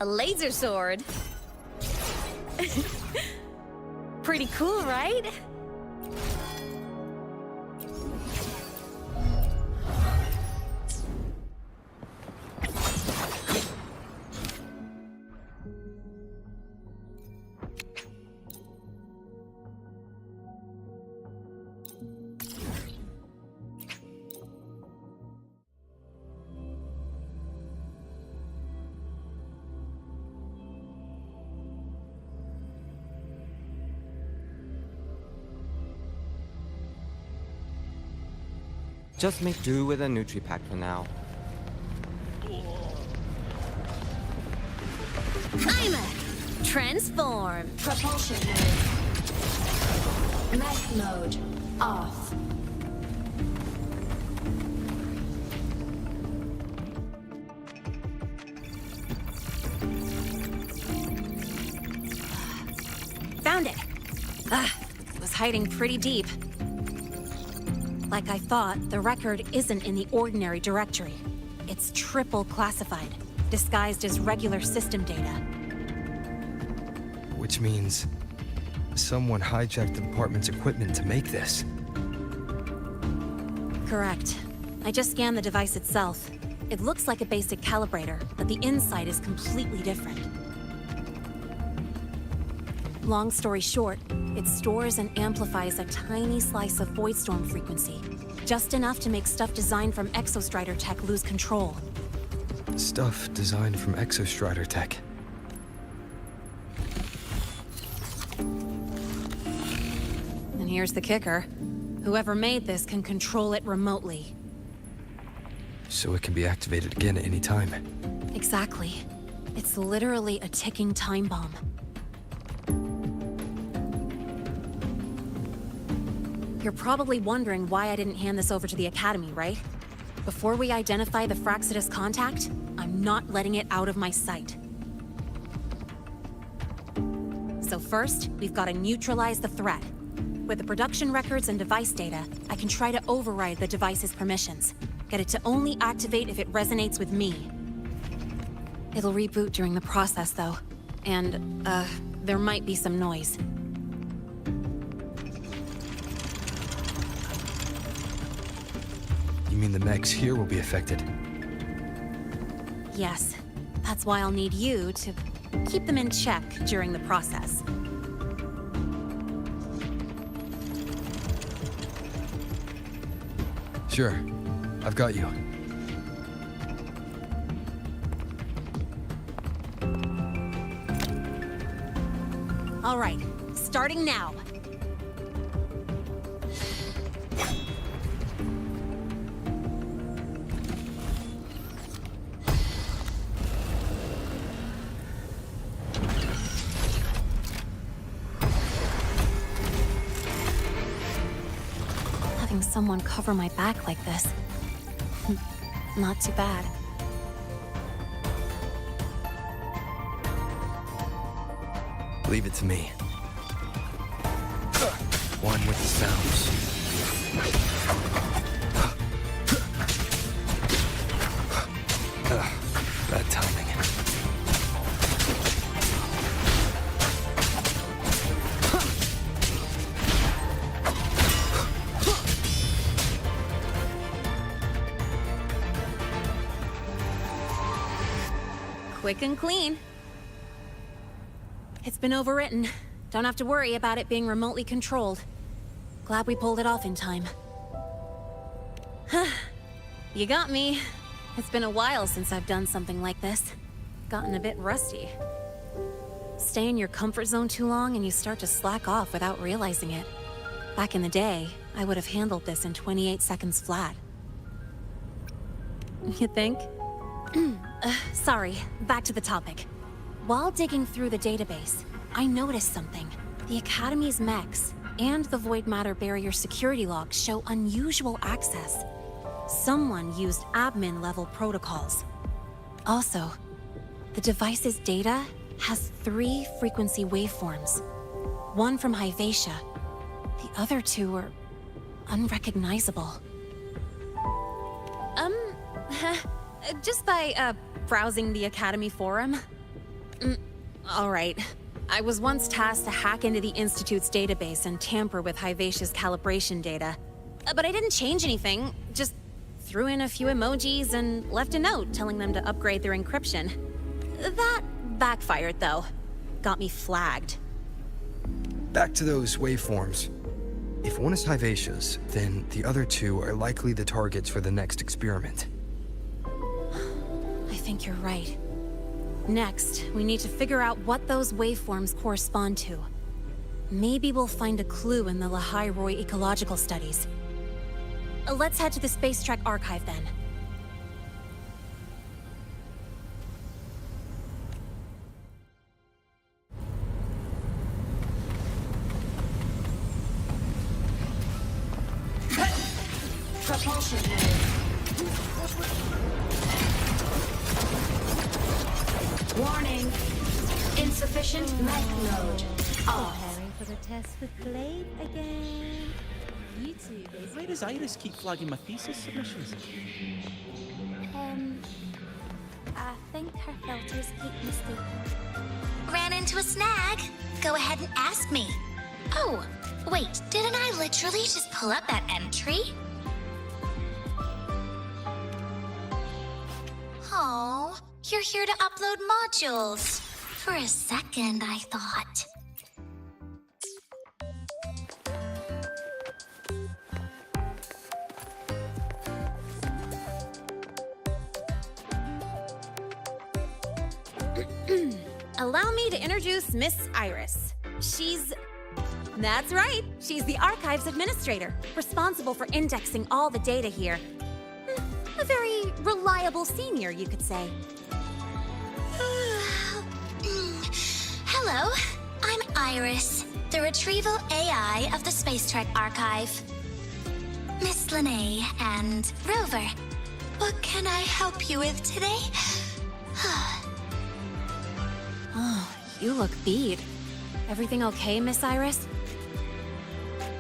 A laser sword. Pretty cool, right? Just make do with a Nutri-Pack for now. aemeath! Transform! Propulsion mode. Mech mode. Off. Found it! It was hiding pretty deep. Like I thought, the record isn't in the ordinary directory. It's triple classified, disguised as regular system data. Which means someone hijacked the department's equipment to make this. Correct. I just scanned the device itself. It looks like a basic calibrator, but the inside is completely different. Long story short, it stores and amplifies a tiny slice of Voidstorm frequency. Just enough to make stuff designed from Exostrider tech lose control. Stuff designed from Exostrider tech. And here's the kicker. Whoever made this can control it remotely. So it can be activated again at any time. Exactly. It's literally a ticking time bomb. You're probably wondering why I didn't hand this over to the Academy, right? Before we identify the Fraxidus contact, I'm not letting it out of my sight. So first, we've got to neutralize the threat. With the production records and device data, I can try to override the device's permissions. Get it to only activate if it resonates with me. It'll reboot during the process, though. And, there might be some noise. You mean the mechs here will be affected? Yes. That's why I'll need you to keep them in check during the process. Sure. I've got you. All right, starting now. Having someone cover my back like this. Not too bad. Leave it to me. One with the sounds. Bad timing. Quick and clean. It's been overwritten. Don't have to worry about it being remotely controlled. Glad we pulled it off in time. You got me. It's been a while since I've done something like this. Gotten a bit rusty. Stay in your comfort zone too long and you start to slack off without realizing it. Back in the day, I would have handled this in 28 seconds flat. You think? Sorry, back to the topic. While digging through the database, I noticed something. The Academy's mechs and the Void Matter Barrier security logs show unusual access. Someone used admin-level protocols. Also, the device's data has 3 frequency waveforms. One from Hyvatia. The other 2 are unrecognizable. Just by, browsing the Academy forum. All right. I was once tasked to hack into the Institute's database and tamper with Hivacia's calibration data. But I didn't change anything, just threw in a few emojis and left a note telling them to upgrade their encryption. That backfired, though. Got me flagged. Back to those waveforms. If one is Hivacia's, then the other two are likely the targets for the next experiment. I think you're right. Next, we need to figure out what those waveforms correspond to. Maybe we'll find a clue in the Lehigh Roy ecological studies. Let's head to the Space Trek archive then. Propulsion mode. Warning. Insufficient mech load. Off. Preparing for the test with Blade again. You two busy? Why does Iris keep flagging my thesis submissions? I think her filters keep misty. Ran into a snag. Go ahead and ask me. Oh, wait, didn't I literally just pull up that entry? Oh, you're here to upload modules. For a second, I thought. Allow me to introduce Miss Iris. That's right, she's the Archives Administrator, responsible for indexing all the data here. A very reliable senior, you could say. Hello, I'm Iris, the retrieval AI of the Space Trek Archive. Miss Lene and Rover, what can I help you with today? Oh, you look beat. Everything okay, Miss Iris?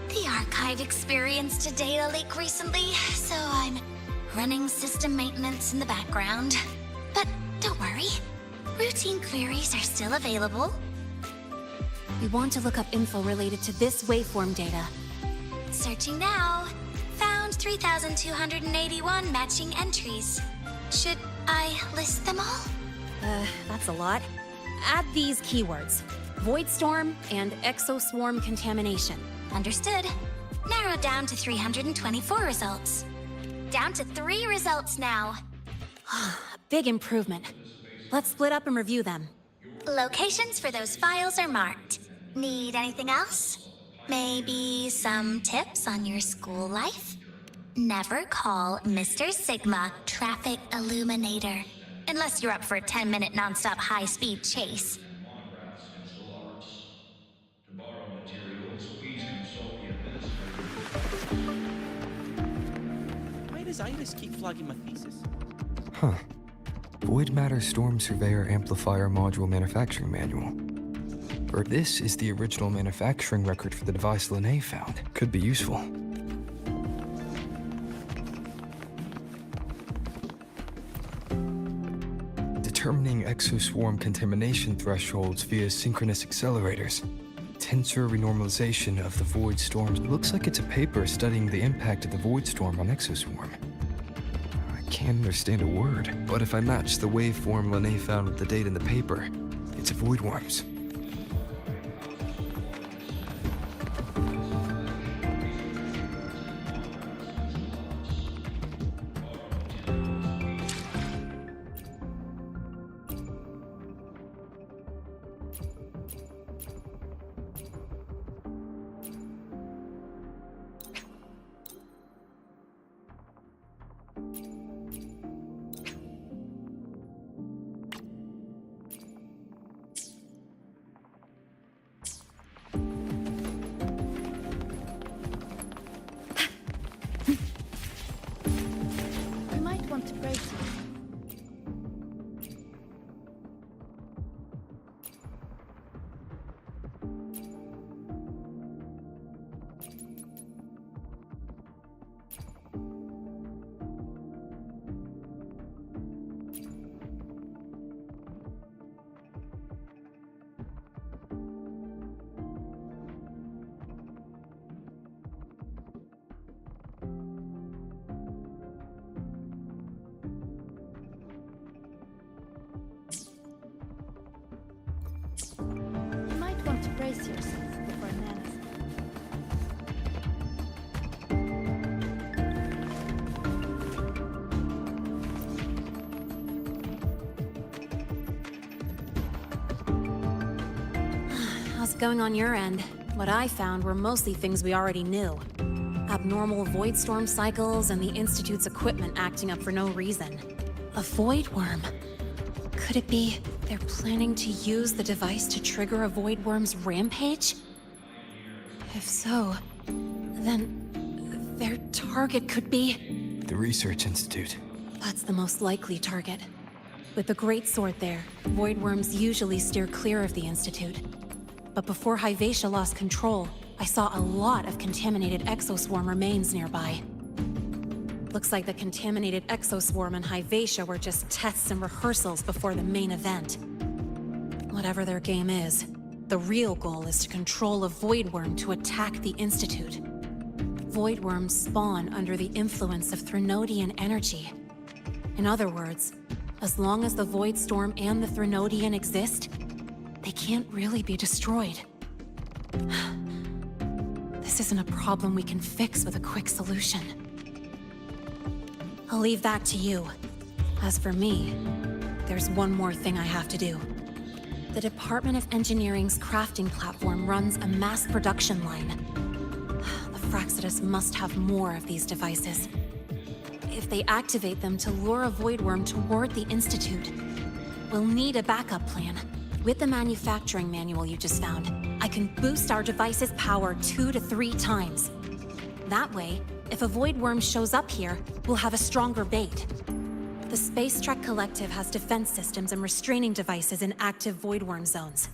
The archive experienced a data leak recently, so I'm running system maintenance in the background. But don't worry, routine queries are still available. We want to look up info related to this waveform data. Searching now. Found 3,281 matching entries. Should I list them all? That's a lot. Add these keywords: Void Storm and Exoswarm Contamination. Understood. Narrowed down to 324 results. Down to 3 results now. A big improvement. Let's split up and review them. Locations for those files are marked. Need anything else? Maybe some tips on your school life? Never call Mr. Sigma Traffic Illuminator. Unless you're up for a 10-minute nonstop high-speed chase. Monographs and still arts. To borrow materials, please consult the administrator. Why does Iris keep flagging my thesis? Huh. Void Matter Storm Surveyor Amplifier Module Manufacturing Manual. Or this is the original manufacturing record for the device Lene found. Could be useful. Determining exoswarm contamination thresholds via synchronous accelerators. Tensor renormalization of the void storms. Looks like it's a paper studying the impact of the void storm on exoswarm. I can't understand a word, but if I match the waveform Lene found with the data in the paper, it's a void worms. We might want to brace you. How's it going on your end? What I found were mostly things we already knew. Abnormal void storm cycles and the Institute's equipment acting up for no reason. A void worm. Could it be they're planning to use the device to trigger a void worm's rampage? If so, then their target could be... The Research Institute. That's the most likely target. With the Great Sword there, void worms usually steer clear of the Institute. But before Hyvatia lost control, I saw a lot of contaminated exoswarm remains nearby. Looks like the contaminated exoswarm and Hyvatia were just tests and rehearsals before the main event. Whatever their game is, the real goal is to control a void worm to attack the Institute. Void worms spawn under the influence of Threnodian energy. In other words, as long as the Void Storm and the Threnodian exist, they can't really be destroyed. This isn't a problem we can fix with a quick solution. I'll leave that to you. As for me, there's one more thing I have to do. The Department of Engineering's crafting platform runs a mass production line. The Fraxidus must have more of these devices. If they activate them to lure a void worm toward the Institute, we'll need a backup plan. With the manufacturing manual you just found, I can boost our device's power 2 to 3 times. That way, if a void worm shows up here, we'll have a stronger bait. The Space Trek Collective has defense systems and restraining devices in active void worm zones.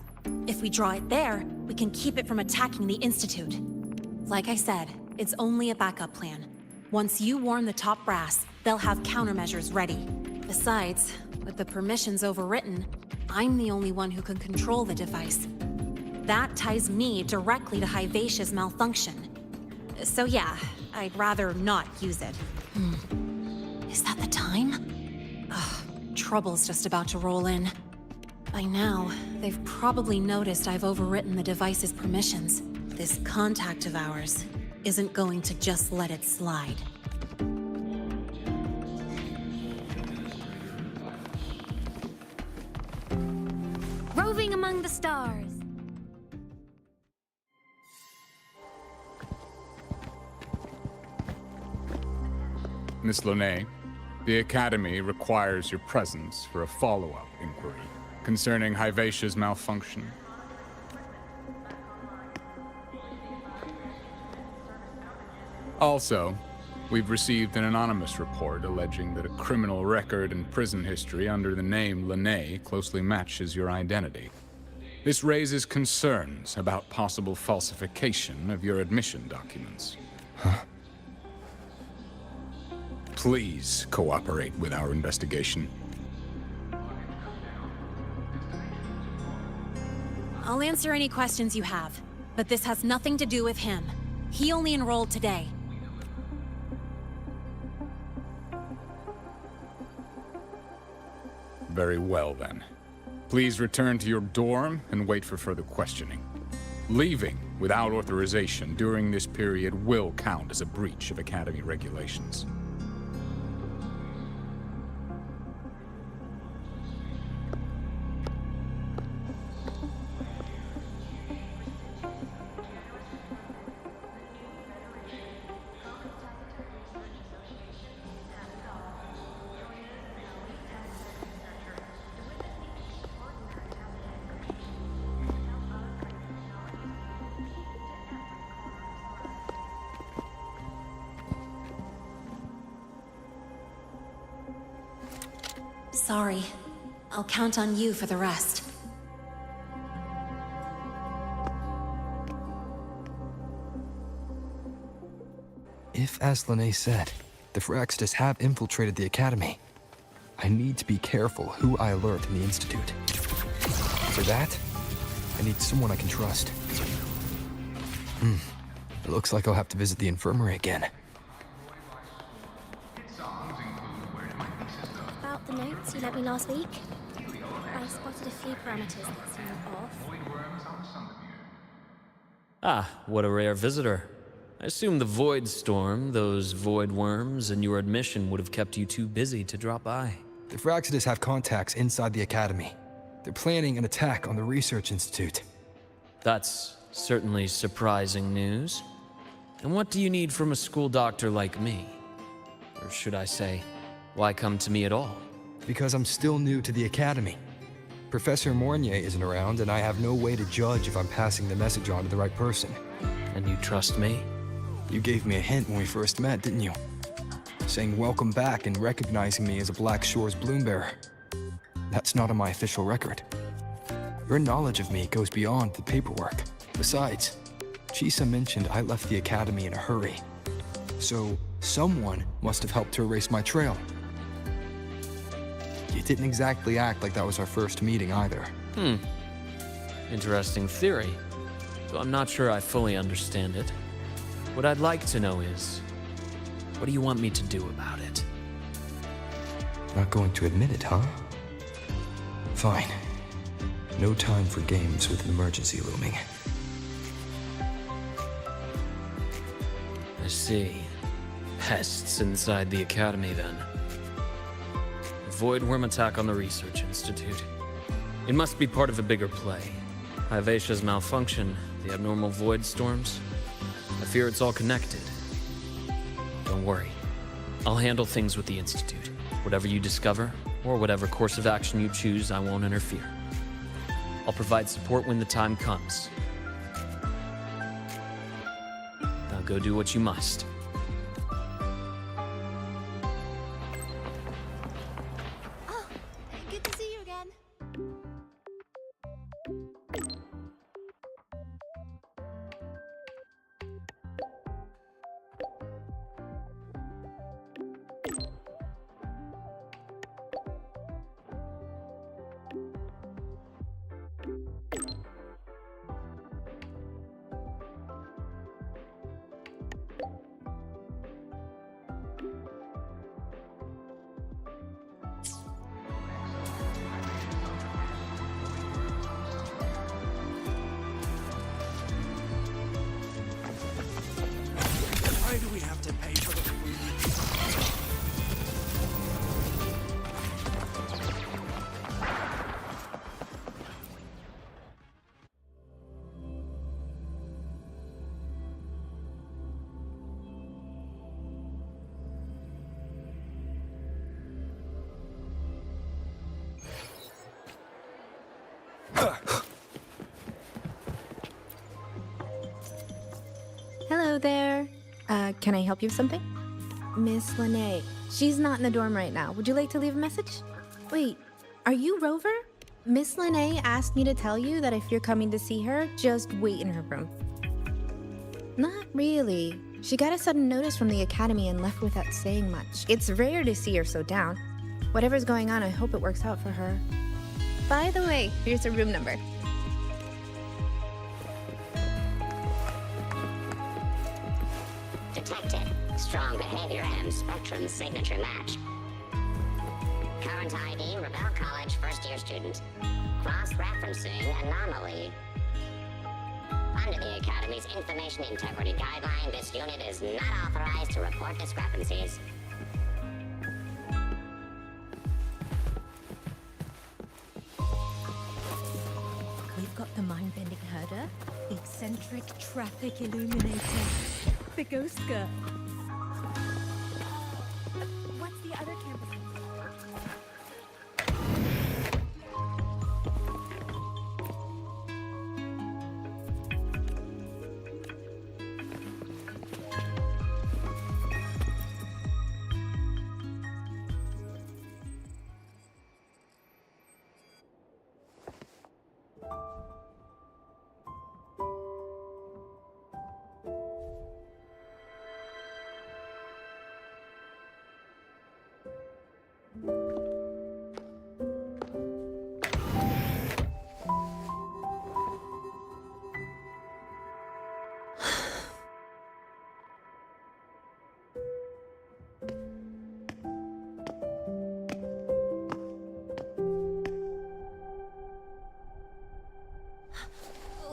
If we draw it there, we can keep it from attacking the Institute. Like I said, it's only a backup plan. Once you warn the top brass, they'll have countermeasures ready. Besides, with the permissions overwritten, I'm the only one who can control the device. That ties me directly to Hyvatia's malfunction. So yeah, I'd rather not use it. Is that the time? Ugh, trouble's just about to roll in. By now, they've probably noticed I've overwritten the device's permissions. This contact of ours isn't going to just let it slide. Roving among the stars. Miss Lene, the Academy requires your presence for a follow-up inquiry concerning Hyvatia's malfunction. Also, we've received an anonymous report alleging that a criminal record and prison history under the name Lene closely matches your identity. This raises concerns about possible falsification of your admission documents. Huh? Please cooperate with our investigation. I'll answer any questions you have, but this has nothing to do with him. He only enrolled today. Very well, then. Please return to your dorm and wait for further questioning. Leaving without authorization during this period will count as a breach of Academy regulations. Sorry. I'll count on you for the rest. If, as Lene said, the Fraxidus have infiltrated the Academy, I need to be careful who I alert in the Institute. For that, I need someone I can trust. It looks like I'll have to visit the infirmary again. About the notes you lent me last week, I spotted a few parameters that seem off. Ah, what a rare visitor. I assume the Void Storm, those void worms, and your admission would have kept you too busy to drop by. The Fraxidus have contacts inside the Academy. They're planning an attack on the Research Institute. That's certainly surprising news. And what do you need from a school doctor like me? Or should I say, why come to me at all? Because I'm still new to the Academy. Professor Mornier isn't around, and I have no way to judge if I'm passing the message on to the right person. And you trust me? You gave me a hint when we first met, didn't you? Saying welcome back and recognizing me as a Black Shore's bloombearer. That's not on my official record. Your knowledge of me goes beyond the paperwork. Besides, Chisa mentioned I left the Academy in a hurry. So, someone must have helped to erase my trail. You didn't exactly act like that was our first meeting either. Interesting theory. Though I'm not sure I fully understand it. What I'd like to know is, what do you want me to do about it? Not going to admit it, huh? Fine. No time for games with an emergency looming. I see. Pests inside the Academy, then. Voidworm attack on the Research Institute. It must be part of a bigger play. Vivacia's malfunction, the abnormal void storms. I fear it's all connected. Don't worry. I'll handle things with the Institute. Whatever you discover, or whatever course of action you choose, I won't interfere. I'll provide support when the time comes. Now go do what you must. Oh, good to see you again. Why do we have to pay for the food? Hello there. Can I help you with something? Miss Lene. She's not in the dorm right now. Would you like to leave a message? Wait, are you Rover? Miss Lene asked me to tell you that if you're coming to see her, just wait in her room. Not really. She got a sudden notice from the Academy and left without saying much. It's rare to see her so down. Whatever's going on, I hope it works out for her. By the way, here's her room number. Detected. Strong behavior and spectrum signature match. Current ID, Rebel College first-year student. Cross-referencing anomaly. Under the Academy's Information Integrity Guideline, this unit is not authorized to report discrepancies. We've got the mind-bending herder, the eccentric traffic illuminator, the ghost girl. What's the other campus?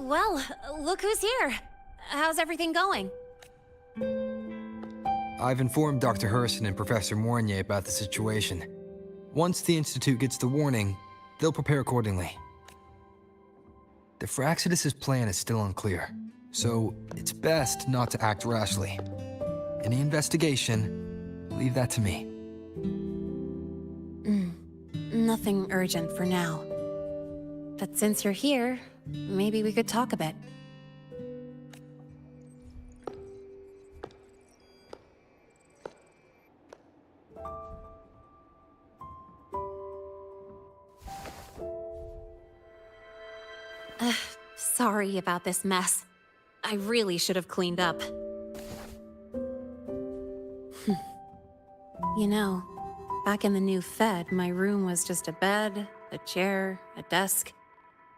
Well, look who's here. How's everything going? I've informed Dr. Harrison and Professor Mornier about the situation. Once the Institute gets the warning, they'll prepare accordingly. The Fraxidus' plan is still unclear, so it's best not to act rashly. Any investigation, leave that to me. Nothing urgent for now. But since you're here, maybe we could talk a bit. Sorry about this mess. I really should have cleaned up. You know, back in the new Fed, my room was just a bed, a chair, a desk,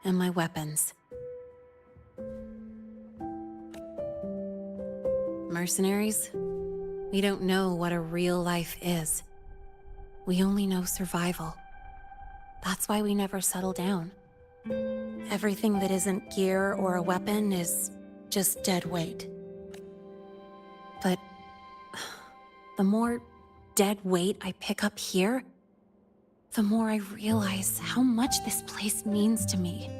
and my weapons. Mercenaries? We don't know what a real life is. We only know survival. That's why we never settle down. Everything that isn't gear or a weapon is just dead weight. But the more dead weight I pick up here, the more I realize how much this place means to me.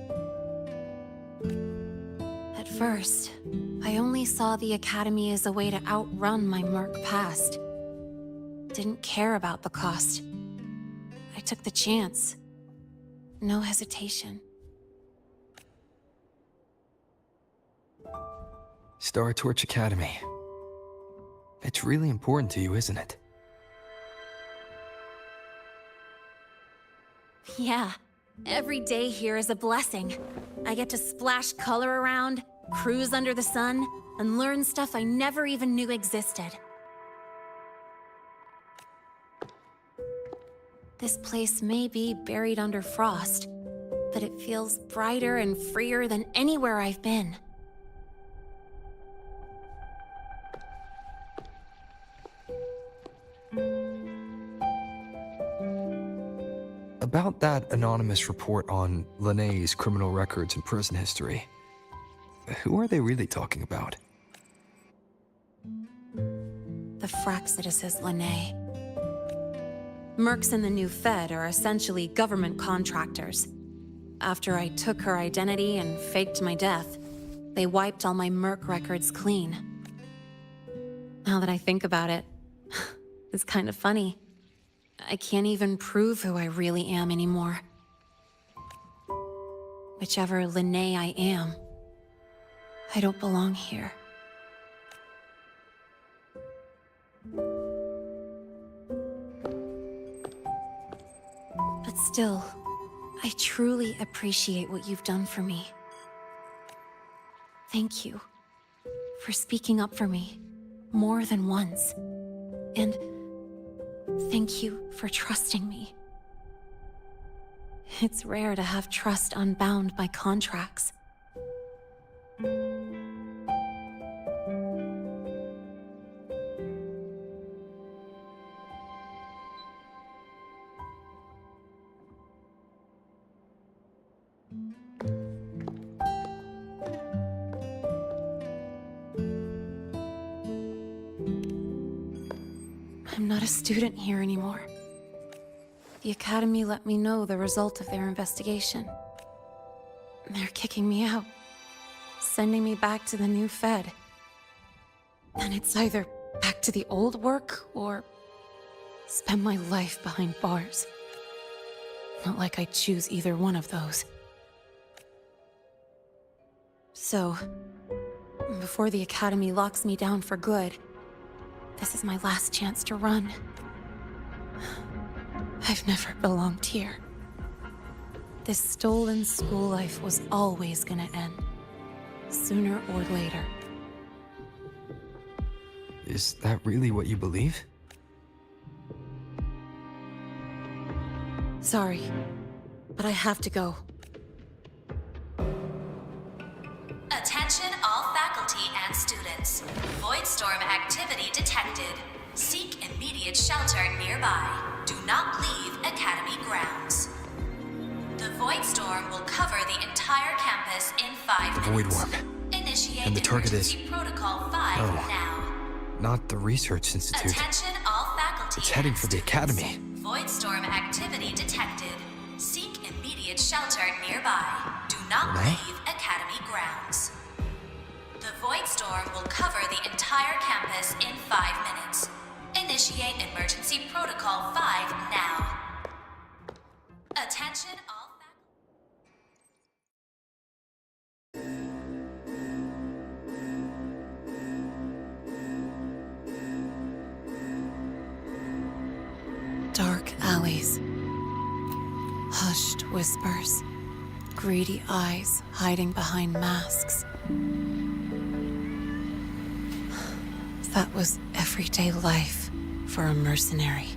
At first, I only saw the Academy as a way to outrun my Merc past. Didn't care about the cost. I took the chance. No hesitation. Star Torch Academy. It's really important to you, isn't it? Yeah, every day here is a blessing. I get to splash color around, cruise under the sun, and learn stuff I never even knew existed. This place may be buried under frost, but it feels brighter and freer than anywhere I've been. About that anonymous report on Linnea's criminal records and prison history, who are they really talking about? The Fraxidus is Linnae. Mercs in the new Fed are essentially government contractors. After I took her identity and faked my death, they wiped all my Merc records clean. Now that I think about it, it's kind of funny. I can't even prove who I really am anymore. Whichever Linnae I am, I don't belong here. But still, I truly appreciate what you've done for me. Thank you for speaking up for me more than once. And thank you for trusting me. It's rare to have trust unbound by contracts. I'm not a student here anymore. The Academy let me know the result of their investigation. They're kicking me out, sending me back to the new Fed. And it's either back to the old work or spend my life behind bars. Not like I'd choose either one of those. So, before the Academy locks me down for good, this is my last chance to run. I've never belonged here. This stolen school life was always gonna end, sooner or later. Is that really what you believe? Sorry, but I have to go. Attention all faculty and students. Voidstorm activity detected. Seek immediate shelter nearby. Do not leave Academy grounds. The Voidstorm will cover the entire campus in 5 minutes. Void warp. Initiate And the target is... emergency protocol 5 now. Not the Research Institute. Attention all faculty. It's heading for the Academy. Voidstorm activity detected. Seek immediate shelter nearby. Do not leave Academy grounds. The Void Storm will cover the entire campus in 5 minutes. Initiate Emergency Protocol 5 now. Attention all Dark alleys. Hushed whispers. Greedy eyes hiding behind masks. That was everyday life for a mercenary.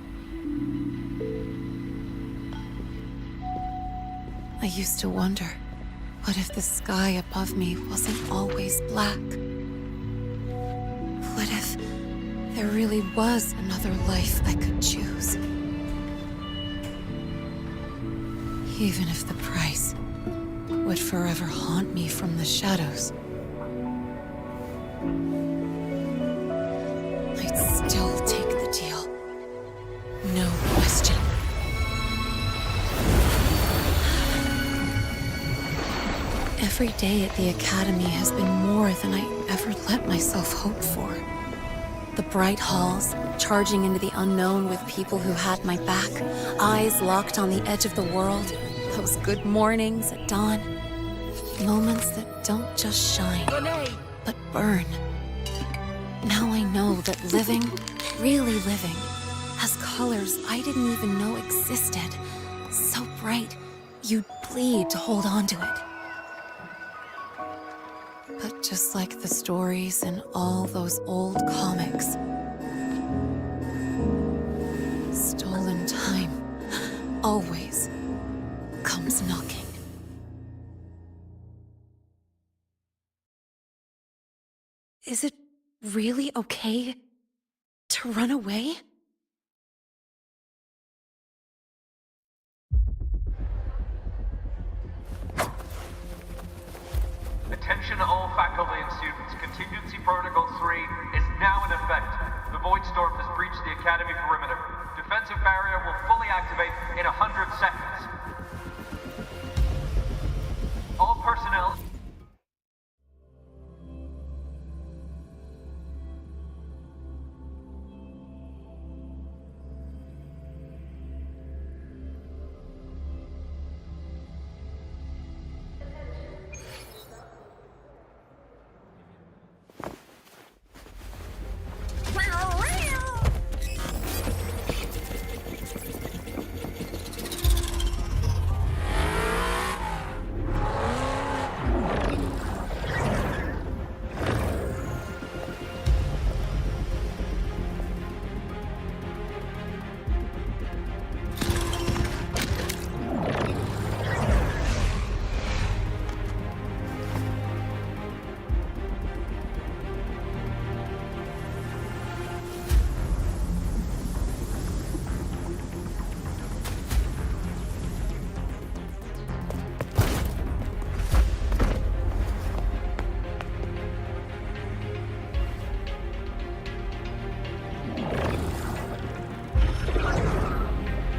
I used to wonder, what if the sky above me wasn't always black? What if there really was another life I could choose? Even if the price would forever haunt me from the shadows, I'd still take the deal. No question. Every day at the Academy has been more than I ever let myself hope for. The bright halls, charging into the unknown with people who had my back, eyes locked on the edge of the world, those good mornings at dawn, moments that don't just shine, but burn. Now I know that living, really living, has colors I didn't even know existed. So bright, you'd bleed to hold on to it. But just like the stories in all those old comics, stolen time always comes knocking. Is it really okay to run away? Attention all faculty and students. Contingency Protocol 3 is now in effect. The Void Storm has breached the Academy perimeter. Defensive barrier will fully activate in 100 seconds. All personnel...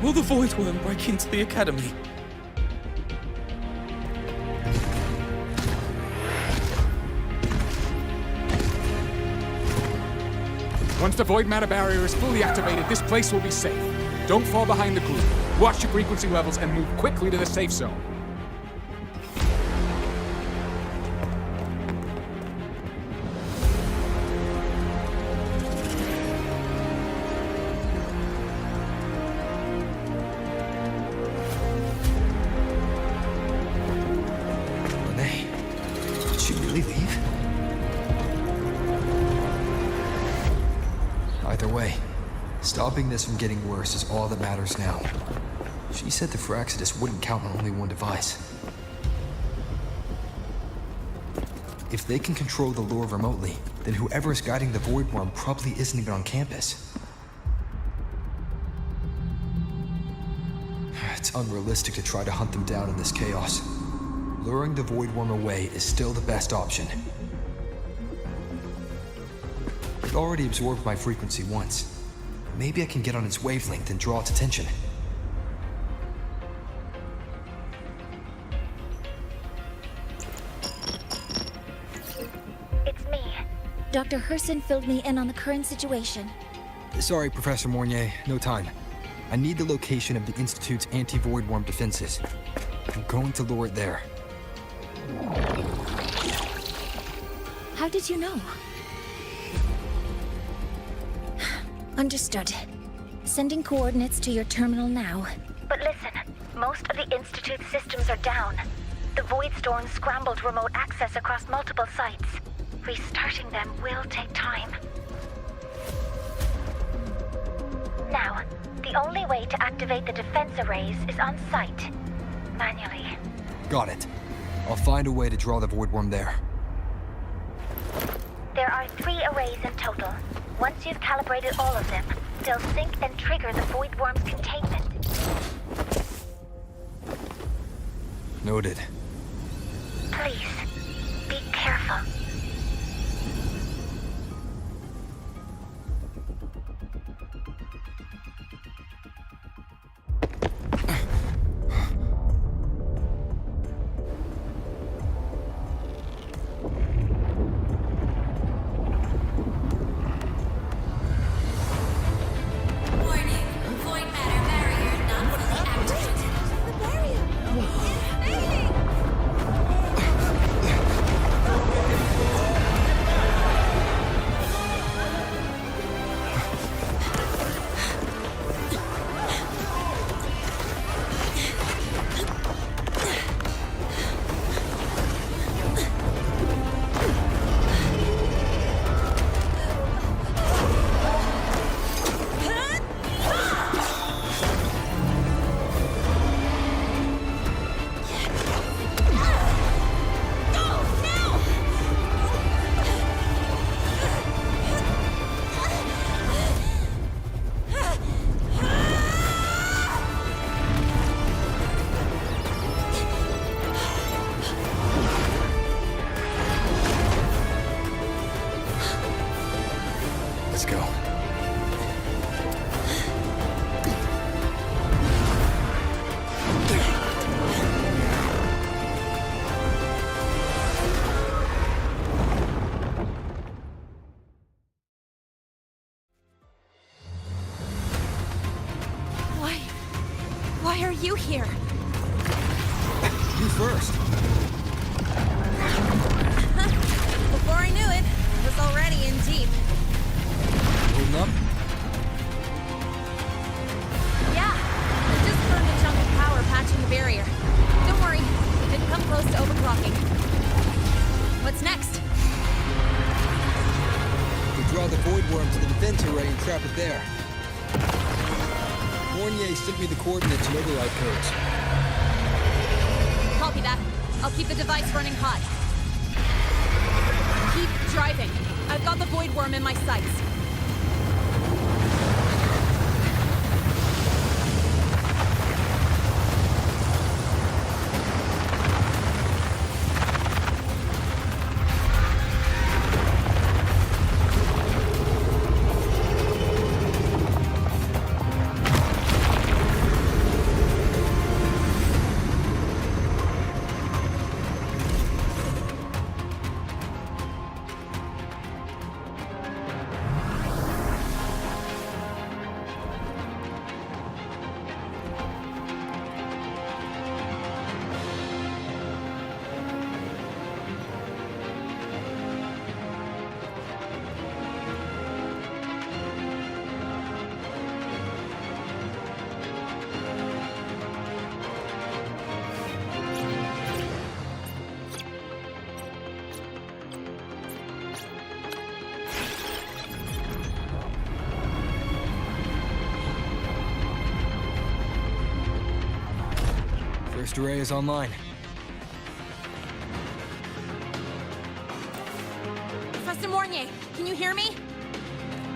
Will the Void Worm break into the Academy? Once the Void Matter Barrier is fully activated, this place will be safe. Don't fall behind the group. Watch your frequency levels and move quickly to the safe zone. Stopping this from getting worse is all that matters now. She said the Phraxidus wouldn't count on only one device. If they can control the lure remotely, then whoever is guiding the Void Worm probably isn't even on campus. It's unrealistic to try to hunt them down in this chaos. Luring the Void Worm away is still the best option. It already absorbed my frequency once. Maybe I can get on its wavelength and draw its attention. Dr. Herson filled me in on the current situation. Sorry, Professor Mornier, no time. I need the location of the Institute's anti-void worm defenses. I'm going to lure it there. How did you know? Understood. Sending coordinates to your terminal now. But listen, most of the Institute's systems are down. The Void Storms scrambled remote access across multiple sites. Restarting them will take time. Now, the only way to activate the defense arrays is on site. Manually. Got it. I'll find a way to draw the void worm there. There are 3 arrays in total. Once you've calibrated all of them, they'll sync and trigger the void worm's containment. Noted. Please, be careful. Why are you here? You first. Before I knew it, I was already in deep. Holding up? Yeah. I just burned a chunk of power patching the barrier. Don't worry, it didn't come close to overclocking. What's next? We draw the void worm to the defense array and trap it there. Mornier sent me the coordinates and override codes. Copy that. I'll keep the device running hot. Keep driving. I've got the void worm in my sights. First array is online. Professor Mornier, can you hear me?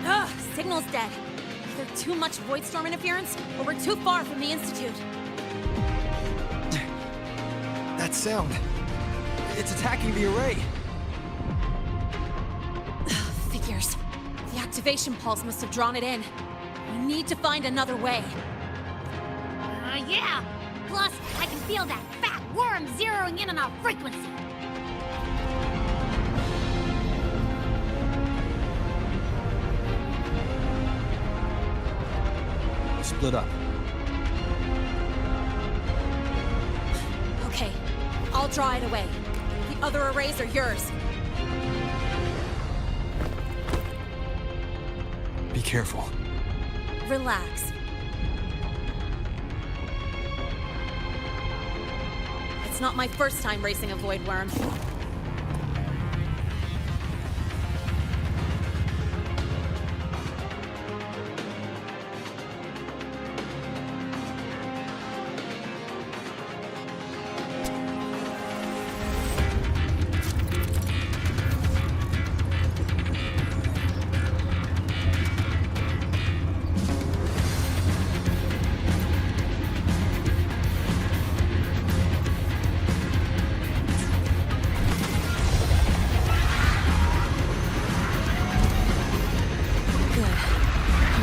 Ugh, signal's dead. Either too much void storm interference, or we're too far from the Institute. That sound. It's attacking the array. Figures. The activation pulse must have drawn it in. We need to find another way. Yeah! Plus, I can feel that fat worm zeroing in on our frequency. split up. Okay, I'll draw it away. The other arrays are yours. Be careful. Relax. It's not my first time racing a void worm.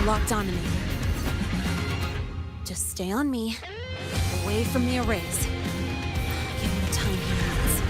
Locked onto me. Just stay on me, away from the arrays. Give him the time he needs.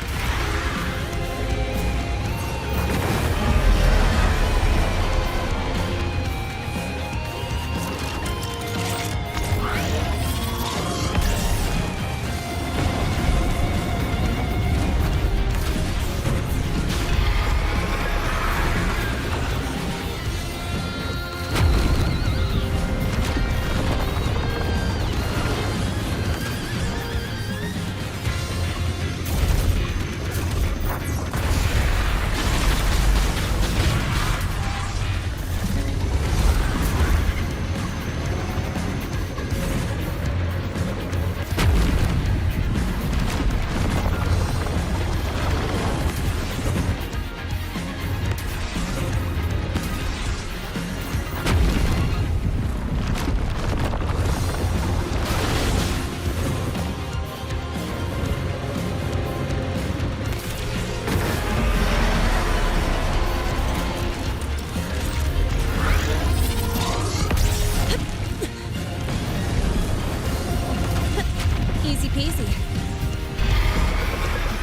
Easy peasy.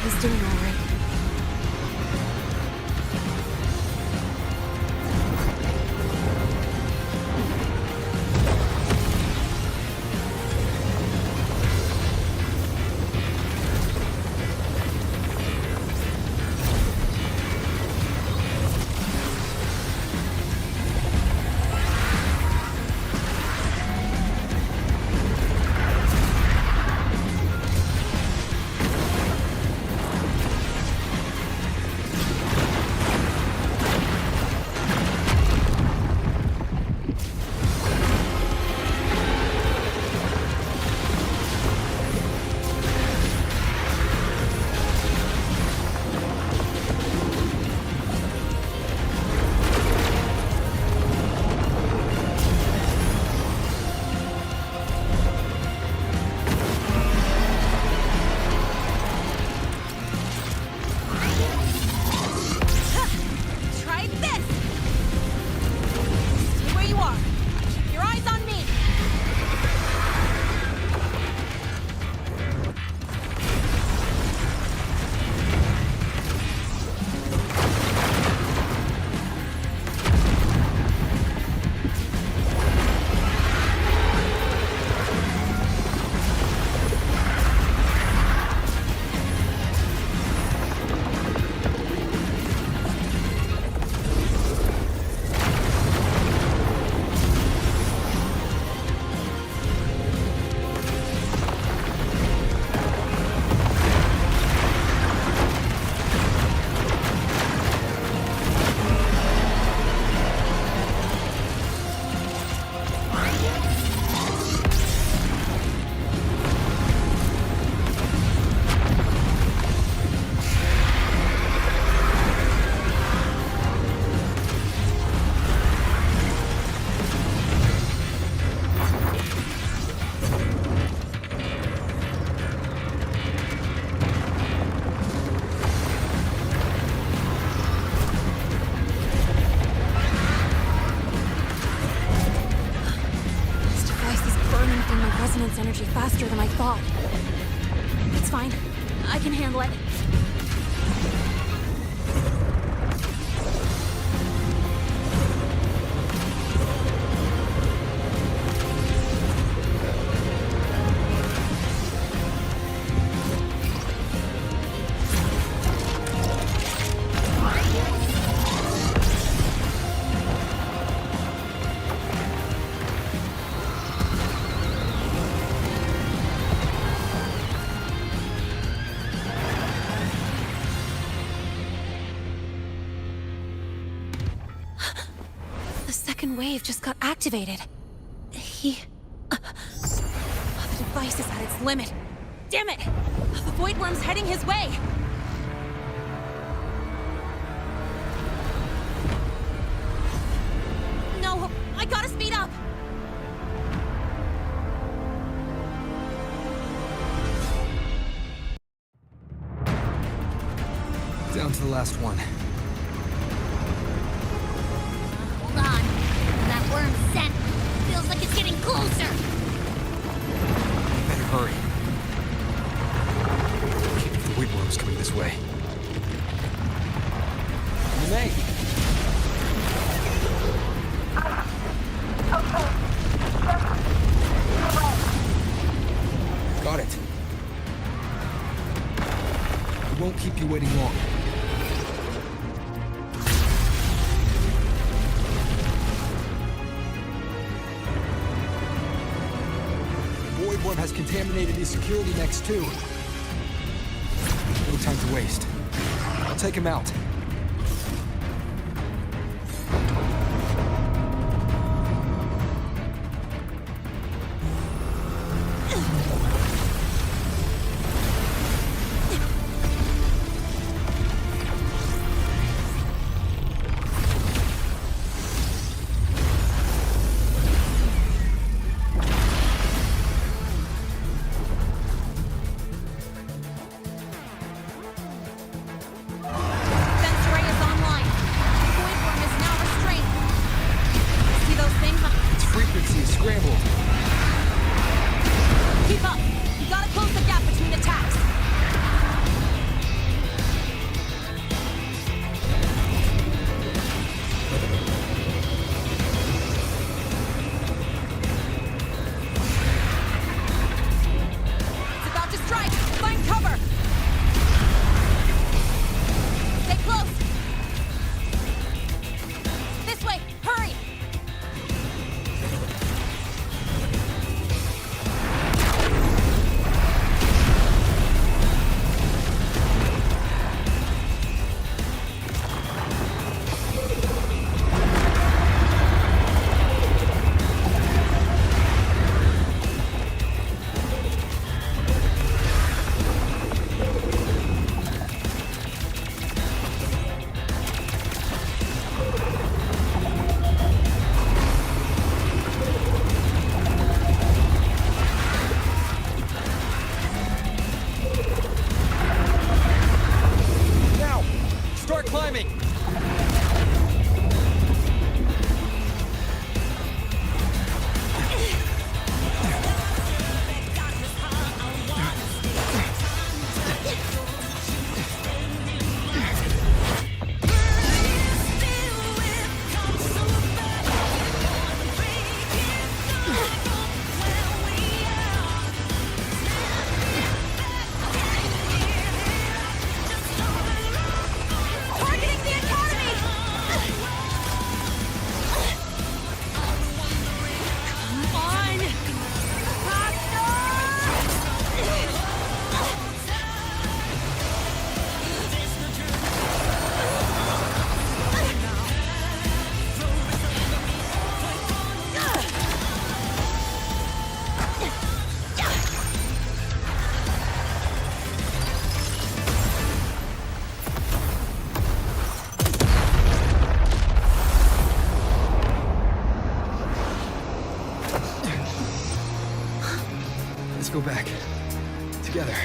He's doing all right. resonance energy faster than I thought. It's fine. I can handle it. second wave just got activated. The device is at its limit. Damn it! The Void Worm's heading his way! No, I gotta speed up! Down to the last one. Hold on. That worm's scent feels like it's getting closer. Better hurry. Can't be the Void Worm's coming this way. Renee! Got it. We won't keep you waiting long. Void Worm has contaminated these security mechs too. No time to waste. I'll take him out. Let's go back. Together.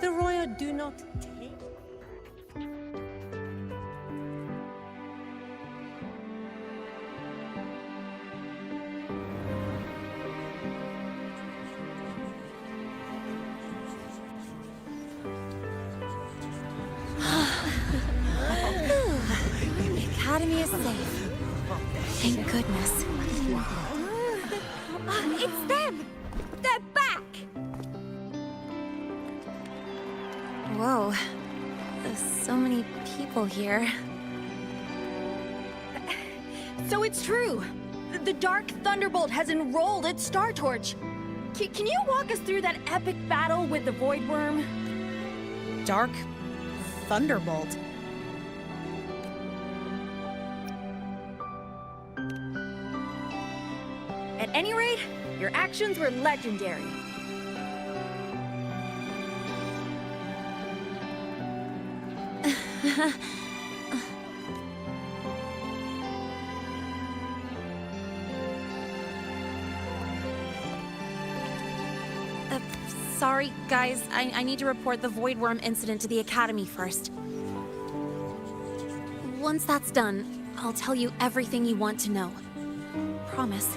The royal do not take. The Academy is safe. Thank goodness. It's them! They're back! Whoa. So many people here. So it's true! The Dark Thunderbolt has enrolled at Star Torch! Can you walk us through that epic battle with the Void Worm? Dark Thunderbolt? At any rate, your actions were legendary. Sorry, guys. I need to report the Void Worm incident to the Academy first. Once that's done, I'll tell you everything you want to know. Promise.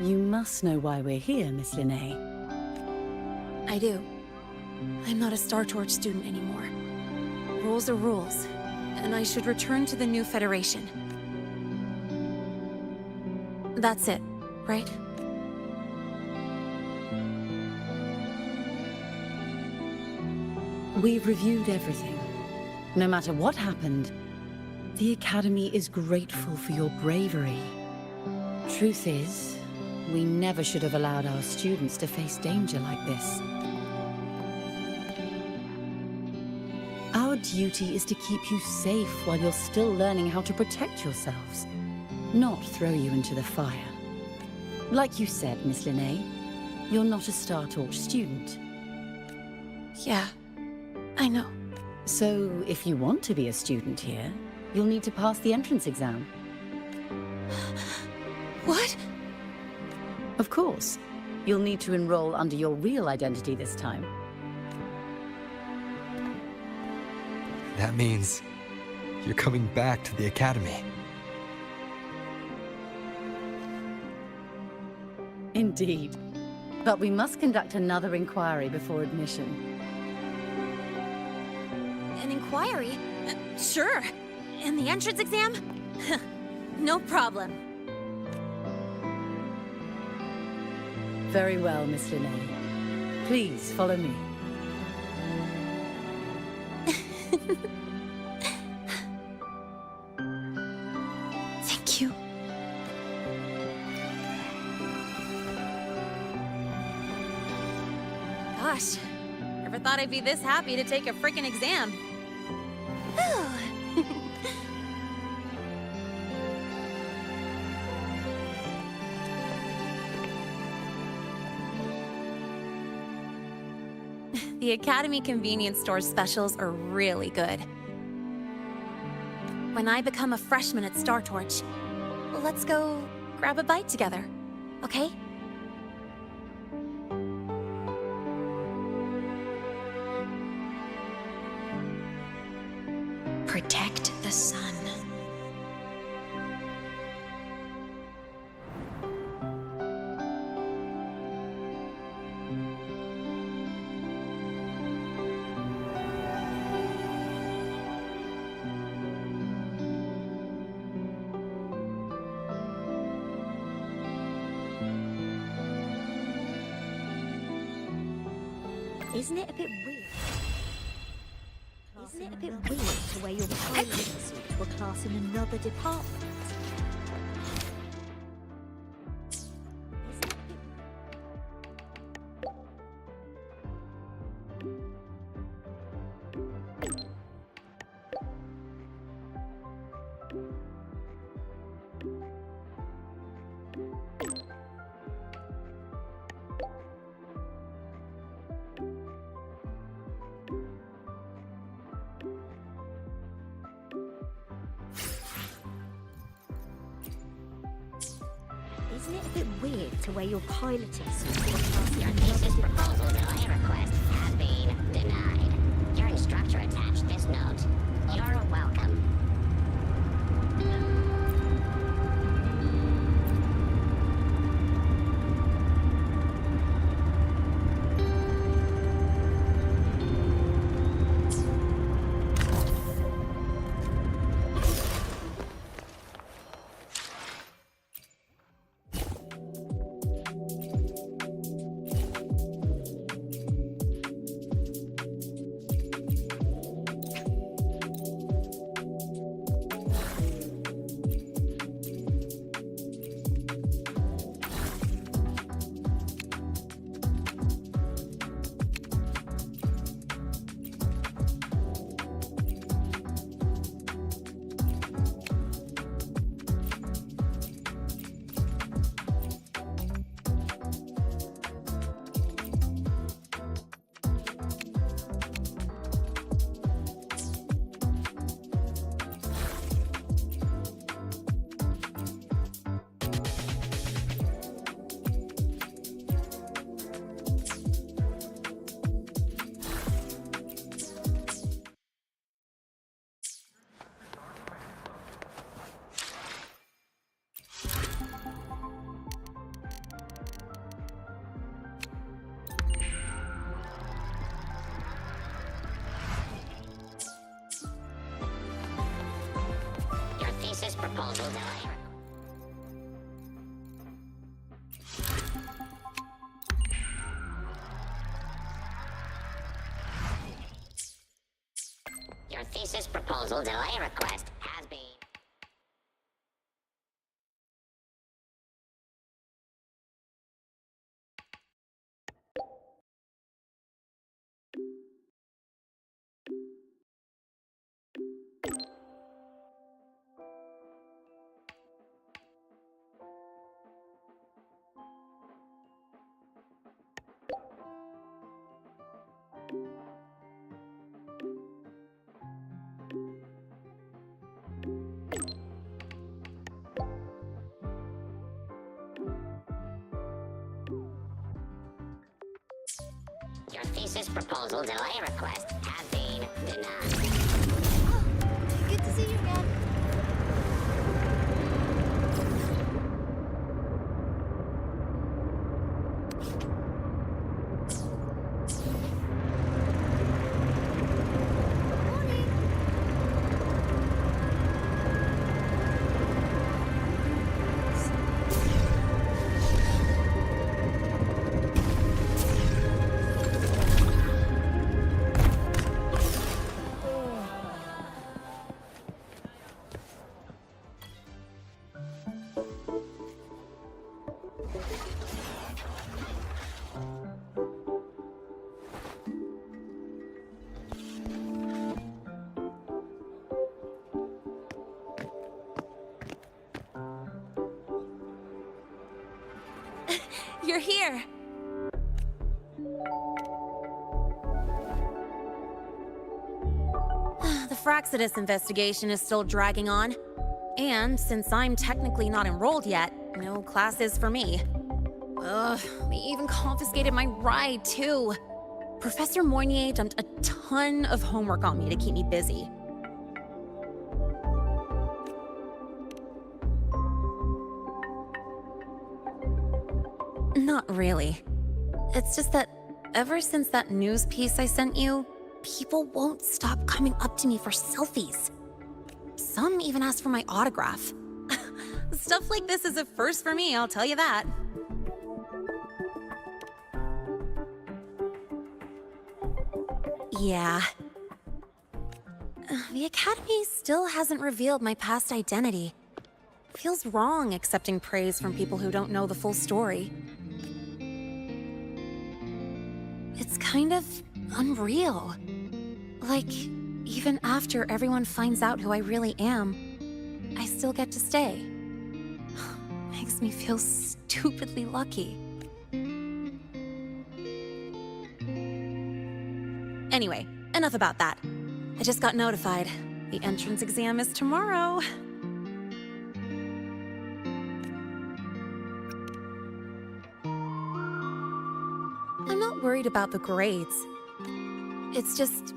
You must know why we're here, Miss Linnae. I do. I'm not a Star Torch student anymore. Rules are rules, and I should return to the new Federation. That's it, right? We've reviewed everything. No matter what happened, the Academy is grateful for your bravery. Truth is, we never should have allowed our students to face danger like this. Our duty is to keep you safe while you're still learning how to protect yourselves, not throw you into the fire. Like you said, Miss Linnae, you're not a Star Torch student. Yeah, I know. So, if you want to be a student here, you'll need to pass the entrance exam. What? Of course. You'll need to enroll under your real identity this time. That means you're coming back to the Academy. Indeed. But we must conduct another inquiry before admission. An inquiry? Sure. And the entrance exam? No problem. Very well, Miss Linnae. Please follow me. Thank you. Gosh, never thought I'd be this happy to take a freaking exam. The Academy convenience store specials are really good. When I become a freshman at Star Torch, let's go grab a bite together, okay? Protect the sun. Isn't it a bit weird? Isn't it a bit weird to wear your piloting suit to a class in another department? Isn't it a bit weird to wear your piloting suit to a class in another department? Delay request has been denied. Your instructor attached this note. You're welcome. proposal delay. Your thesis proposal delay request has been... Your thesis proposal delay request has been denied. Good to see you again. You're here. The Fraxidus investigation is still dragging on. And since I'm technically not enrolled yet, no classes for me. Ugh, they even confiscated my ride, too. Professor Moynier dumped a ton of homework on me to keep me busy. Not really. It's just that ever since that news piece I sent you, people won't stop coming up to me for selfies. Some even ask for my autograph. Stuff like this is a first for me, I'll tell you that. Yeah. The Academy still hasn't revealed my past identity. Feels wrong accepting praise from people who don't know the full story. It's kind of unreal. Like, even after everyone finds out who I really am, I still get to stay. Makes me feel stupidly lucky. Anyway, enough about that. I just got notified. The entrance exam is tomorrow. I'm not worried about the grades. It's just,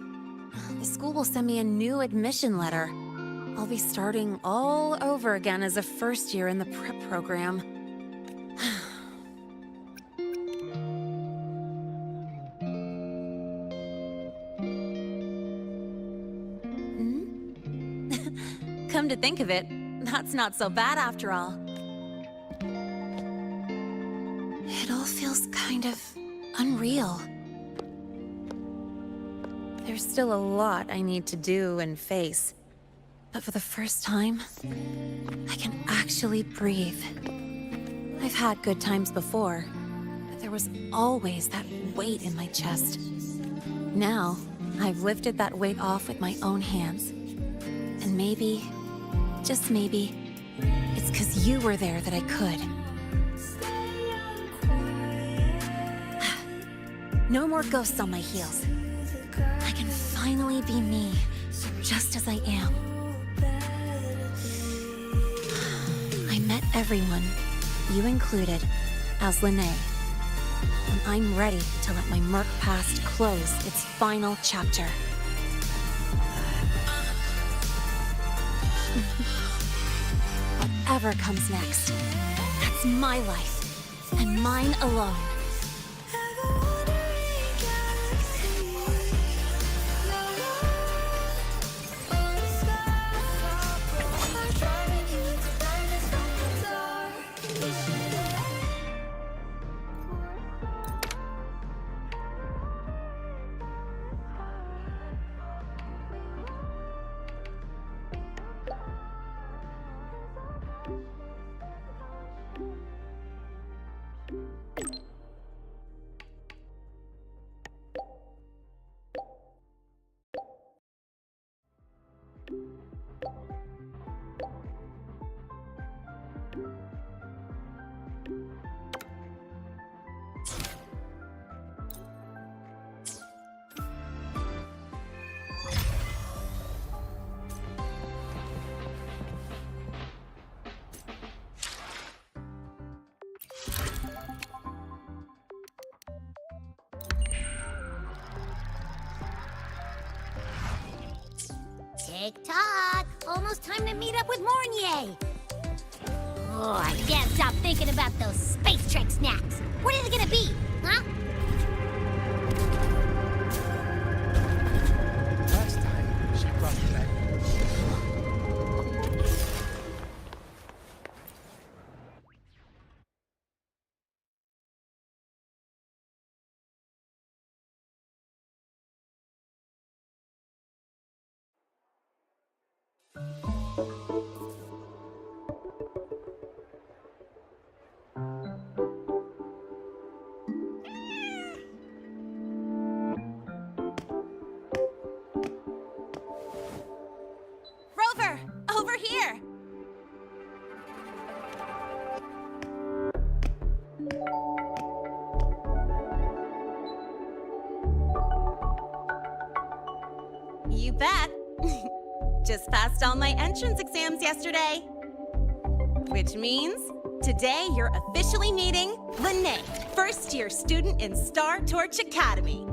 the school will send me a new admission letter. I'll be starting all over again as a first year in the prep program. Come to think of it, that's not so bad after all. It all feels kind of unreal. There's still a lot I need to do and face. But for the first time, I can actually breathe. I've had good times before, but there was always that weight in my chest. Now, I've lifted that weight off with my own hands. And maybe, just maybe, it's 'cause you were there that I could. No more ghosts on my heels. I can finally be me, just as I am. I met everyone, you included, as Lene. And I'm ready to let my Merc past close its final chapter. Whatever comes next, that's my life, and mine alone. Tick-tock! Almost time to meet up with Mornier! Oh, I can't stop thinking about those Space Trek snacks! What are they gonna be, huh? Last time, she brought me back. Rover, over here! You bet. Just passed all my entrance exams yesterday. Which means today you're officially meeting Lene, first-year student in Star Torch Academy.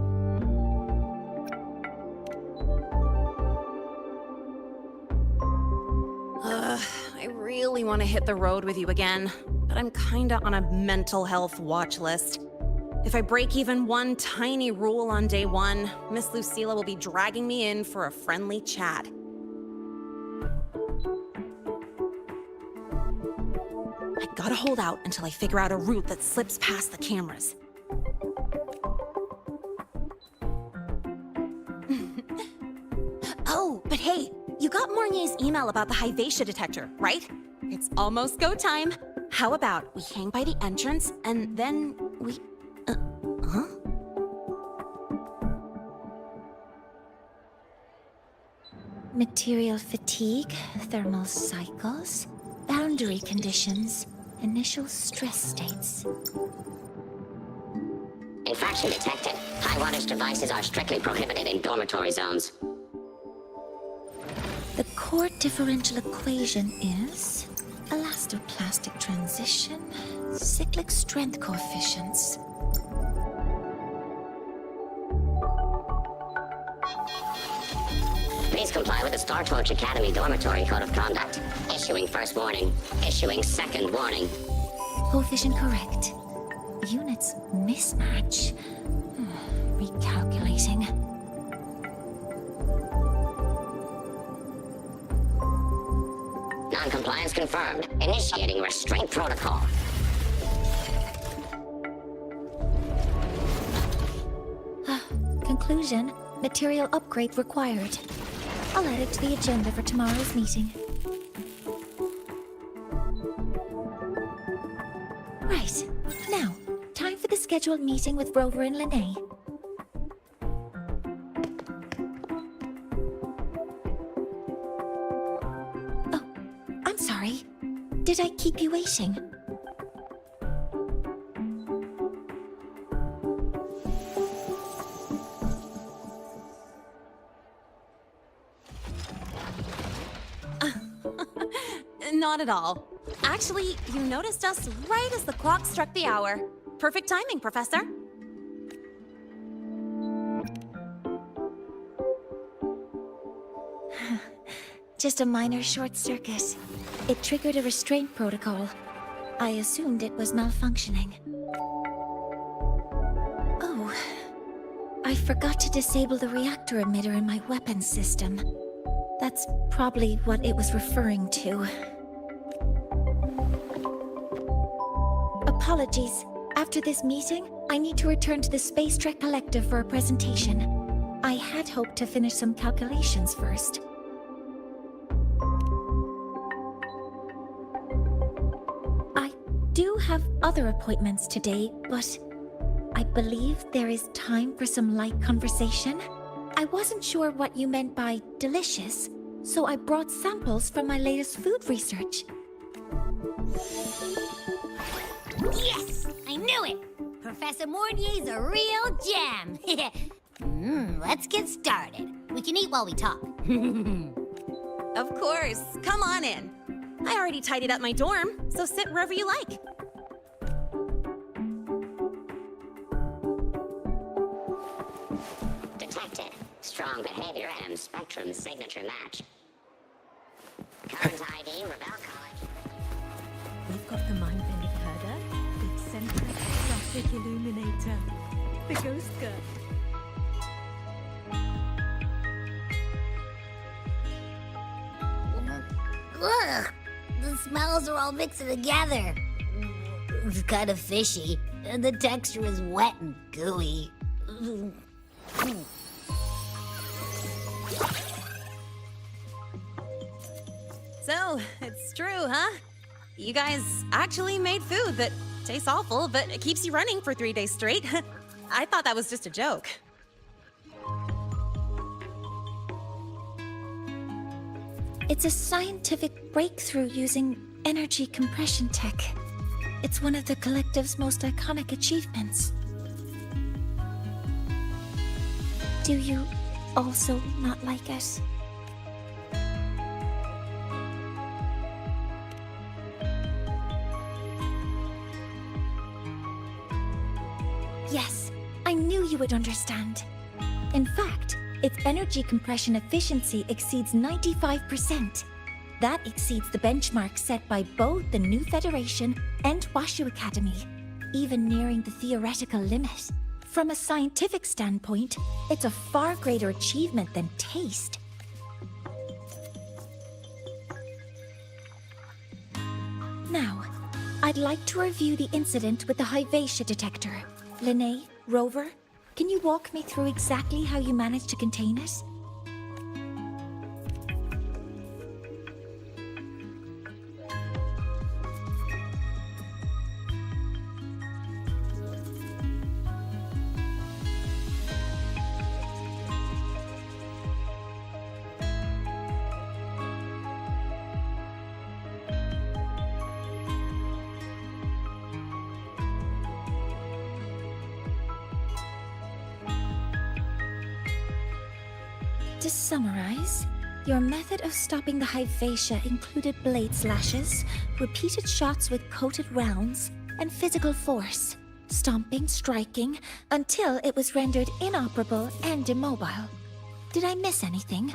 I really want to hit the road with you again, but I'm kinda on a mental health watch list. If I break even one tiny rule on day one, Miss Lucilla will be dragging me in for a friendly chat. I gotta hold out until I figure out a route that slips past the cameras. Oh, but hey, you got Mornier's email about the Hyvatia detector, right? It's almost go time. How about we hang by the entrance and then we... huh? Material fatigue, thermal cycles, boundary conditions, initial stress states. Infraction detected. High wattage devices are strictly prohibited in dormitory zones. The core differential equation is elastoplastic transition, cyclic strength coefficients. Please comply with the Star Torch Academy Dormitory Code of Conduct. Issuing first warning. Issuing second warning. Coefficient correct. Units mismatch. Recalculating. Non-compliance confirmed. Initiating restraint protocol. Conclusion, material upgrade required. I'll add it to the agenda for tomorrow's meeting. Right. Now, time for the scheduled meeting with Rover and Lene. Oh, I'm sorry. Did I keep you waiting? Not at all. Actually, you noticed us right as the clock struck the hour. Perfect timing, Professor. Just a minor short circuit. It triggered a restraint protocol. I assumed it was malfunctioning. Oh. I forgot to disable the reactor emitter in my weapons system. That's probably what it was referring to. Apologies. After this meeting, I need to return to the Space Trek Collective for a presentation. I had hoped to finish some calculations first. I do have other appointments today, but I believe there is time for some light conversation. I wasn't sure what you meant by delicious, so I brought samples from my latest food research. Yes! I knew it! Professor Mornier's a real gem! Let's get started. We can eat while we talk. Of course. Come on in. I already tidied up my dorm, so sit wherever you like. Detected. Strong behavior and spectrum signature match. Current ID, Rebel College. We've got the mind-bending herder, the eccentric traffic illuminator, the ghost girl. Ugh! The smells are all mixing together. It's kind of fishy, and the texture is wet and gooey. So, it's true, huh? You guys actually made food that tastes awful, but it keeps you running for 3 days straight. I thought that was just a joke. It's a scientific breakthrough using energy compression tech. It's one of the collective's most iconic achievements. Do you also not like it? Yes, I knew you would understand. In fact, its energy compression efficiency exceeds 95%. That exceeds the benchmark set by both the New Federation and Washu Academy, even nearing the theoretical limit. From a scientific standpoint, it's a far greater achievement than taste. Now, I'd like to review the incident with the Hyvatia detector. Linnae, Rover, can you walk me through exactly how you managed to contain it? To summarize, your method of stopping the Hyvatia included blade slashes, repeated shots with coated rounds, and physical force. Stomping, striking, until it was rendered inoperable and immobile. Did I miss anything?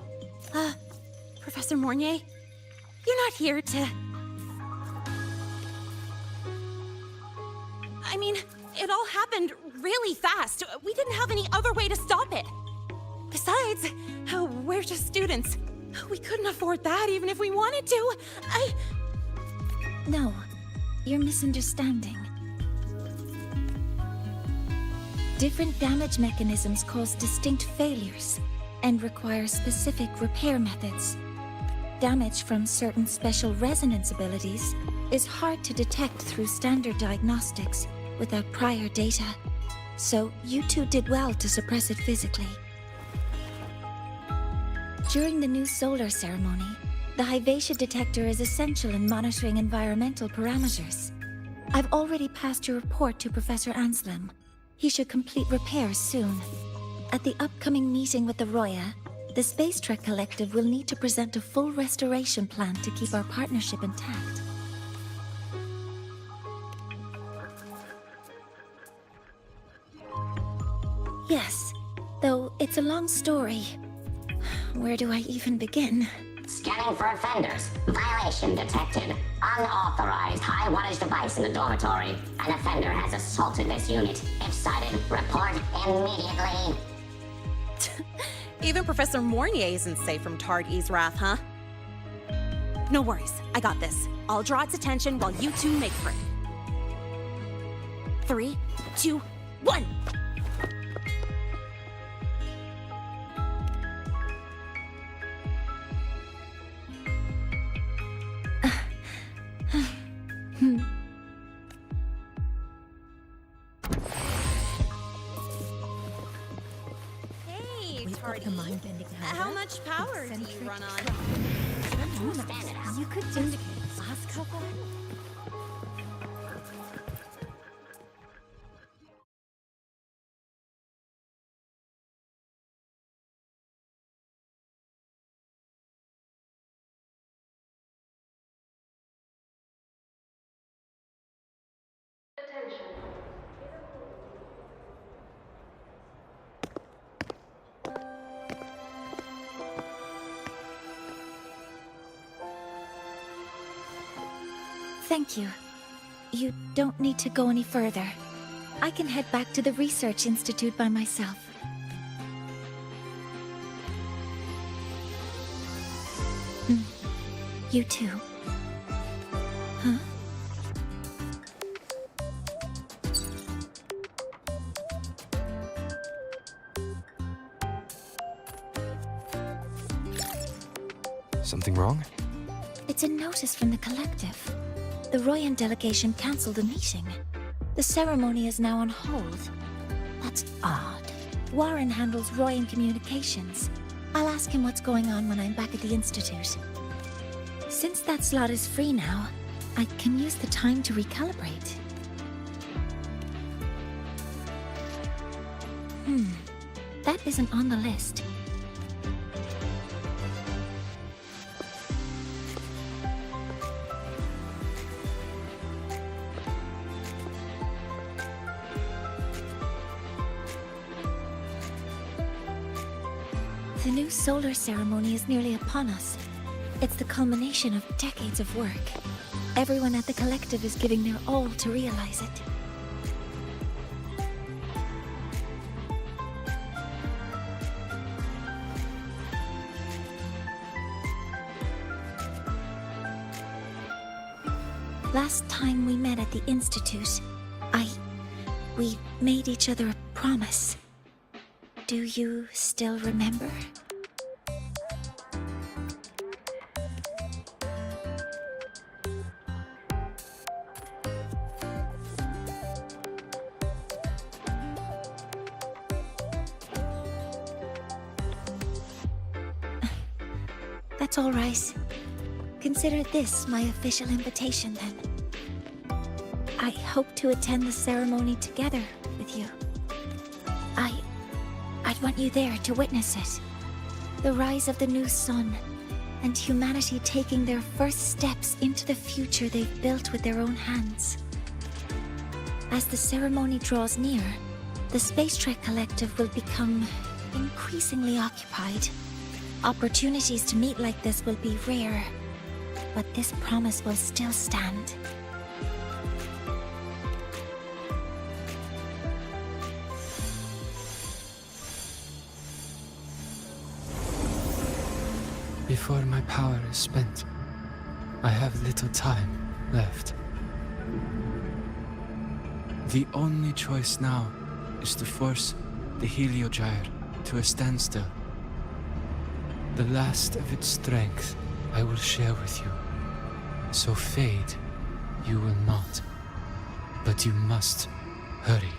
Professor Mornier, you're not here to... I mean, it all happened really fast. We didn't have any other way to stop it. Besides, we're just students. We couldn't afford that even if we wanted to. No, you're misunderstanding. Different damage mechanisms cause distinct failures and require specific repair methods. Damage from certain special resonance abilities is hard to detect through standard diagnostics without prior data, so you two did well to suppress it physically. During the new solar ceremony, the Hyvatia detector is essential in monitoring environmental parameters. I've already passed your report to Professor Anselm. He should complete repairs soon. At the upcoming meeting with the Roya, the Space Trek Collective will need to present a full restoration plan to keep our partnership intact. Yes, though it's a long story. Where do I even begin? Scanning for offenders. Violation detected. Unauthorized high-wattage device in the dormitory. An offender has assaulted this unit. If sighted, report immediately. Even Professor Mornier isn't safe from Targ-E's wrath, huh? No worries, I got this. I'll draw its attention while you two make for it. 3, 2, 1! The mind-bending herder, How much power do you run on? You could just ask her for it. Thank you. You don't need to go any further. I can head back to the Research Institute by myself. You too. Huh? Something wrong? It's a notice from the collective. The Royan delegation cancelled a meeting. The ceremony is now on hold. That's odd. Warren handles Royan communications. I'll ask him what's going on when I'm back at the Institute. Since that slot is free now, I can use the time to recalibrate. That isn't on the list. The new solar ceremony is nearly upon us. It's the culmination of decades of work. Everyone at the collective is giving their all to realize it. Last time we met at the Institute, we made each other a promise. Do you still remember? That's all right. Consider this my official invitation, then. I hope to attend the ceremony together with you. I'd want you there to witness it. The rise of the new sun, and humanity taking their first steps into the future they've built with their own hands. As the ceremony draws near, the Space Trek Collective will become increasingly occupied. Opportunities to meet like this will be rare, but this promise will still stand. Before my power is spent, I have little time left. The only choice now is to force the Heliogyre to a standstill. The last of its strength I will share with you. So fade, you will not. But you must hurry.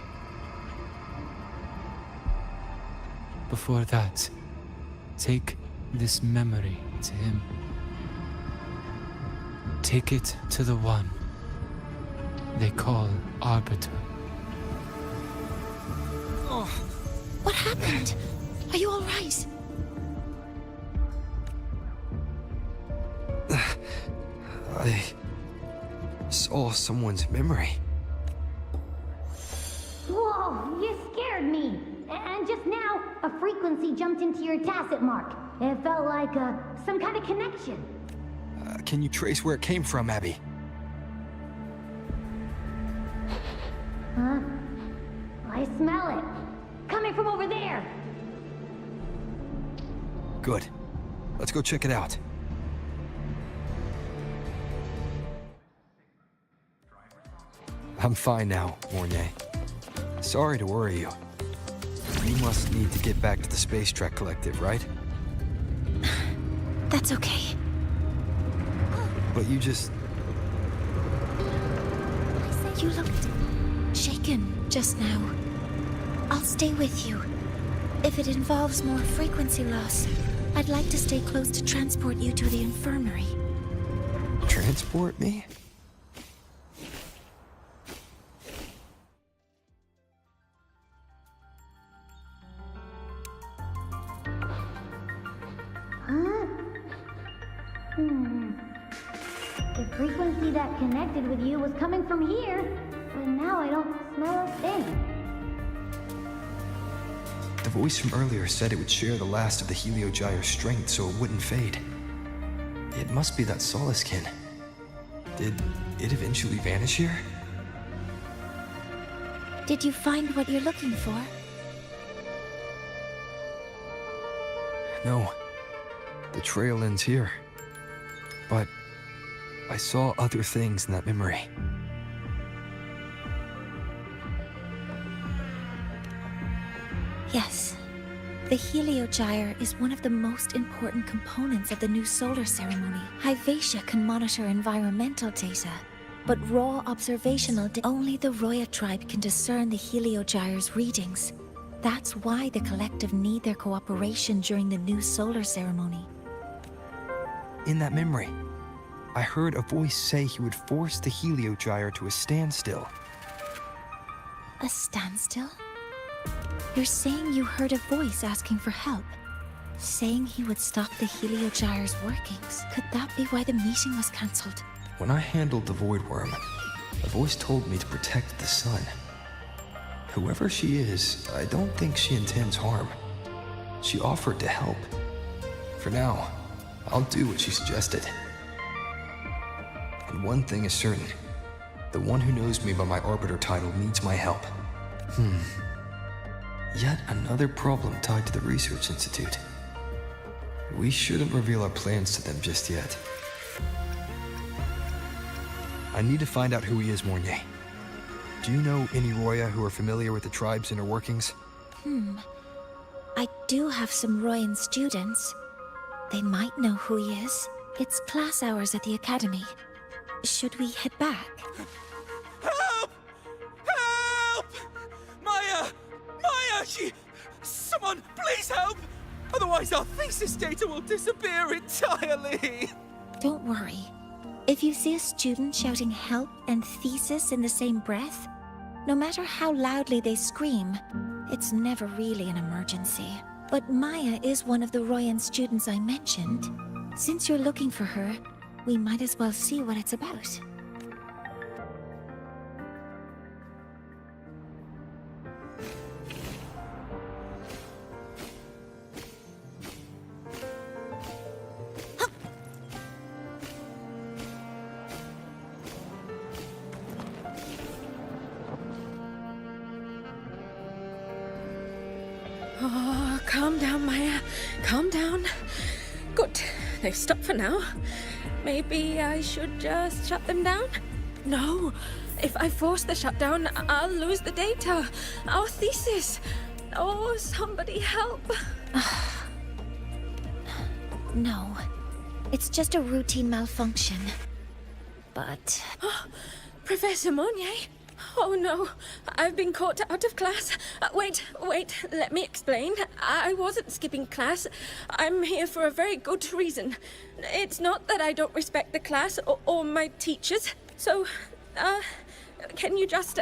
Before that, take this memory to him. Take it to the one they call Arbiter. Oh, what happened? Are you all right? I saw someone's memory. Whoa, you scared me. And just now, a frequency jumped into your tacit mark. It felt like some kind of connection. Can you trace where it came from, Abby? Huh? I smell it. Coming from over there. Good. Let's go check it out. I'm fine now, Mornay. Sorry to worry you. You must need to get back to the Space Trek Collective, right? That's okay. But you just... You looked shaken just now. I'll stay with you. If it involves more frequency loss, I'd like to stay close to transport you to the infirmary. Transport me? The frequency that connected with you was coming from here, but now I don't smell a thing. The voice from earlier said it would share the last of the Heliogyre's strength so it wouldn't fade. It must be that Solaskin. Did it eventually vanish here? Did you find what you're looking for? No. The trail ends here. But I saw other things in that memory. Yes. The heliogyre is one of the most important components of the new solar ceremony. Hyvatia can monitor environmental data, but raw observational only the Roya tribe can discern the heliogyre's readings. That's why the collective need their cooperation during the new solar ceremony. In that memory, I heard a voice say he would force the heliogyre to a standstill. A standstill? You're saying you heard a voice asking for help? Saying he would stop the heliogyre's workings? Could that be why the meeting was cancelled? When I handled the void worm, a voice told me to protect the sun. Whoever she is, I don't think she intends harm. She offered to help. For now, I'll do what she suggested. And one thing is certain. The one who knows me by my Arbiter title needs my help. Yet another problem tied to the Research Institute. We shouldn't reveal our plans to them just yet. I need to find out who he is, Mornier. Do you know any Roya who are familiar with the tribe's inner workings? I do have some Royan students. They might know who he is. It's class hours at the academy. Should we head back? Help! Help! Maya! Maya! Someone, please help! Otherwise our thesis data will disappear entirely! Don't worry. If you see a student shouting help and thesis in the same breath, no matter how loudly they scream, it's never really an emergency. But Maya is one of the Royan students I mentioned. Since you're looking for her, we might as well see what it's about. Oh, calm down, Maya. Calm down. Good. They've stopped for now. Maybe I should just shut them down? No. If I force the shutdown, I'll lose the data. Our thesis. Oh, somebody help. No. It's just a routine malfunction. But... Professor Monnier? Oh no, I've been caught out of class. Wait, let me explain. I wasn't skipping class. I'm here for a very good reason. It's not that I don't respect the class or my teachers. So, can you just...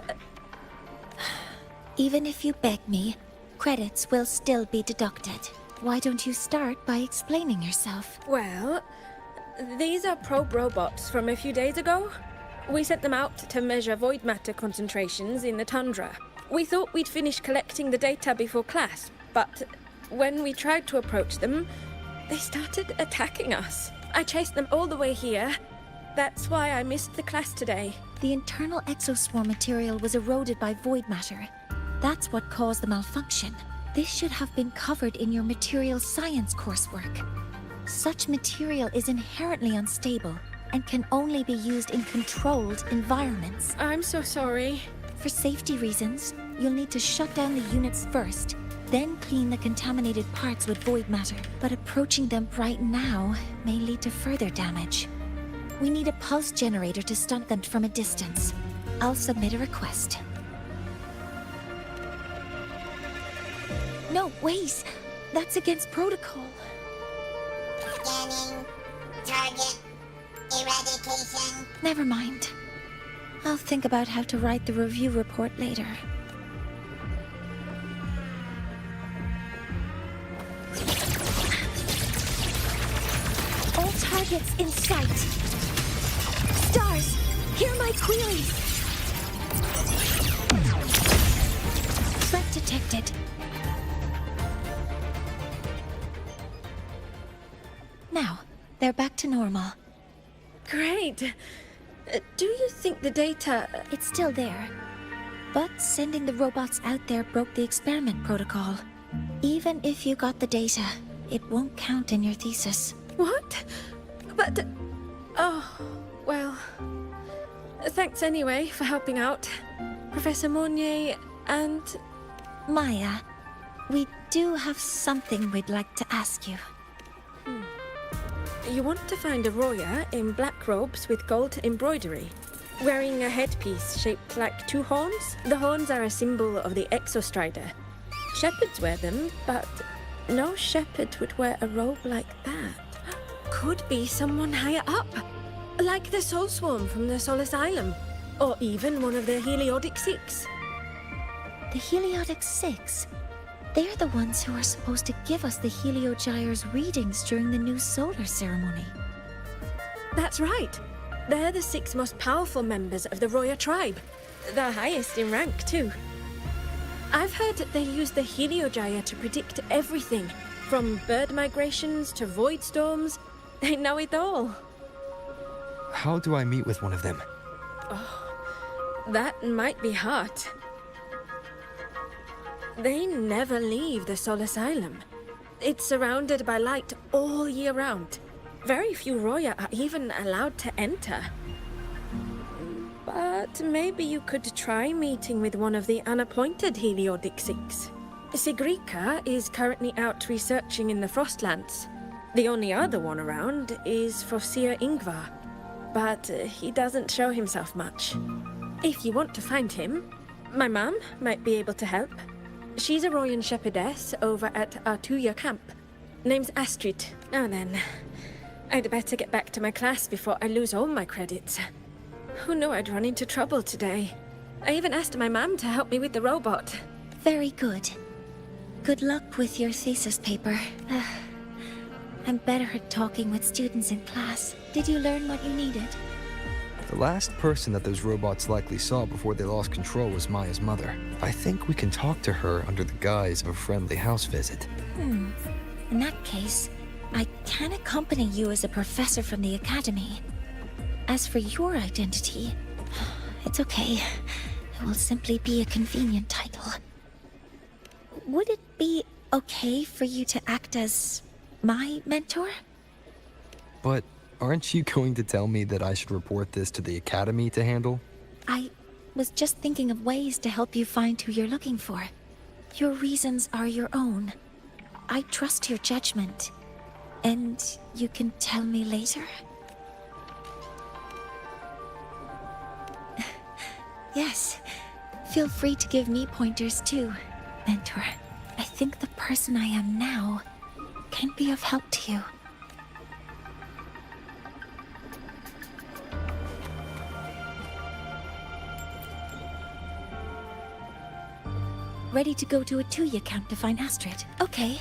Even if you beg me, credits will still be deducted. Why don't you start by explaining yourself? Well, these are probe robots from a few days ago. We sent them out to measure void matter concentrations in the tundra. We thought we'd finish collecting the data before class, but when we tried to approach them, they started attacking us. I chased them all the way here. That's why I missed the class today. The internal exoswarm material was eroded by void matter. That's what caused the malfunction. This should have been covered in your material science coursework. Such material is inherently unstable and can only be used in controlled environments. I'm so sorry. For safety reasons, you'll need to shut down the units first, then clean the contaminated parts with void matter. But approaching them right now may lead to further damage. We need a pulse generator to stun them from a distance. I'll submit a request. No, wait! That's against protocol. Scanning. Target. Eradication. Never mind. I'll think about how to write the review report later. All targets in sight. Stars, hear my queries. Threat detected. Now, they're back to normal. Great. Do you think the data... It's still there. But sending the robots out there broke the experiment protocol. Even if you got the data, it won't count in your thesis. What? But... Oh, well... Thanks anyway for helping out. Professor Mournier and... Maya, we do have something we'd like to ask you. You want to find a Roya in black robes with gold embroidery, wearing a headpiece shaped like two horns? The horns are a symbol of the Exostrider. Shepherds wear them, but no shepherd would wear a robe like that. Could be someone higher up, like the Soul Swarm from the Soul Asylum, or even one of the Heliodic Six. The Heliodic Six? They're the ones who are supposed to give us the Heliogyre's readings during the new solar ceremony. That's right. They're the 6 most powerful members of the Roya tribe. The highest in rank, too. I've heard that they use the Heliogyre to predict everything, from bird migrations to void storms. They know it all. How do I meet with one of them? Oh, that might be hard. They never leave the Soul Asylum. It's surrounded by light all year round. Very few Roya are even allowed to enter. But maybe you could try meeting with one of the unappointed Heliodic Six. Sigrika is currently out researching in the Frostlands. The only other one around is Fosir Ingvar, but he doesn't show himself much. If you want to find him, my mum might be able to help. She's a Royan shepherdess over at Artuya camp. Name's Astrid. Now then, I'd better get back to my class before I lose all my credits. Who knew I'd run into trouble today? I even asked my mum to help me with the robot. Very good. Good luck with your thesis paper. I'm better at talking with students in class. Did you learn what you needed? The last person that those robots likely saw before they lost control was Maya's mother. I think we can talk to her under the guise of a friendly house visit. In that case, I can accompany you as a professor from the academy. As for your identity, it's okay. It will simply be a convenient title. Would it be okay for you to act as my mentor? But aren't you going to tell me that I should report this to the academy to handle? I was just thinking of ways to help you find who you're looking for. Your reasons are your own. I trust your judgment. And you can tell me later? Yes. Feel free to give me pointers too, mentor. I think the person I am now can be of help to you. Ready to go to Artuya camp to find Astrid? Okay.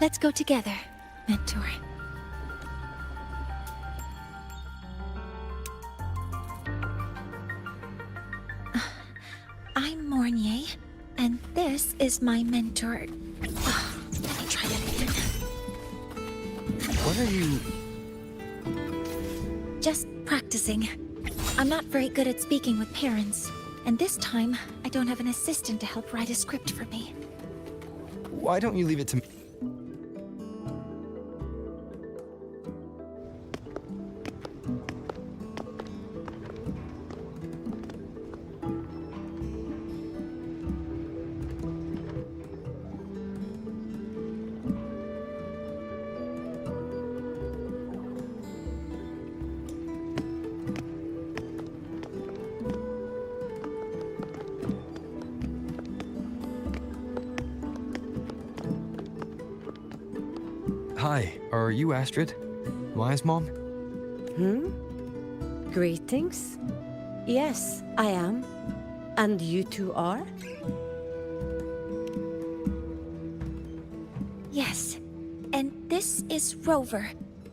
Let's go together, mentor. I'm Mournier, and this is my mentor. Let me try that again. What are you... Just practicing. I'm not very good at speaking with parents, and this time, I don't have an assistant to help write a script for me. Why don't you leave it to me? Hi, are you Astrid? Maya's mom? Greetings. Yes, I am. And you two are? Yes, and this is Rover,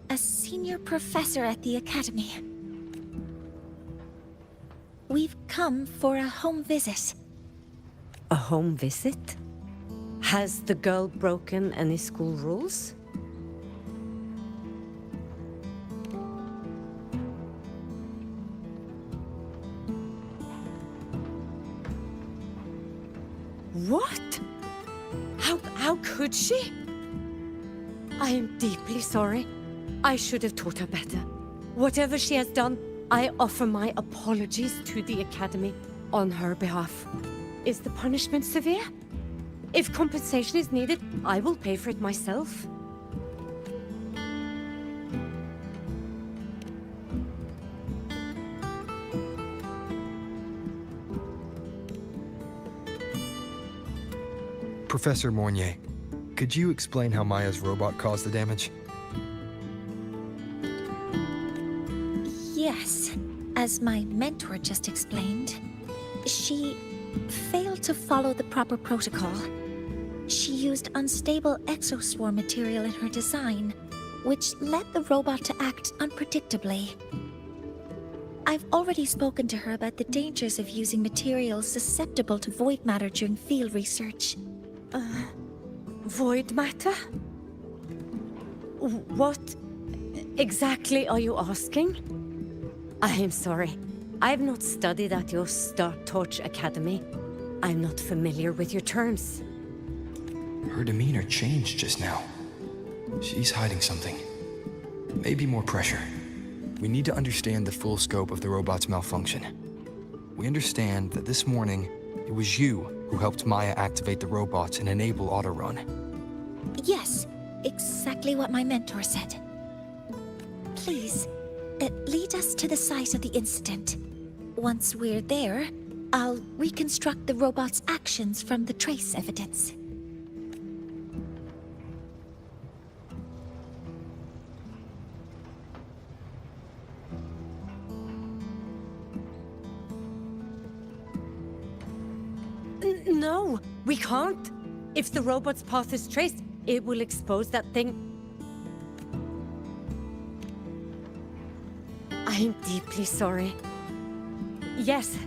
a senior professor at the academy. We've come for a home visit. A home visit? Has the girl broken any school rules? What? How could she? I am deeply sorry. I should have taught her better. Whatever she has done, I offer my apologies to the Academy on her behalf. Is the punishment severe? If compensation is needed, I will pay for it myself. Professor Mornier, could you explain how Maya's robot caused the damage? Yes, as my mentor just explained, she failed to follow the proper protocol. She used unstable exoswarm material in her design, which led the robot to act unpredictably. I've already spoken to her about the dangers of using materials susceptible to void matter during field research. Void matter? What exactly are you asking? I am sorry. I have not studied at your Star Torch Academy. I'm not familiar with your terms. Her demeanor changed just now. She's hiding something. Maybe more pressure. We need to understand the full scope of the robot's malfunction. We understand that this morning, it was you who helped Maya activate the robots and enable autorun. Yes, exactly what my mentor said. Please, lead us to the site of the incident. Once we're there, I'll reconstruct the robot's actions from the trace evidence. No, we can't. If the robot's path is traced, it will expose that thing. I'm deeply sorry. Yes,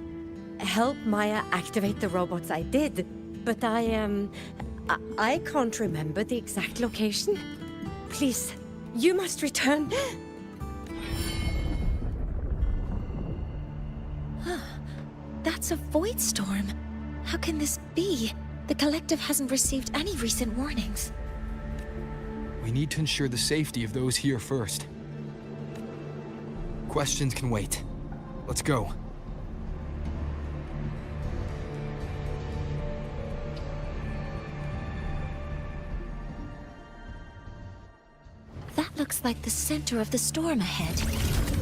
help Maya activate the robots I did, but I can't remember the exact location. Please, you must return. That's a void storm. How can this be? The Collective hasn't received any recent warnings. We need to ensure the safety of those here first. Questions can wait. Let's go. That looks like the center of the storm ahead.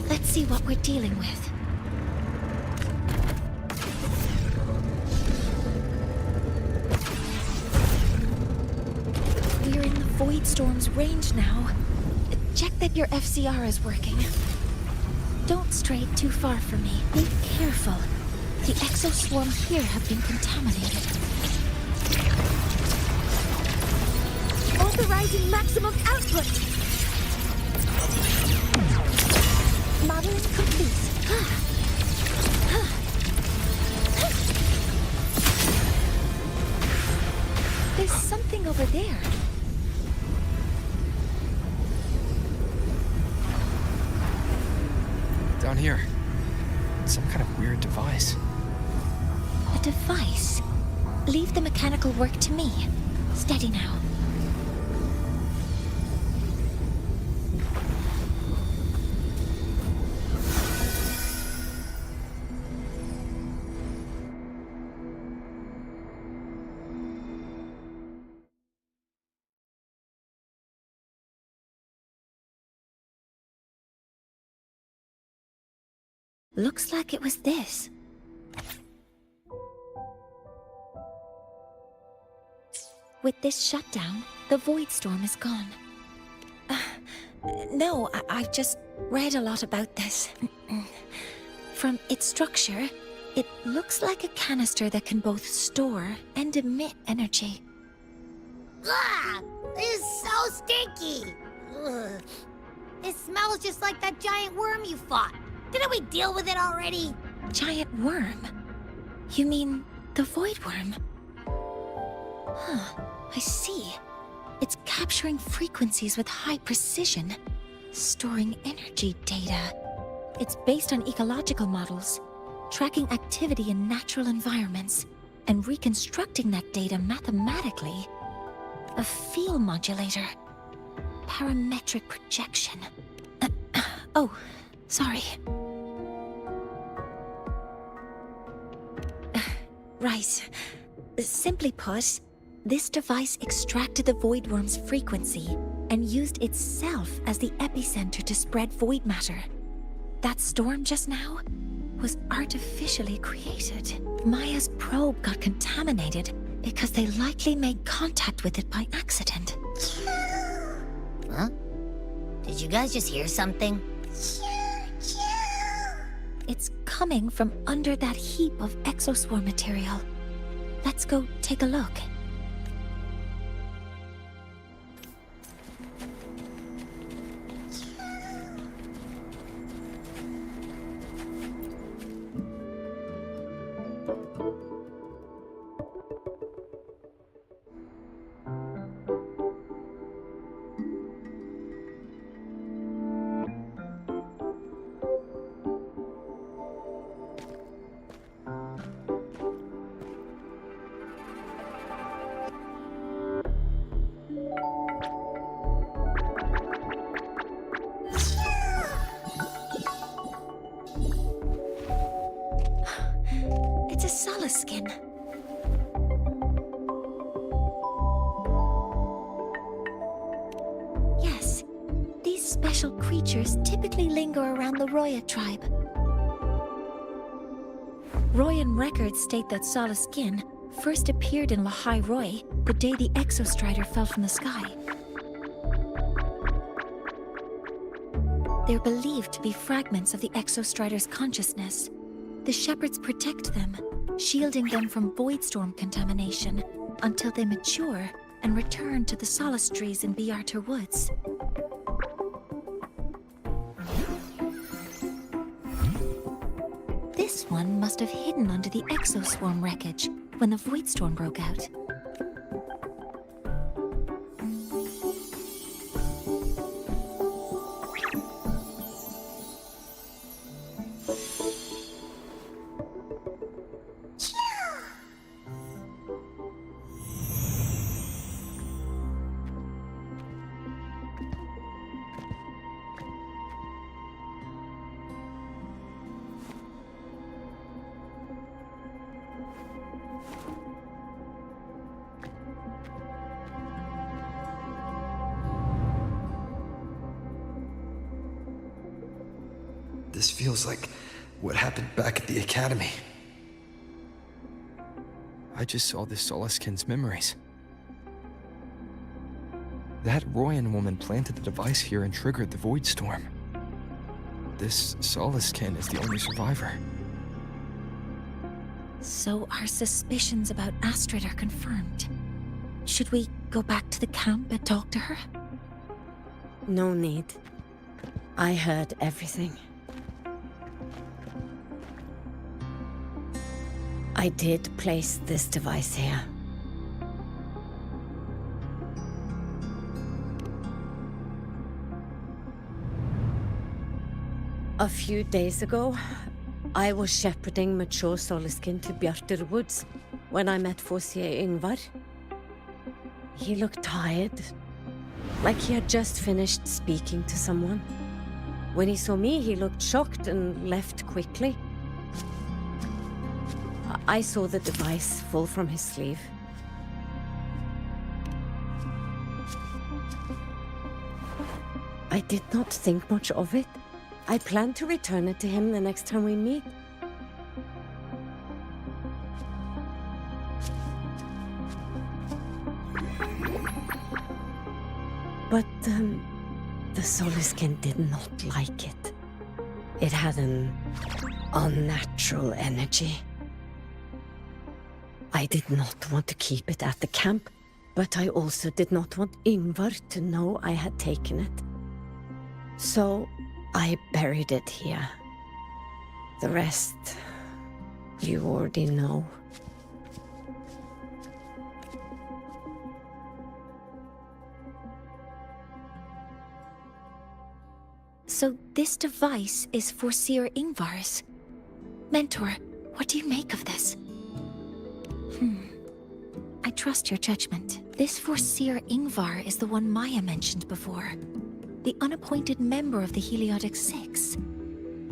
Let's see what we're dealing with. We're in the Void Storm's range now. Check that your FCR is working. Don't stray too far from me. Be careful. The exoswarm here have been contaminated. Authorizing maximum output! Modeling complete. There's something over there. Down here. Some kind of weird device. A device? Leave the mechanical work to me. Steady now. Looks like it was this. With this shutdown, the Void Storm is gone. No, I've just read a lot about this. From its structure, it looks like a canister that can both store and emit energy. Ugh! This is so stinky! Ugh. It smells just like that giant worm you fought. Didn't we deal with it already? Giant worm? You mean the Void Worm? Huh, I see. It's capturing frequencies with high precision, storing energy data. It's based on ecological models, tracking activity in natural environments, and reconstructing that data mathematically. A field modulator. Parametric projection. Oh, sorry. Right. Simply put, this device extracted the void worm's frequency and used itself as the epicenter to spread void matter. That storm just now was artificially created. Maya's probe got contaminated because they likely made contact with it by accident. Huh? Did you guys just hear something? It's coming from under that heap of exoswarm material. Let's go take a look. It's a Solace skin. Yes, these special creatures typically linger around the Roya tribe. Royan records state that Solace skin first appeared in Lahai Roy the day the Exostrider fell from the sky. They're believed to be fragments of the Exostrider's consciousness. The shepherds protect them, shielding them from void storm contamination until they mature and return to the Solace trees in Biarter Woods. This one must have hidden under the exoswarm wreckage when the void storm broke out. This feels like what happened back at the academy. I just saw this Solaskin's memories. That Royan woman planted the device here and triggered the void storm. This Solaskin is the only survivor. So our suspicions about Astrid are confirmed. Should we go back to the camp and talk to her? No need. I heard everything. I did place this device here. A few days ago, I was shepherding mature Solaskin to Bjartur Woods when I met Fossier Yngvar. He looked tired, like he had just finished speaking to someone. When he saw me, he looked shocked and left quickly. I saw the device fall from his sleeve. I did not think much of it. I plan to return it to him the next time we meet. But, the Solaskin did not like it. It had an unnatural energy. I did not want to keep it at the camp, but I also did not want Yngvar to know I had taken it. So I buried it here. The rest, you already know. So this device is Foreseer Yngvar's. Mentor, what do you make of this? trust your judgment. This Foreseer Ingvar is the one Maya mentioned before. The unappointed member of the Heliotic Six.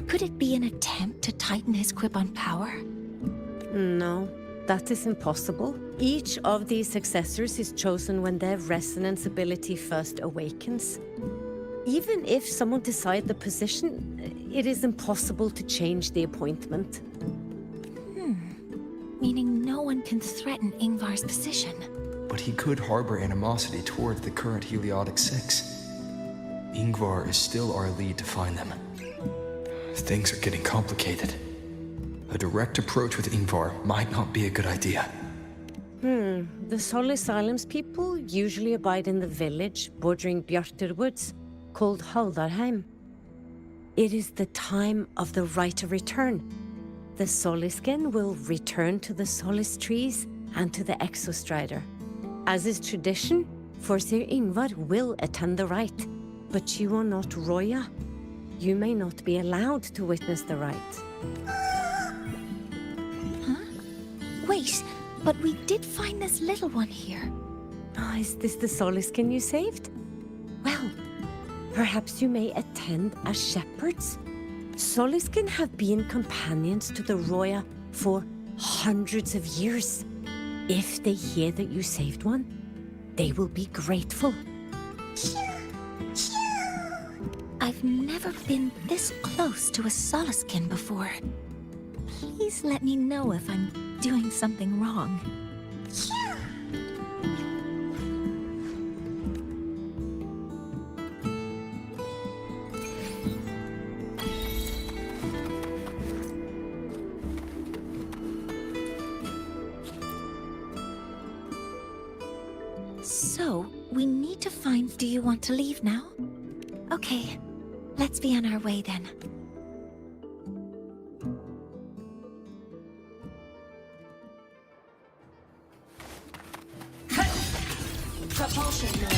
Could it be an attempt to tighten his grip on power? No, that is impossible. Each of these successors is chosen when their resonance ability first awakens. Even if someone decides the position, it is impossible to change the appointment. Meaning no one can threaten Ingvar's position. But he could harbor animosity toward the current Heliotic Six. Ingvar is still our lead to find them. Things are getting complicated. A direct approach with Ingvar might not be a good idea. The Solis Islands people usually abide in the village bordering Bjartur Woods, called Haldarheim. It is the time of the right of return. The Solisken will return to the Solis trees and to the Exostrider. As is tradition, Foreseer Ingvar will attend the rite, but you are not Roya. You may not be allowed to witness the rite. Wait, but we did find this little one here. Is this the Solisken you saved? Well, perhaps you may attend as shepherds. Solisken have been companions to the Roya for hundreds of years. If they hear that you saved one, they will be grateful. I've never been this close to a Soliskin before. Please let me know if I'm doing something wrong. So, we need to find... Do you want to leave now? Okay, let's be on our way then. Propulsion mode.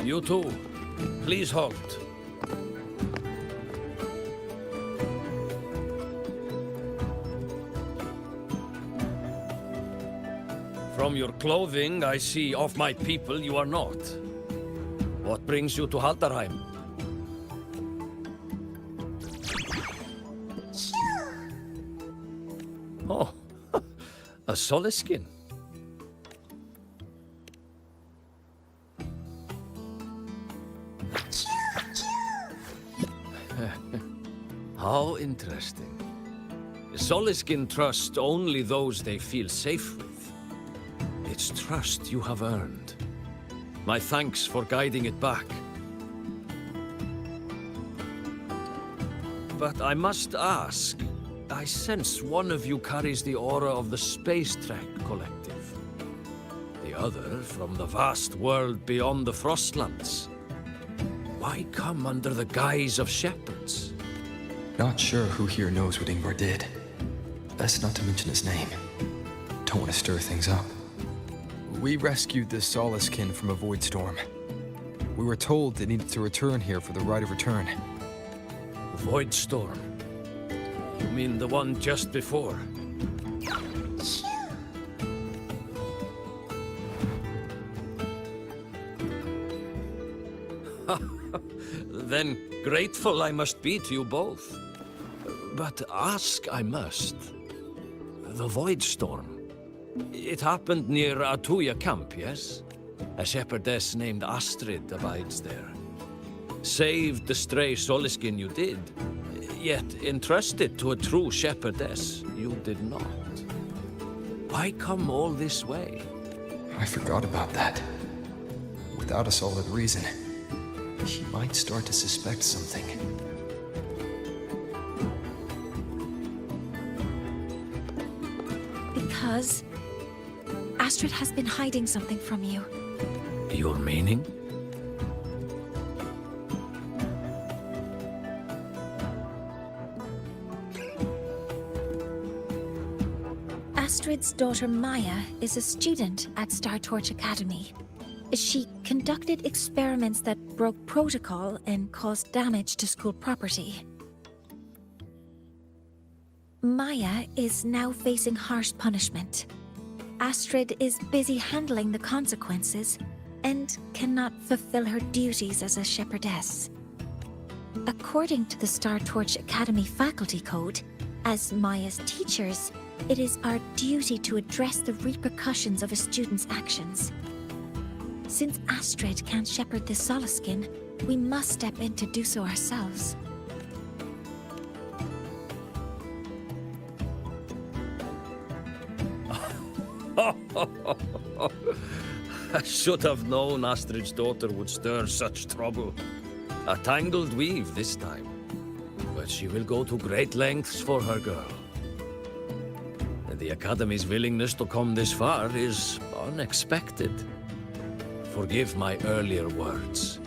You too. Please halt. From your clothing, I see of my people you are not. What brings you to Haldarheim? Oh, a Soliskin. How interesting. Soliskin trust only those they feel safe with. It's trust you have earned. My thanks for guiding it back. But I must ask, I sense one of you carries the aura of the Space Trek Collective. The other from the vast world beyond the Frostlands. Why come under the guise of shepherds? Not sure who here knows what Ingvar did. Best not to mention his name. Don't want to stir things up. We rescued the Soliskin from a void storm. We were told they needed to return here for the rite of return. Void storm? You mean the one just before? Then grateful I must be to you both. But ask I must. The Void Storm. It happened near Atuya camp, yes? A shepherdess named Astrid abides there. Saved the stray Soliskin you did, yet entrusted to a true shepherdess you did not. Why come all this way? I forgot about that. Without a solid reason, he might start to suspect something. Because Astrid has been hiding something from you. Your meaning? Astrid's daughter Maya is a student at Star Torch Academy. She conducted experiments that broke protocol and caused damage to school property. Maya is now facing harsh punishment. Astrid is busy handling the consequences and cannot fulfill her duties as a shepherdess. According to the Star Torch Academy faculty code, as Maya's teachers, it is our duty to address the repercussions of a student's actions. Since Astrid can't shepherd the Soliskin, we must step in to do so ourselves. I should have known Astrid's daughter would stir such trouble. A tangled weave this time. But she will go to great lengths for her girl. And the Academy's willingness to come this far is unexpected. Forgive my earlier words.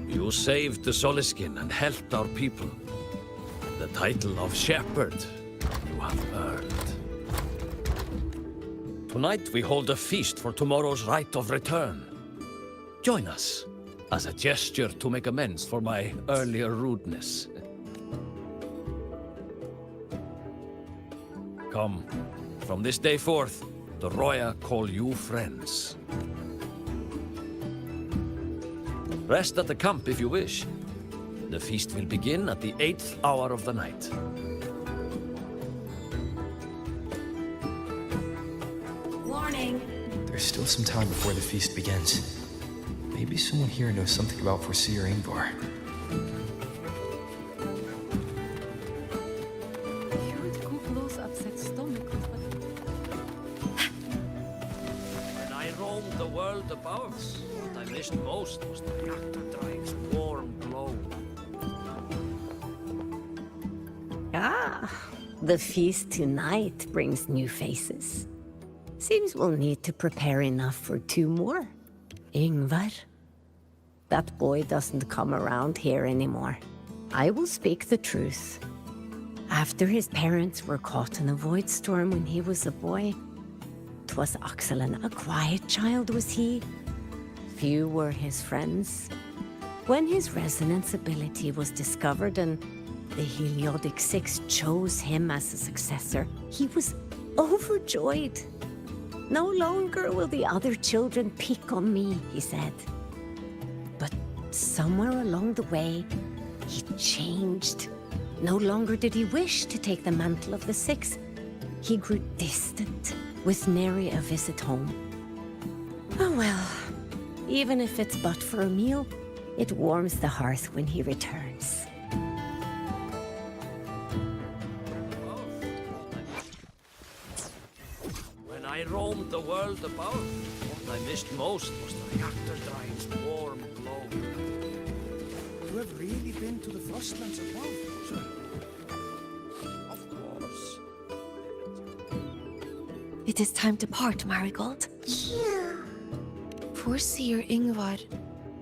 You saved the Soliskin and helped our people. The title of Shepherd you have earned. Tonight we hold a feast for tomorrow's rite of return. Join us, as a gesture to make amends for my earlier rudeness. Come, from this day forth, the Roya call you friends. Rest at the camp if you wish. The feast will begin at the 8th hour of the night. Warning. There's still some time before the feast begins. Maybe someone here knows something about Foreseer Ingvar. When I roamed the world about, what I missed most was the Reactor-Drive's warm glow. Ah, the feast tonight brings new faces. Seems we'll need to prepare enough for 2 more. Ingvar. That boy doesn't come around here anymore. I will speak the truth. After his parents were caught in a void storm when he was a boy, 'twas Axelen, a quiet child was he. Few were his friends. When his resonance ability was discovered and the Heliodic Six chose him as a successor, he was overjoyed. No longer will the other children pick on me, he said. But somewhere along the way, he changed. No longer did he wish to take the mantle of the Six. He grew distant, with nary a visit home. Oh well, even if it's but for a meal, it warms the hearth when he returns. When I roamed the world about, what I missed most was the Reactor-Drive's warm glow. You have really been to the Frostlands above, sir? Of course. It is time to part, Marigold. Foreseer Ingvar.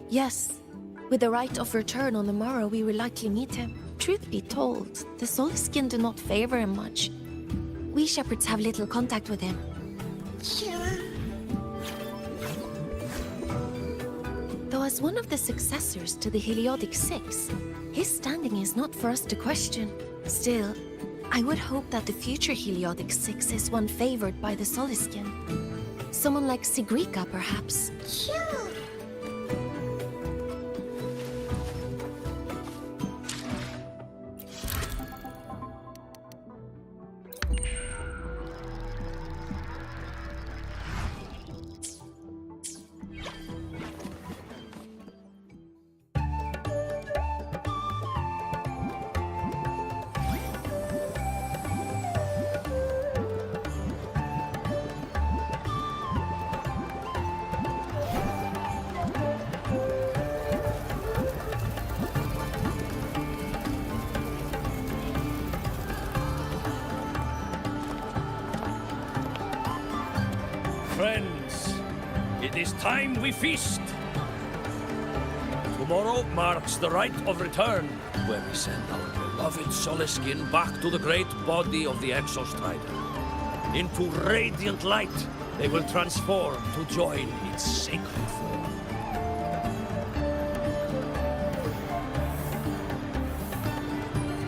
Yes, with the right of return on the morrow, we will likely meet him. Truth be told, the Soliskin do not favor him much. We shepherds have little contact with him. Though as one of the successors to the Heliodic Six, his standing is not for us to question. Still, I would hope that the future Heliodic Six is one favored by the Soliskin. Someone like Sigrika, perhaps. Friends, it is time we feast. Tomorrow marks the rite of return, where we send our beloved Soliskin back to the great body of the Exostrider. into radiant light, they will transform to join its sacred form.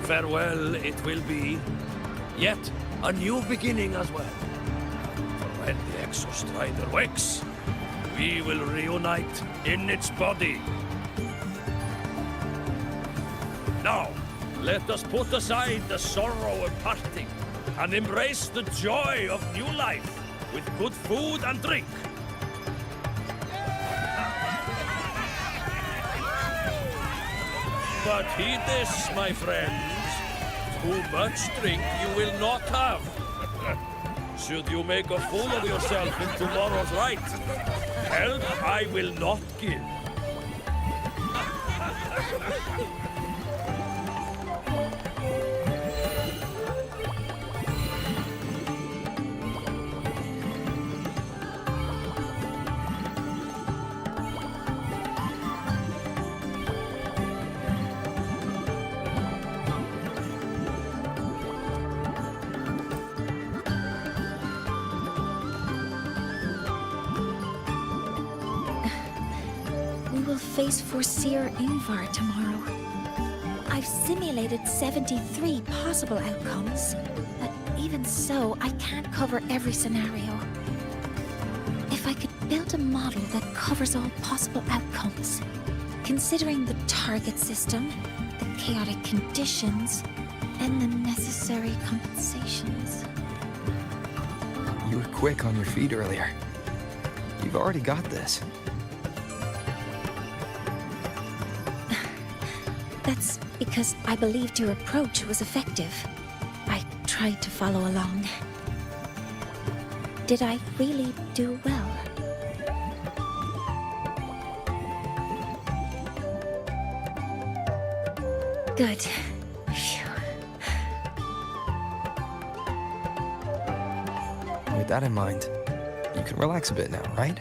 Farewell it will be, yet a new beginning as well. For when the Exostrider wakes, we will reunite in its body. Now, let us put aside the sorrow of parting and embrace the joy of new life with good food and drink. But heed this, my friends. Too much drink you will not have. Should you make a fool of yourself in tomorrow's rite, help I will not give. Face Forseer Ingvar tomorrow. I've simulated 73 possible outcomes, but even so, I can't cover every scenario. If I could build a model that covers all possible outcomes, considering the target system, the chaotic conditions, and the necessary compensations. You were quick on your feet earlier. You've already got this. That's because I believed your approach was effective. I tried to follow along. Did I really do well? Good. Phew. With that in mind, you can relax a bit now, right?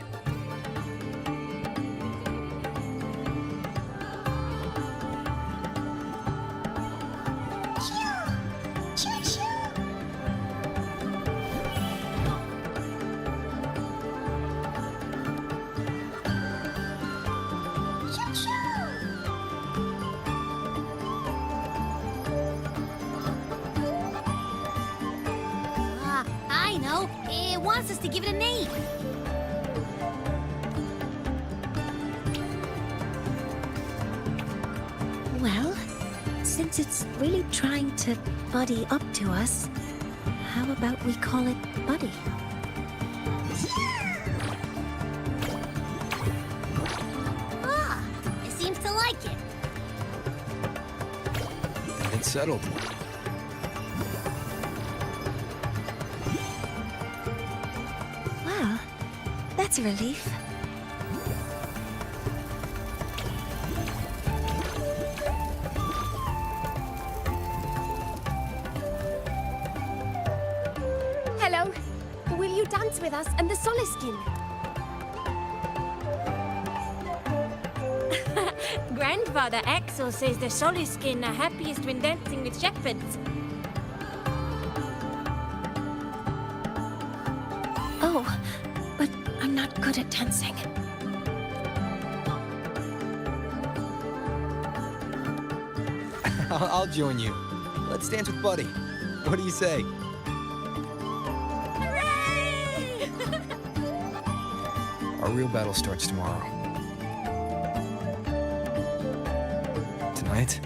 I know. It wants us to give it a name. Well, since it's really trying to buddy up to us, how about we call it Buddy? Ah, it seems to like it. It's settled. Well, that's a relief. Hello. Will you dance with us and the Soliskin? Grandfather Axel says the Soliskin are happiest when dancing with shepherds. Oh, but I'm not good at dancing. I'll join you. Let's dance with Buddy. What do you say? Hooray! Our real battle starts tomorrow. Tonight,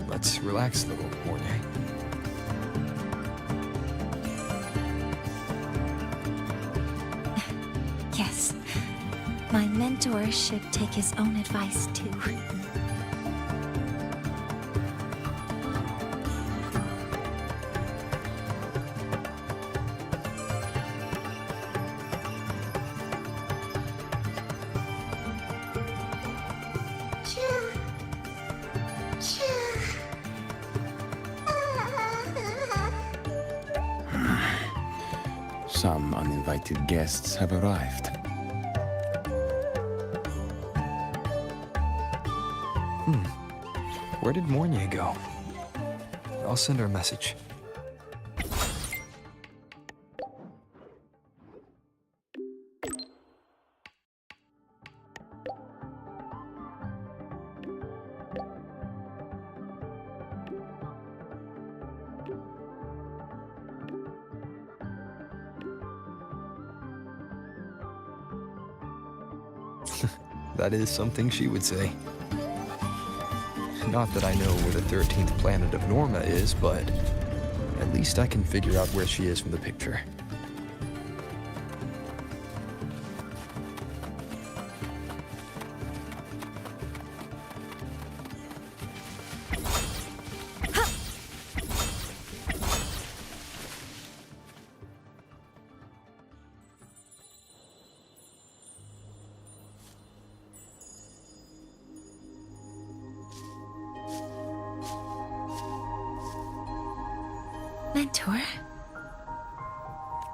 let's relax a little, Mornay. Yes, my mentor should take his own advice too. Some uninvited guests have arrived. Where did Mornay go? I'll send her a message. That is something she would say. Not that I know where the 13th planet of Norma is, but at least I can figure out where she is from the picture. Mentor?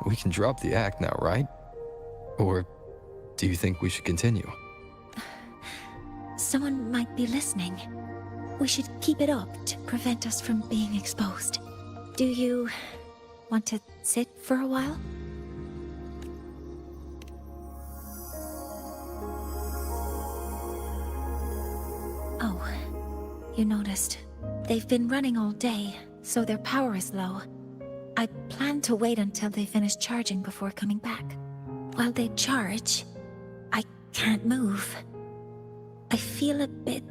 We can drop the act now, right? Or do you think we should continue? Someone might be listening. We should keep it up to prevent us from being exposed. Do you want to sit for a while? Oh, you noticed. They've been running all day, so their power is low. I plan to wait until they finish charging before coming back. While they charge, I can't move. I feel a bit,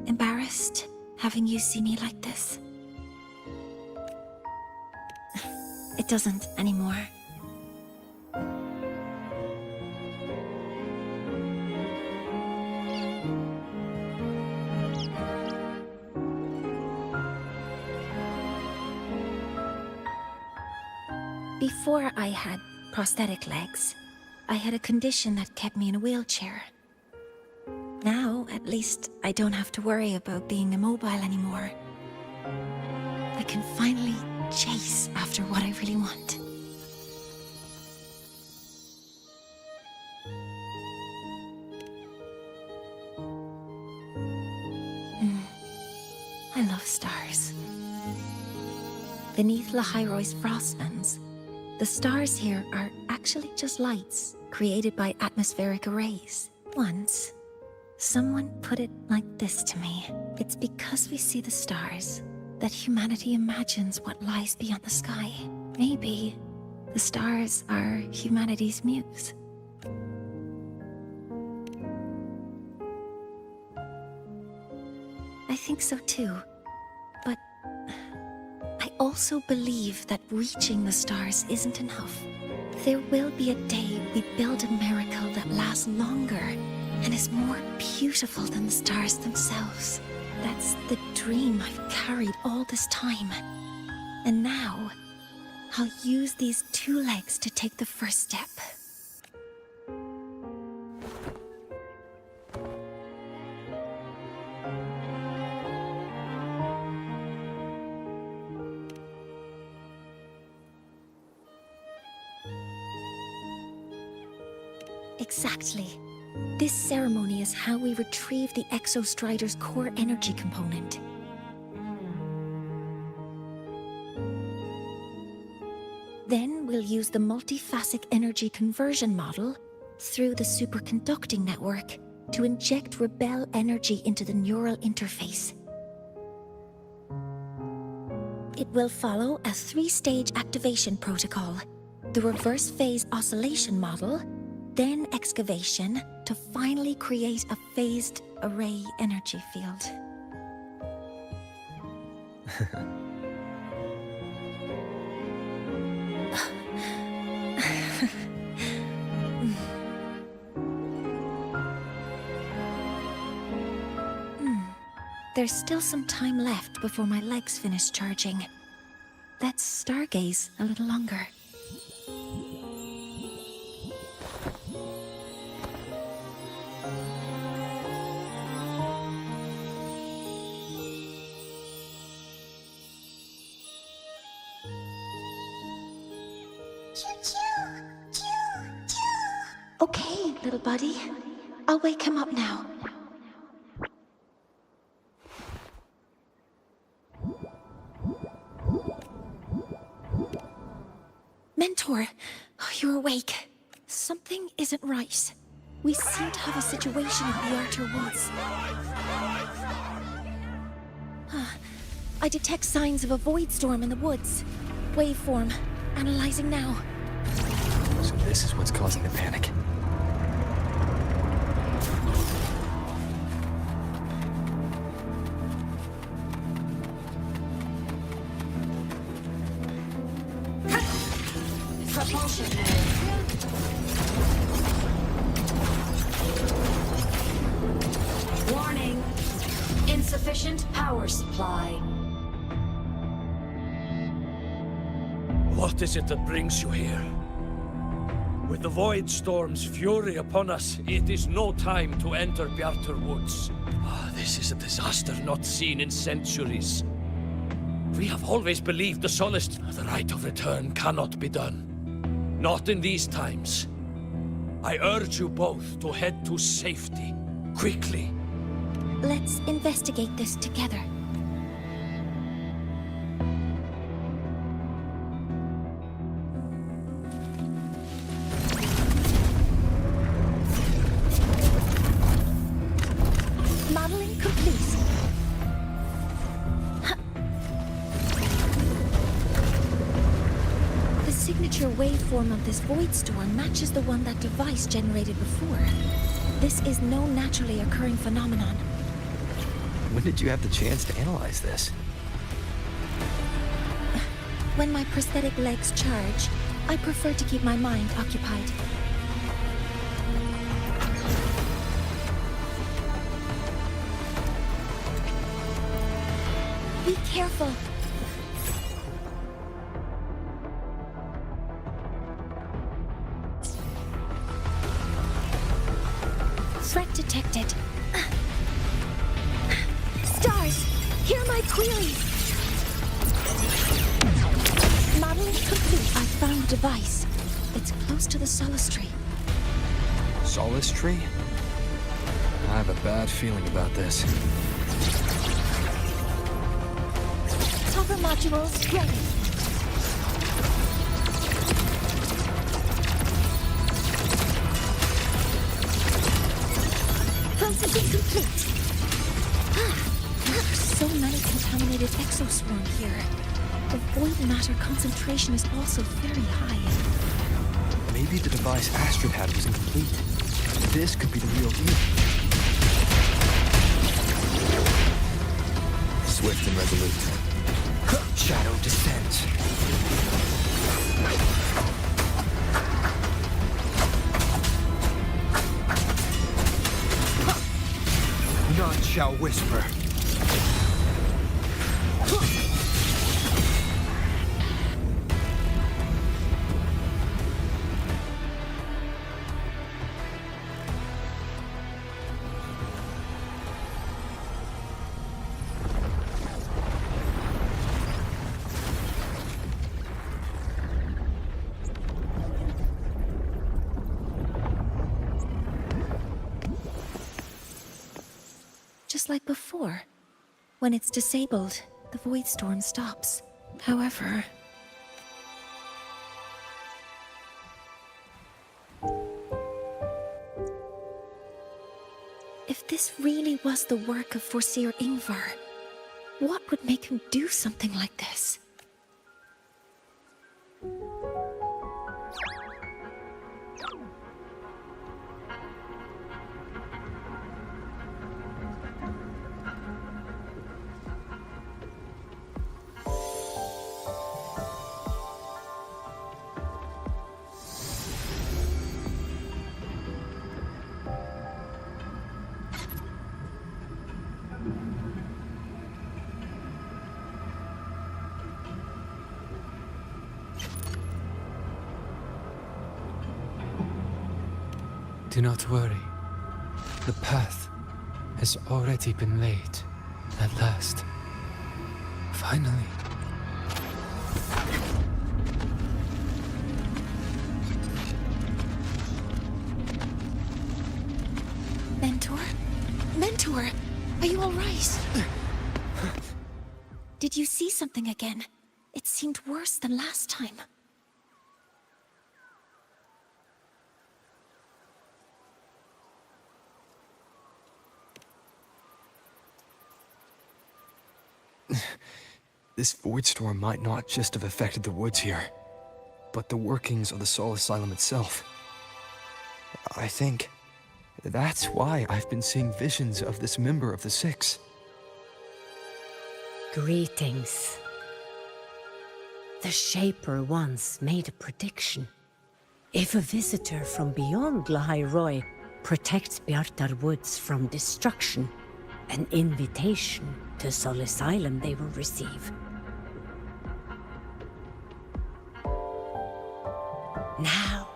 embarrassed having you see me like this. It doesn't anymore. Before I had prosthetic legs, I had a condition that kept me in a wheelchair. Now, at least, I don't have to worry about being immobile anymore. I can finally chase after what I really want. I love stars. Beneath Lahairoi's frostlands, the stars here are actually just lights created by atmospheric arrays. Once, someone put it like this to me. It's because we see the stars that humanity imagines what lies beyond the sky. Maybe the stars are humanity's muse. I think so too, but I also believe that reaching the stars isn't enough. There will be a day we build a miracle that lasts longer and is more beautiful than the stars themselves. That's the dream I've carried all this time. And now, I'll use these two legs to take the first step. Exactly. This ceremony is how we retrieve the Exostrider's core energy component. Then we'll use the multiphasic energy conversion model through the superconducting network to inject rebel energy into the neural interface. It will follow a 3-stage activation protocol: the reverse phase oscillation model, then excavation, to finally create a phased array energy field. There's still some time left before my legs finish charging. Let's stargaze a little longer. Okay, little buddy. I'll wake him up now. Mentor, you're awake. Something isn't right. We seem to have a situation in the Outer Woods. I detect signs of a void storm in the woods. Waveform. Analyzing now. So this is what's causing the panic. propulsion area. Warning. Insufficient power supply. What is it that brings you here? With the Void Storm's fury upon us, it is no time to enter Bjartur Woods. This is a disaster not seen in centuries. We have always believed the Solist, the right of return cannot be done. Not in these times. I urge you both to head to safety, quickly. Let's investigate this together. Modeling complete. The signature waveform of this void storm matches the one that device generated before. This is no naturally occurring phenomenon. When did you have the chance to analyze this? When my prosthetic legs charge, I prefer to keep my mind occupied. Be careful. Threat detected. Stars, hear my query. Modeling complete. I found the device. It's close to the Solace Tree. Solace Tree? I have a bad feeling about this. Topper modules ready. Processing complete. So many contaminated exoswarm here. The void matter concentration is also very high. Maybe the device Astrid had was incomplete. This could be the real deal. Swift and resolute. Shadow descends. None shall whisper. Just like before. When it's disabled, the void storm stops. However... if this really was the work of Foreseer Ingvar, what would make him do something like this? Do not worry. The path has already been laid, at last. Finally. Mentor? Mentor! Are you alright? Did you see something again? It seemed worse than last time. This void storm might not just have affected the woods here, but the workings of the Soul Asylum itself. I think that's why I've been seeing visions of this member of the Six. Greetings. The Shaper once made a prediction. If a visitor from beyond Lahai protects Bjartar Woods from destruction, an invitation to Solace Island they will receive. Now,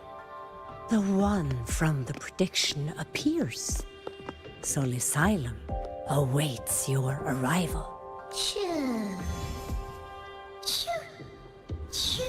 the one from the prediction appears. Solace Island awaits your arrival. Choo. Choo. Choo.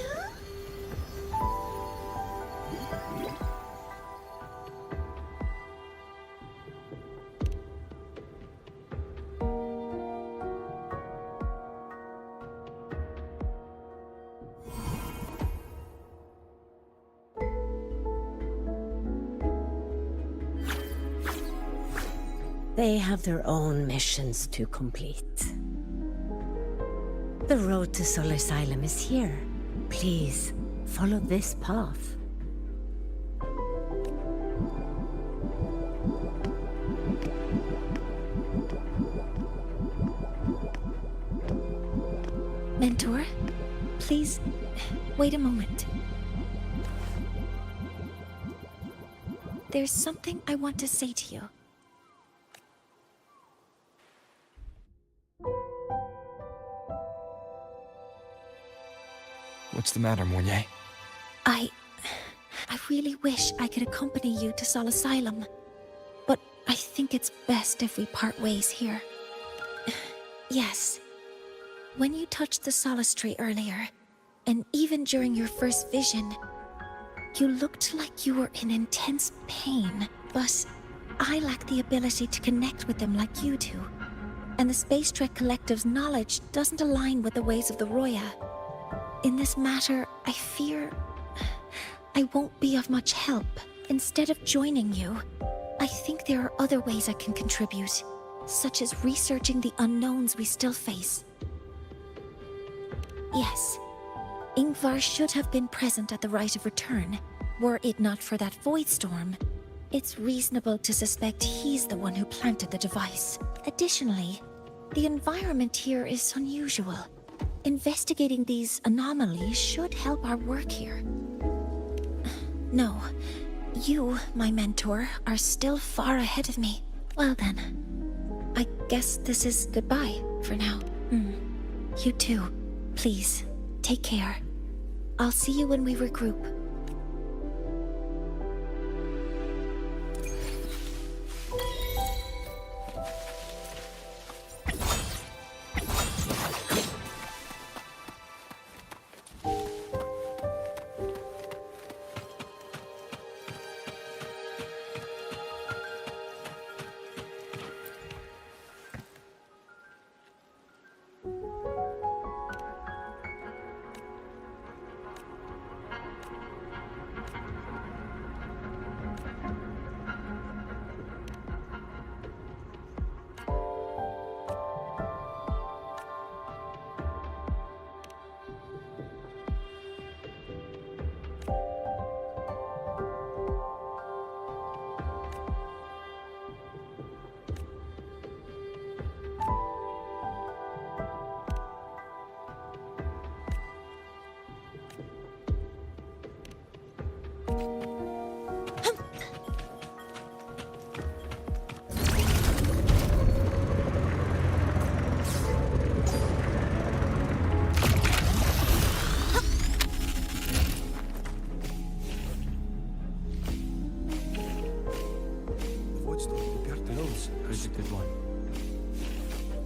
They have their own missions to complete. The road to Solace Island is here. Please, follow this path. Mentor, please, wait a moment. There's something I want to say to you. What's the matter, Mornier? I really wish I could accompany you to Sol Asylum, but I think it's best if we part ways here. Yes, when you touched the Solace Tree earlier, and even during your first vision, you looked like you were in intense pain, but I lack the ability to connect with them like you do, and the Space Trek Collective's knowledge doesn't align with the ways of the Roya. In this matter, I fear I won't be of much help. Instead of joining you, I think there are other ways I can contribute, such as researching the unknowns we still face. Yes, Ingvar should have been present at the Rite of Return. Were it not for that void storm, it's reasonable to suspect he's the one who planted the device. Additionally, the environment here is unusual. Investigating these anomalies should help our work here. No, you, my mentor, are still far ahead of me. Well then, I guess this is goodbye for now. You too. Please, take care. I'll see you when we regroup. Predicted one.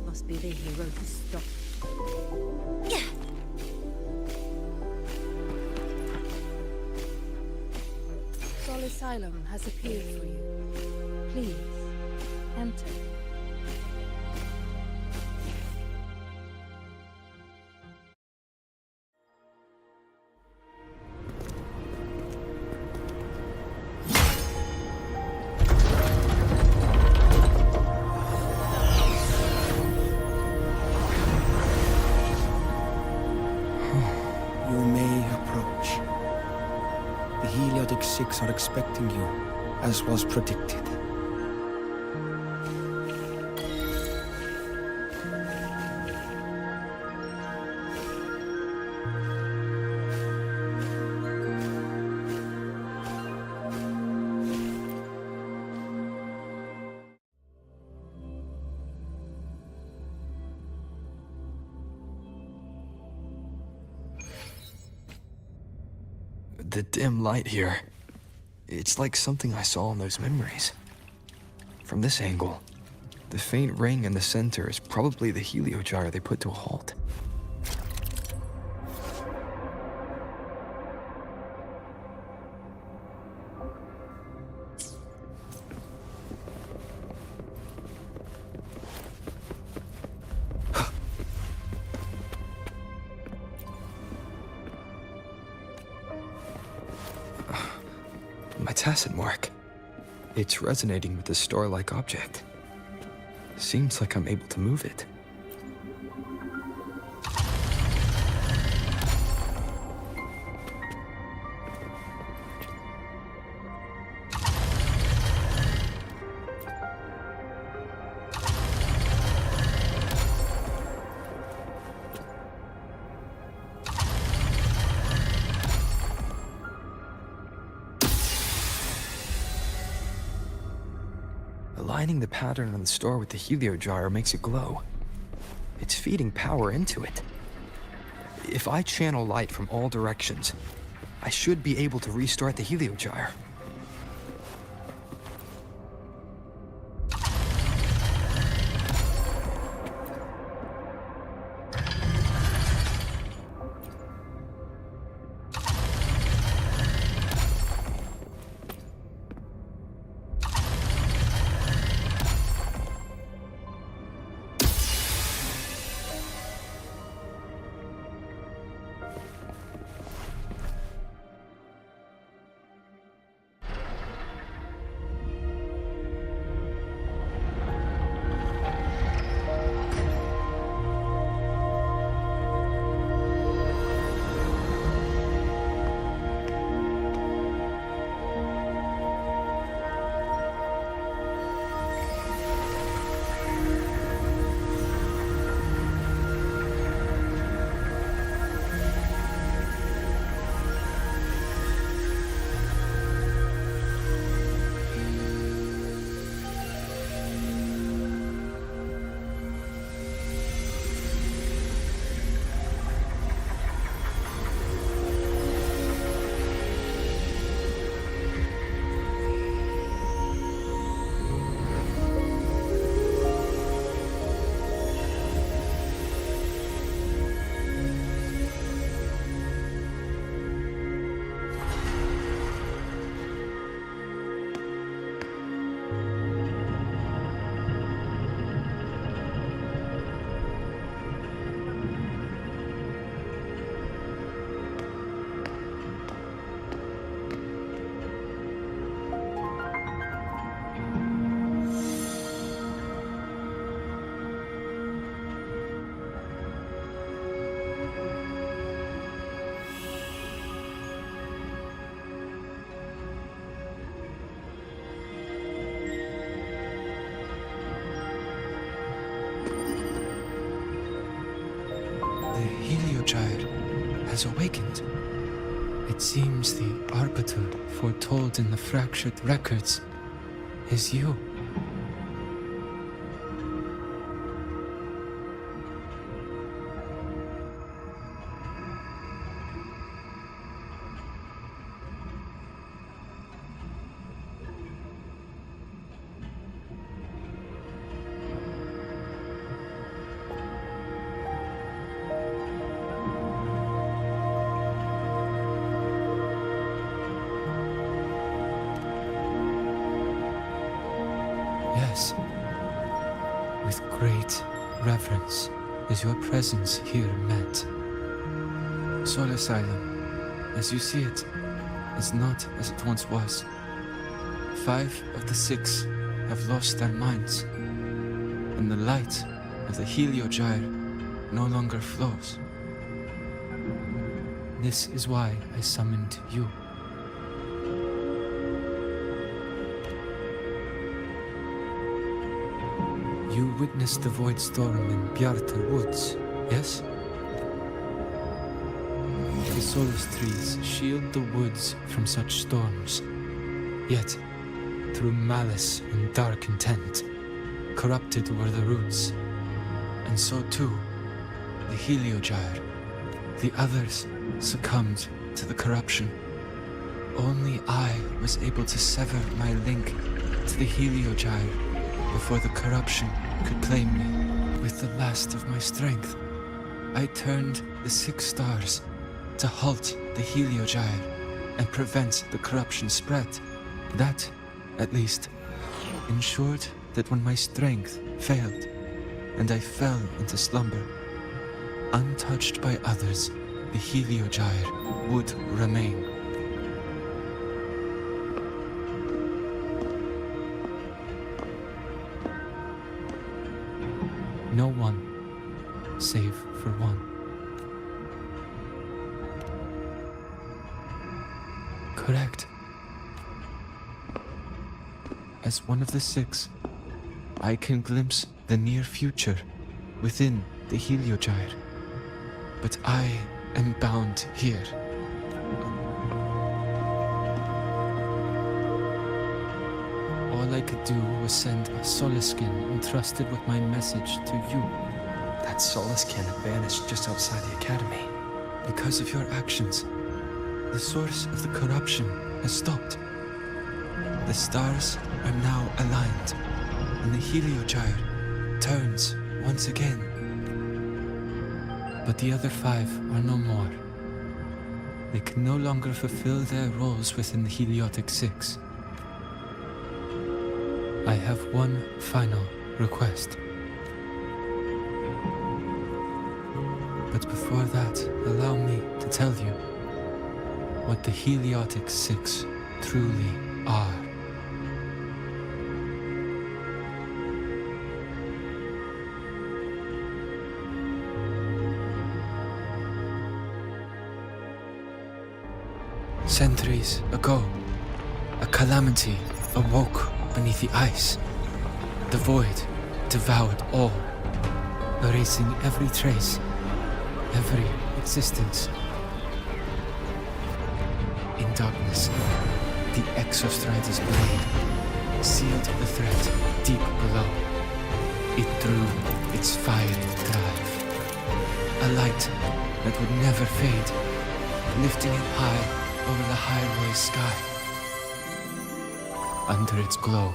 Must be the hero who stopped. Sol Asylum has appeared for you. Please, enter. Are expecting you, as was predicted. The dim light here. It's like something I saw in those memories. From this angle, the faint ring in the center is probably the heliogyre they put to a halt. My tacit mark. It's resonating with the star-like object. Seems like I'm able to move it. Aligning the pattern on the star with the heliogyre makes it glow. It's feeding power into it. If I channel light from all directions, I should be able to restart the heliogyre. Has awakened. It seems the arbiter foretold in the fractured records is you. Yes. With great reverence is your presence here met. Soul Asylum, as you see it, is not as it once was. 5 of the 6 have lost their minds, and the light of the heliogyre no longer flows. This is why I summoned you. You witnessed the void storm in Bjartar Woods, yes? The solace trees shield the woods from such storms. Yet, through malice and dark intent, corrupted were the roots. And so too, the heliogyre. The others succumbed to the corruption. only I was able to sever my link to the Heliogyre before the corruption could claim me. With the last of my strength, I turned the 6 stars to halt the Heliogyre and prevent the corruption spread. That, at least, ensured that when my strength failed and I fell into slumber, untouched by others, the Heliogyre would remain. No one, save for one. Correct. As one of the 6, I can glimpse the near future within the Heliogyre. But I am bound here. All I could do was send a Solaskin entrusted with my message to you. That Solaskin had vanished just outside the academy. Because of your actions, the source of the corruption has stopped. The stars are now aligned, and the Heliogyre turns once again. But the other 5 are no more. They can no longer fulfill their roles within the Heliotic 6. I have one final request. But before that, allow me to tell you what the Heliotic 6 truly are. Centuries ago, a calamity awoke beneath the ice. The void devoured all, erasing every trace, every existence. In darkness, the Exostrider's blade sealed the threat deep below. It drew its fiery drive, a light that would never fade, lifting it high over the highway sky. Under its glow,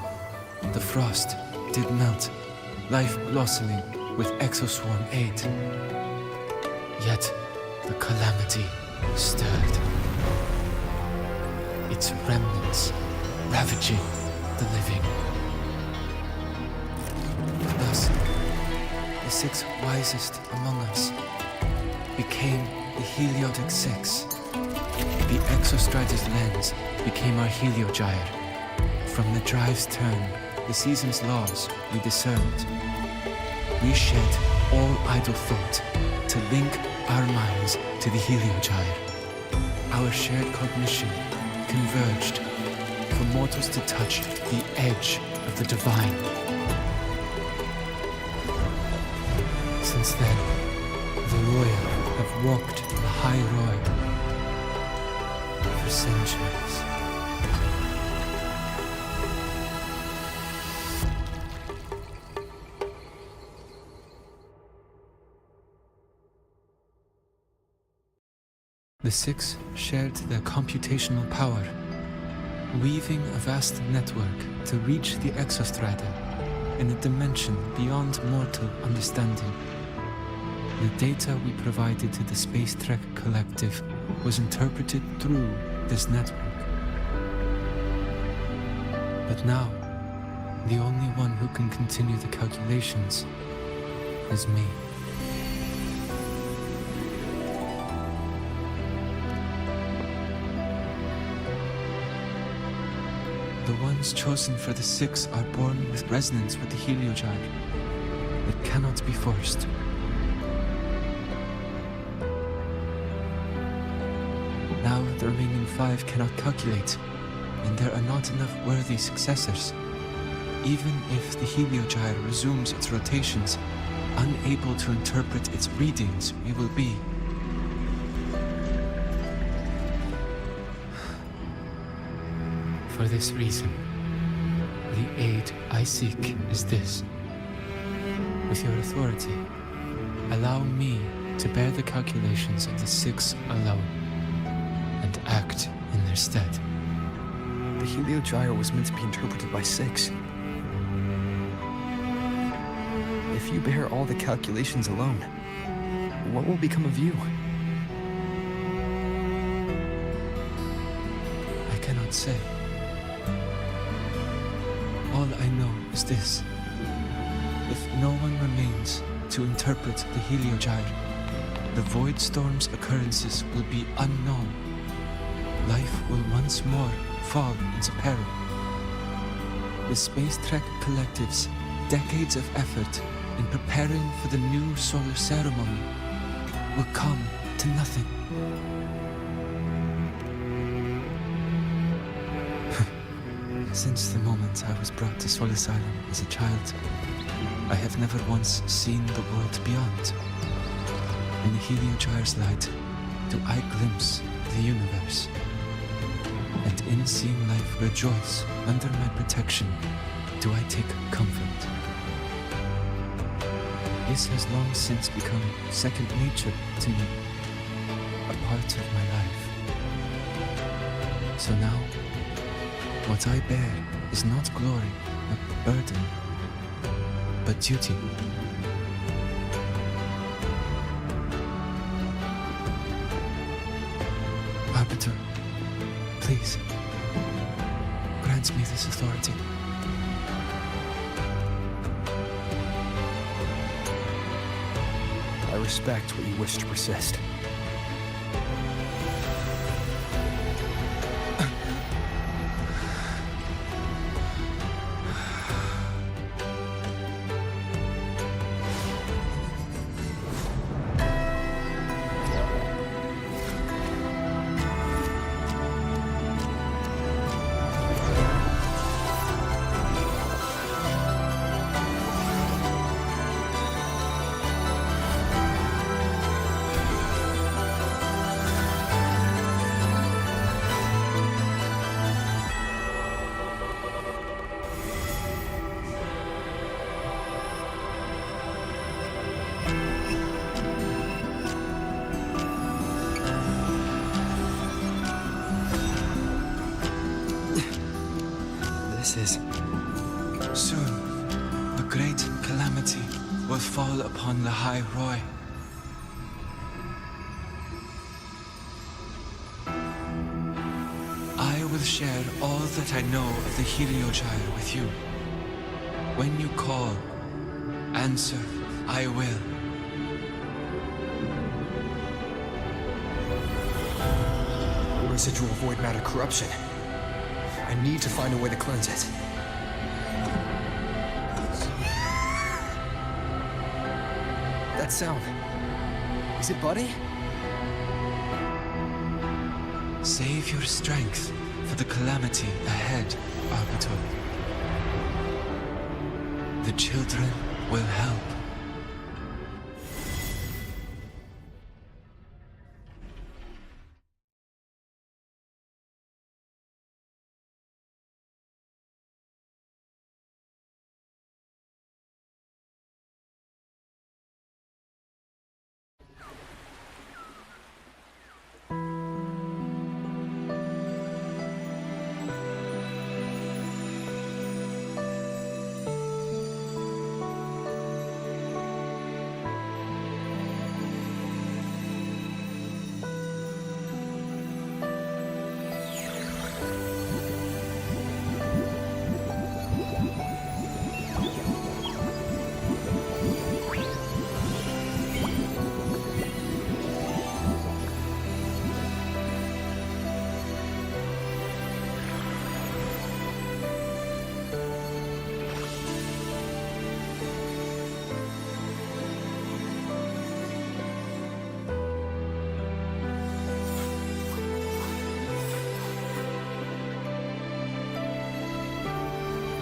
the frost did melt, life blossoming with Exoswarm aid. Yet the calamity stirred, its remnants ravaging the living. Thus, the 6 wisest among us became the Heliotic 6. The Exostrider's lens became our Heliogyre. From the drive's turn, the season's laws we discerned. We shed all idle thought to link our minds to the Heliogyre. Our shared cognition converged for mortals to touch the edge of the divine. Since then, the royal have walked the high road for centuries. The 6 shared their computational power, weaving a vast network to reach the Exostrider in a dimension beyond mortal understanding. The data we provided to the Space Trek Collective was interpreted through this network. But now, the only one who can continue the calculations is me. The ones chosen for the 6 are born with resonance with the Heliogyre. It cannot be forced. Now the remaining 5 cannot calculate, and there are not enough worthy successors. Even if the Heliogyre resumes its rotations, unable to interpret its readings, we will be. For this reason, the aid I seek is this. With your authority, allow me to bear the calculations of the 6 alone, and act in their stead. The Heliogyre was meant to be interpreted by 6. If you bear all the calculations alone, what will become of you? I cannot say. All I know is this. If no one remains to interpret the Heliogyre, the Void Storm's occurrences will be unknown. Life will once more fall into peril. The Space Trek Collective's decades of effort in preparing for the new solar ceremony will come to nothing. Since the moment I was brought to Solace Island as a child, I have never once seen the world beyond. In the Heliogyre's light, do I glimpse the universe. And in seeing life rejoice under my protection, do I take comfort. This has long since become second nature to me, a part of my life. So now, what I bear is not glory, a burden, but duty. Arbiter, please, grant me this authority. I respect what you wish to persist. Soon, a great calamity will fall upon the High Roy. I will share all that I know of the Heliogyre with you. When you call, answer, I will. Residual void matter corruption. I need to find a way to cleanse it. That sound. Is it Buddy? Save your strength for the calamity ahead, Arbiter. The children will help.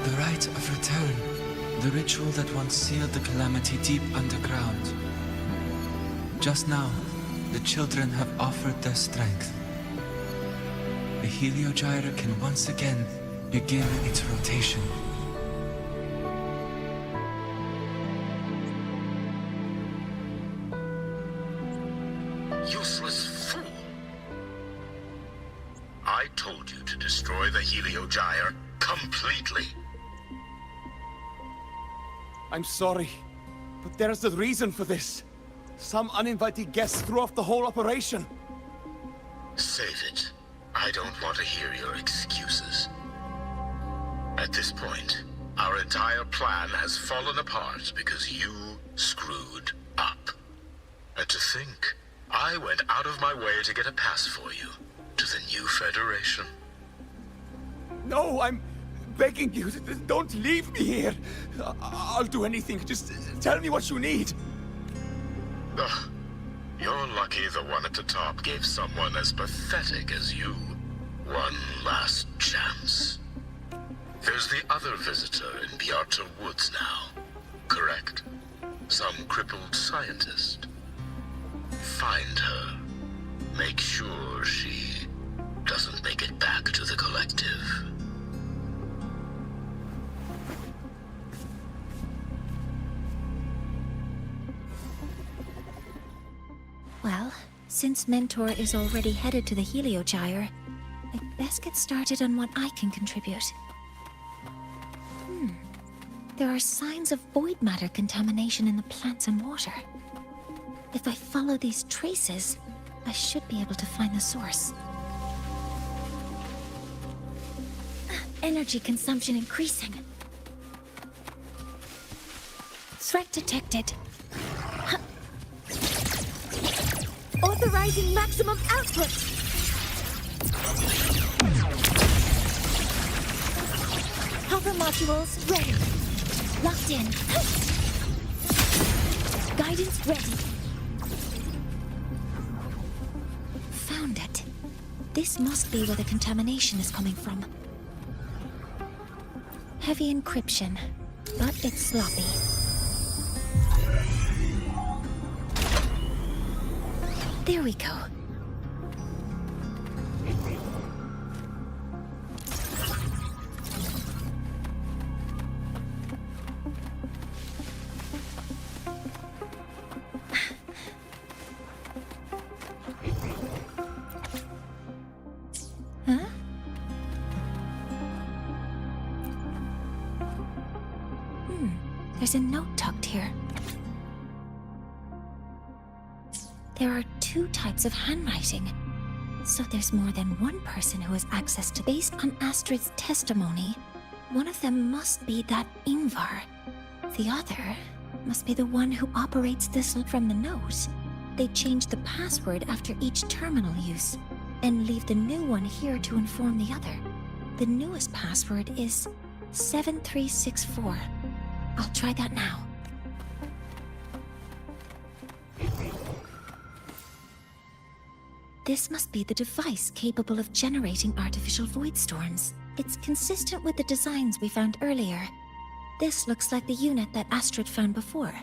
The rite of return, the ritual that once sealed the calamity deep underground. Just now, the children have offered their strength. The Heliogyre can once again begin its rotation. Useless fool! I I told you to destroy the Heliogyre completely. I'm sorry, but there's a reason for this. Some uninvited guests threw off the whole operation. Save it. I don't want to hear your excuses. At this point, our entire plan has fallen apart because you screwed up. And to think, I went out of my way to get a pass for you to the new Federation. No, I'm begging you, don't leave me here. I'll do anything, just tell me what you need. Ugh. You're lucky the one at the top gave someone as pathetic as you one last chance. There's the other visitor in Beata Woods now, correct? Some crippled scientist. Find her. Make sure she doesn't make it back to the collective. Well, since Mentor is already headed to the Heliogyre, I'd best get started on what I can contribute. There are signs of void matter contamination in the plants and water. If I follow these traces, I should be able to find the source. Energy consumption increasing. Threat detected. Authorizing maximum output! Hover modules ready. Locked in. Guidance ready. Found it. This must be where the contamination is coming from. Heavy encryption, but it's sloppy. There we go. Huh? There's a note tucked here. There are 2 types of handwriting, so there's more than one person who has access to. Based on Astrid's testimony, one of them must be that Ingvar. The other must be the one who operates this from the note. They change the password after each terminal use, and leave the new one here to inform the other. The newest password is 7364. I'll try that now. This must be the device capable of generating artificial void storms. It's consistent with the designs we found earlier. This looks like the unit that Astrid found before.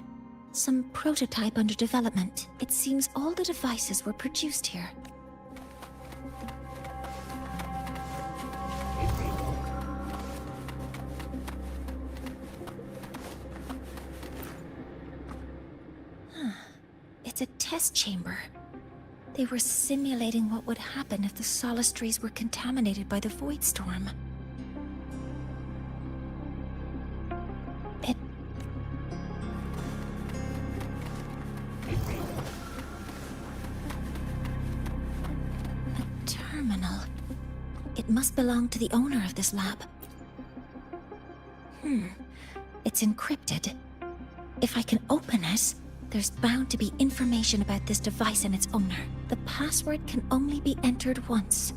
Some prototype under development. It seems all the devices were produced here. It's a test chamber. They were simulating what would happen if the solistries were contaminated by the void storm. A terminal. It must belong to the owner of this lab. It's encrypted. If I can open it, there's bound to be information about this device and its owner. The password can only be entered once.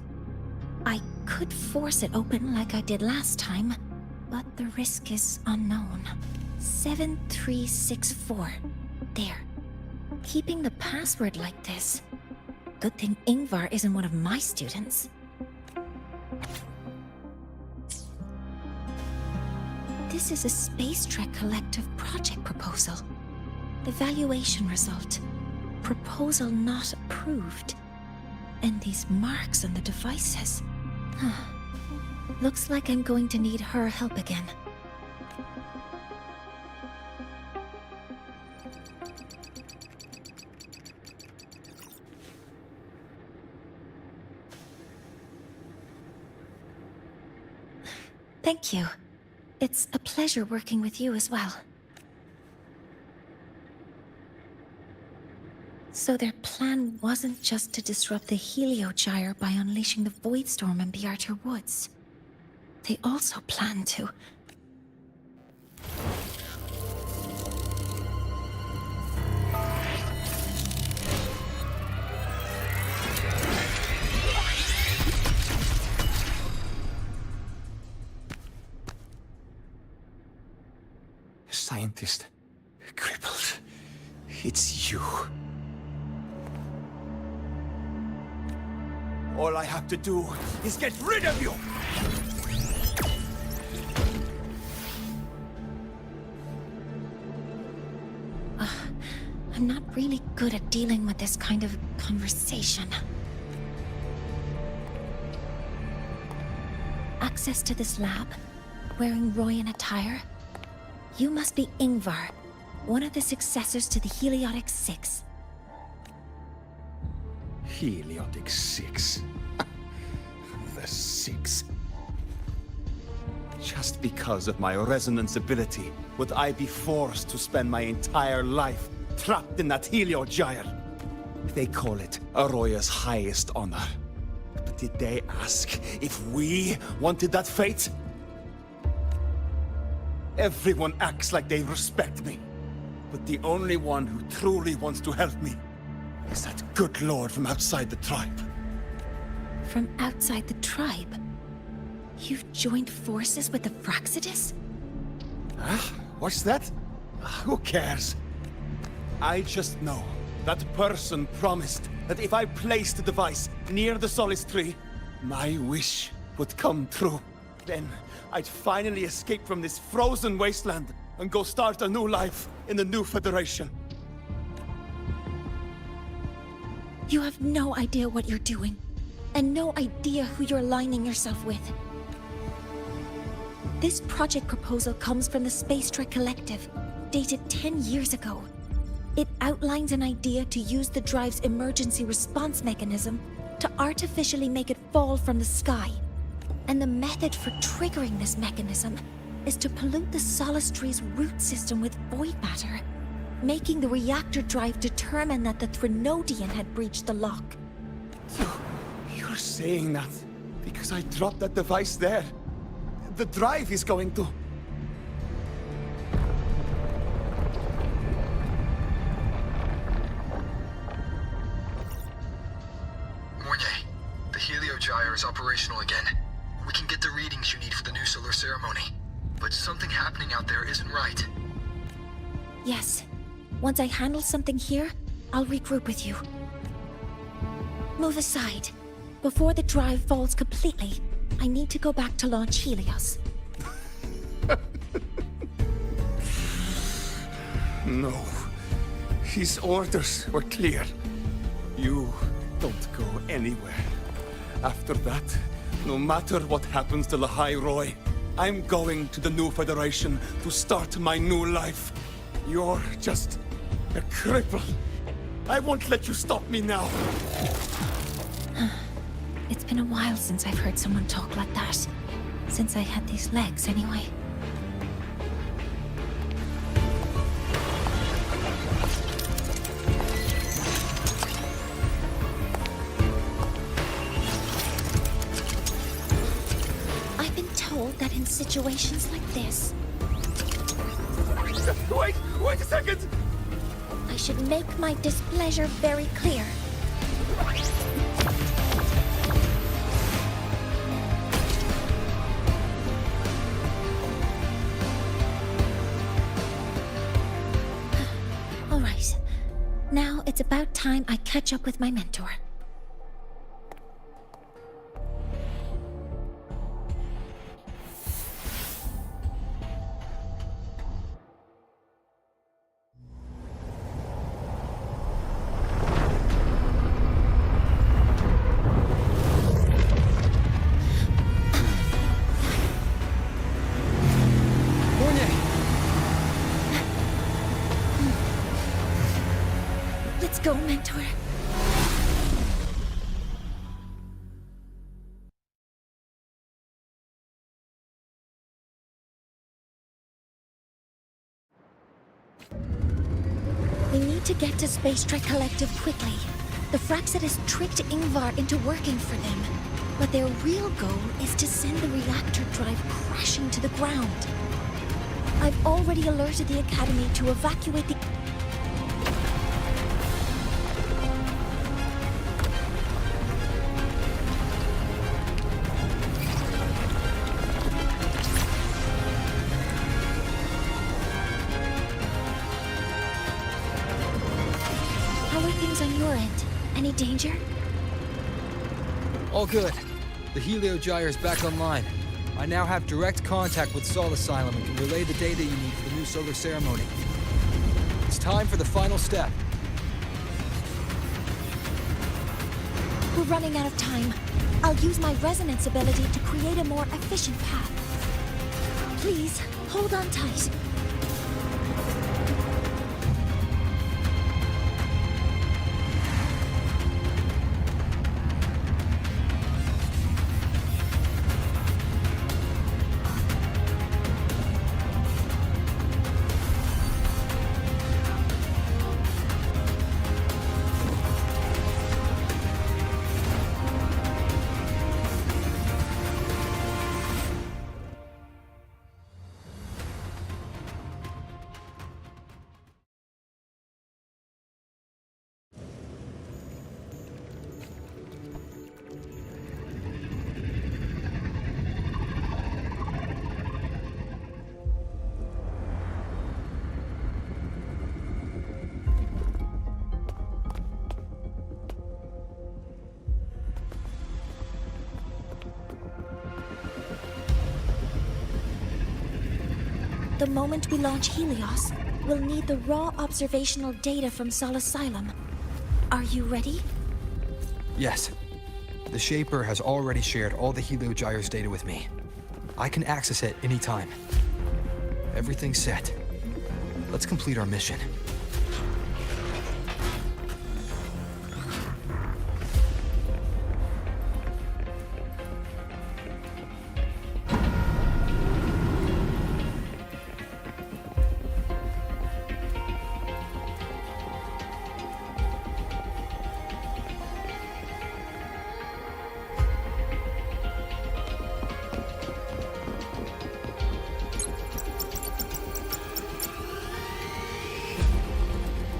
I could force it open like I did last time, but the risk is unknown. 7364. There. Keeping the password like this. Good thing Ingvar isn't one of my students. This is a Space Trek Collective project proposal. Evaluation result. Proposal not approved. And these marks on the devices. Looks like I'm going to need her help again. Thank you. It's a pleasure working with you as well. So their plan wasn't just to disrupt the Heliogyre by unleashing the Voidstorm in Bjartur Woods. They also planned to... Scientist. Crippled. It's you. All I have to do is get rid of you! I'm not really good at dealing with this kind of conversation. Access to this lab? Wearing Royan attire? You must be Ingvar, one of the successors to the Heliotic Six. Heliotic Six. The Six. Just because of my resonance ability, would I be forced to spend my entire life trapped in that Heliogyre? They call it Aroya's highest honor. But did they ask if we wanted that fate? Everyone acts like they respect me. But the only one who truly wants to help me is that good lord from outside the tribe. From outside the tribe? You've joined forces with the Fraxidus? Huh? What's that? Who cares? I just know that person promised that if I placed the device near the Solace Tree, my wish would come true. Then I'd finally escape from this frozen wasteland and go start a new life in the new Federation. You have no idea what you're doing, and no idea who you're aligning yourself with. This project proposal comes from the Space Trek Collective, dated 10 years ago. It outlines an idea to use the drive's emergency response mechanism to artificially make it fall from the sky. And the method for triggering this mechanism is to pollute the Solace Tree's root system with void matter, making the reactor drive determine that the Threnodian had breached the lock. You're saying that because I dropped that device there. The drive is going to... Mornier, the Heliogyre is operational again. We can get the readings you need for the new solar ceremony. But something happening out there isn't right. Yes. Once I handle something here, I'll regroup with you. Move aside. Before the drive falls completely, I need to go back to launch Helios. No. His orders were clear. You don't go anywhere. After that, no matter what happens to Lahai Roy, I'm going to the new Federation to start my new life. You're just a cripple. I won't let you stop me now. It's been a while since I've heard someone talk like that. Since I had these legs, anyway. I've been told that in situations like this... Wait a second! I should make my displeasure very clear. All right. Now it's about time I catch up with my mentor. Let's go, mentor. to get to Space Trek Collective quickly. The Fraxidus tricked Ingvar into working for them, but their real goal is to send the reactor drive crashing to the ground. I've already alerted the Academy to evacuate the... How are things on your end? Any danger? All good. The Heliogyre is back online. I now have direct contact with Sol Asylum and can relay the data you need for the new solar ceremony. It's time for the final step. We're running out of time. I'll use my resonance ability to create a more efficient path. Please, hold on tight. The moment we launch Helios, we'll need the raw observational data from Sol Asylum. Are you ready? Yes. The Shaper has already shared all the Heliogyre's data with me. I can access it anytime. Everything's set. Let's complete our mission.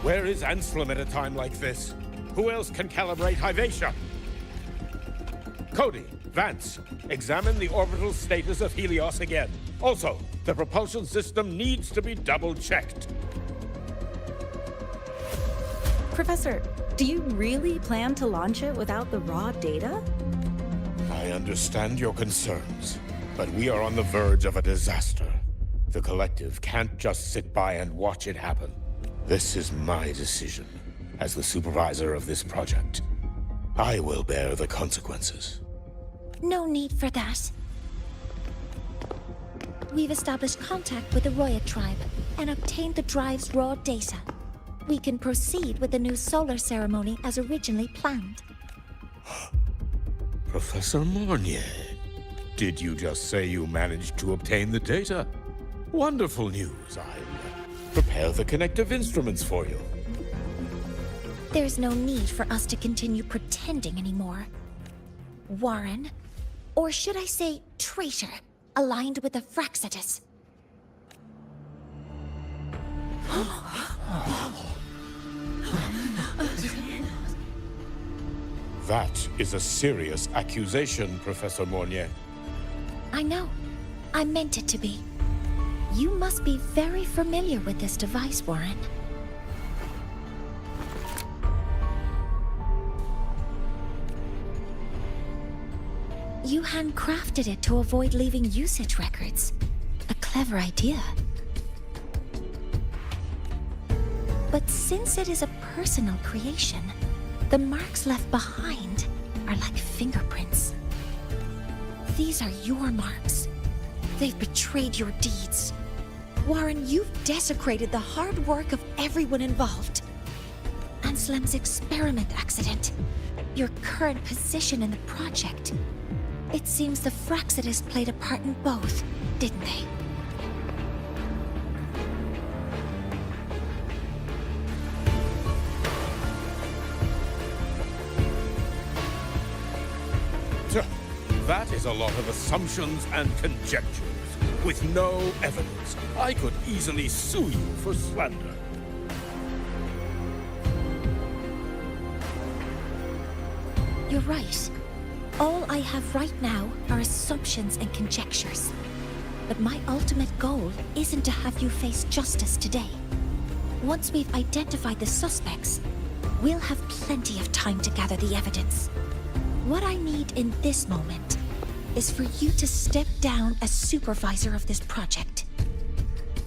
Where is Anselm at a time like this? Who else can calibrate Hyvatia? Cody, Vance, examine the orbital status of Helios again. Also, the propulsion system needs to be double-checked. Professor, do you really plan to launch it without the raw data? I understand your concerns, but we are on the verge of a disaster. The Collective can't just sit by and watch it happen. This is my decision. As the supervisor of this project, I will bear the consequences. No need for that. We've established contact with the Roya tribe and obtained the drive's raw data. We can proceed with the new solar ceremony as originally planned. Professor Mornier, did you just say you managed to obtain the data? Wonderful news. I'll prepare the connective instruments for you. There's no need for us to continue pretending anymore. Warren, or should I say traitor, aligned with the Fraxidus. That is a serious accusation, Professor Mornier. I know. I meant it to be. You must be very familiar with this device, Warren. You handcrafted it to avoid leaving usage records. A clever idea. But since it is a personal creation, the marks left behind are like fingerprints. These are your marks. They've betrayed your deeds. Warren, you've desecrated the hard work of everyone involved. Anselm's experiment accident, your current position in the project. It seems the Fraxidus played a part in both, didn't they? That is a lot of assumptions and conjectures, with no evidence. I could easily sue you for slander. You're right. All I have right now are assumptions and conjectures. But my ultimate goal isn't to have you face justice today. Once we've identified the suspects, we'll have plenty of time to gather the evidence. What I need in this moment is for you to step down as supervisor of this project.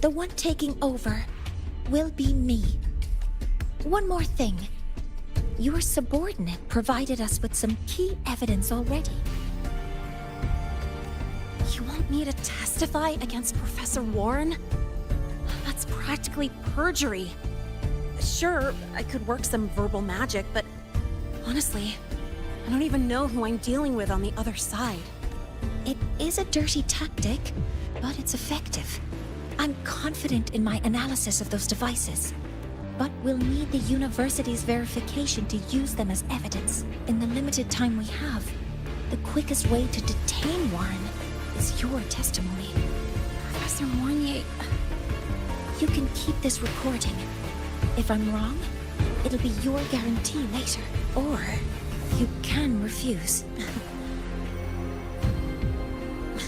The one taking over will be me. One more thing. Your subordinate provided us with some key evidence already. You want me to testify against Professor Warren? That's practically perjury. Sure, I could work some verbal magic, but honestly, I don't even know who I'm dealing with on the other side. It is a dirty tactic, but it's effective. I'm confident in my analysis of those devices, but we'll need the university's verification to use them as evidence. In the limited time we have, the quickest way to detain Warren is your testimony. Professor Mornier... You can keep this recording. If I'm wrong, it'll be your guarantee later. Or you can refuse.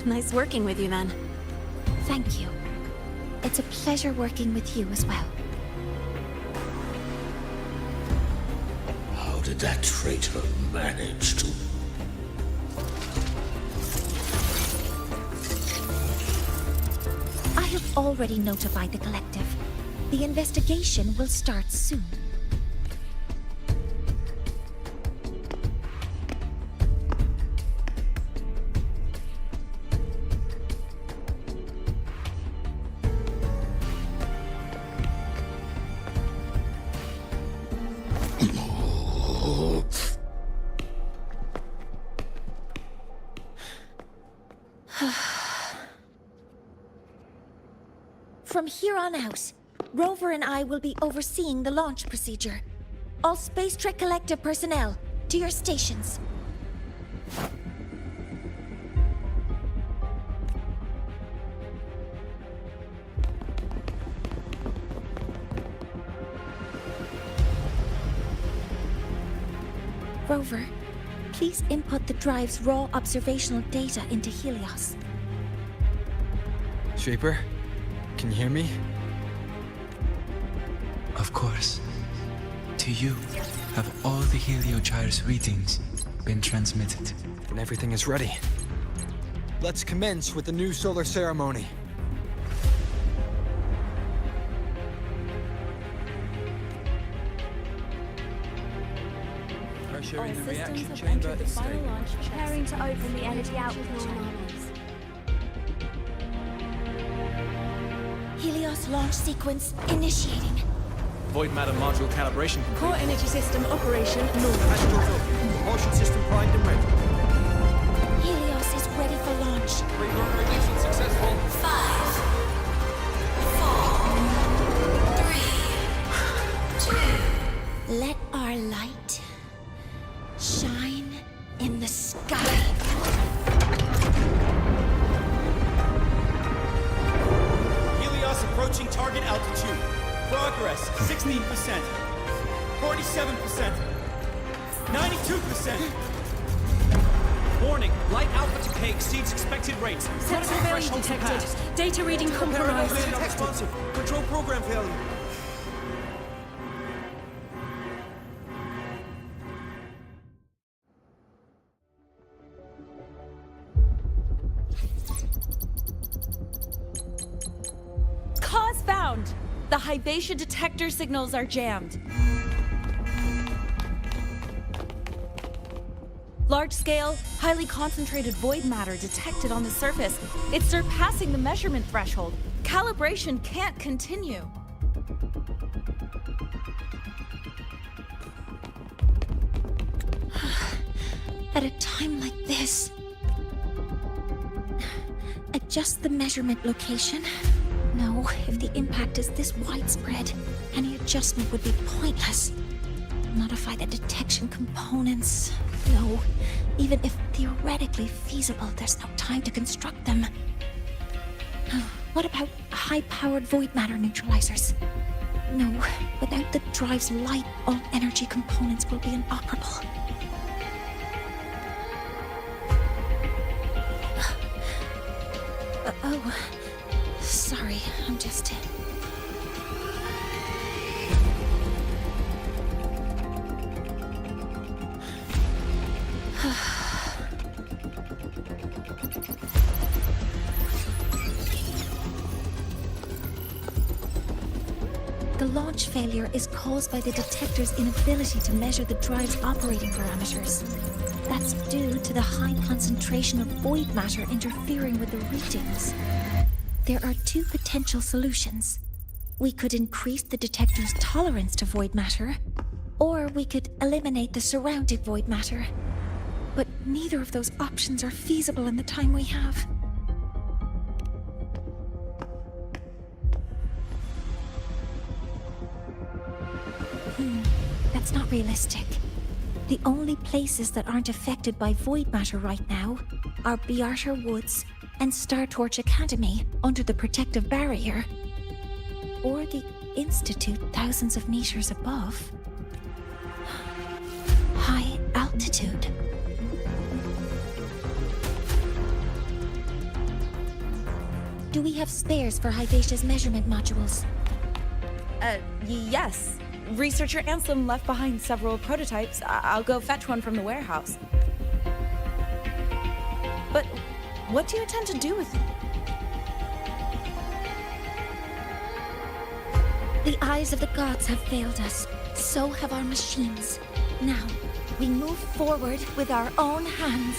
Nice working with you, then. Thank you. It's a pleasure working with you as well. How did that traitor manage to... I have already notified the collective. The investigation will start soon. From here on out, Rover and I will be overseeing the launch procedure. All Space Trek Collective personnel, to your stations. Rover, please input the drive's raw observational data into Helios. Shaper, can you hear me? Of course. To you, have all the Heliogyre's readings been transmitted? Then everything is ready. Let's commence with the new solar ceremony. Pressure All in the systems reaction have chamber entered the is final stable. launch. Preparing to open the energy output channels. Helios launch sequence initiating. Void matter module calibration complete. Core energy system operation normal. Passenger open. Propulsion system primed and ready. Helios is ready for launch. Pre-burner ignition successful. 5, 4, 3, 2. Let our light shine in the sky. Helios approaching target altitude. Progress 16%, 47%, 92%. Warning, light alpha decay exceeds expected rates. Sensor failure Threshold detected. surpassed. Data reading compromised. Responsive. Control program failure. Cause found! The Hybatia detector signals are jammed. Large-scale, highly concentrated void matter detected on the surface. It's surpassing the measurement threshold. Calibration can't continue. At a time like this, adjust the measurement location. No, if the impact is this widespread, any adjustment would be pointless. modify the detection components. No, even if theoretically feasible, there's no time to construct them. What about high-powered void matter neutralizers? No, without the drive's light, all energy components will be inoperable. Oh, sorry, I'm just... The launch failure is caused by the detector's inability to measure the drive's operating parameters. That's due to the high concentration of void matter interfering with the readings. There are two potential solutions. We could increase the detector's tolerance to void matter, or we could eliminate the surrounding void matter. But neither of those options are feasible in the time we have. That's not realistic. The only places that aren't affected by void matter right now are Bearter Woods and Startorch Academy under the protective barrier, or the Institute thousands of meters above. High altitude. Do we have spares for Hyvatia's measurement modules? Yes. Researcher Anselm left behind several prototypes. I'll go fetch one from the warehouse. But what do you intend to do with them? The eyes of the gods have failed us. So have our machines. Now, we move forward with our own hands.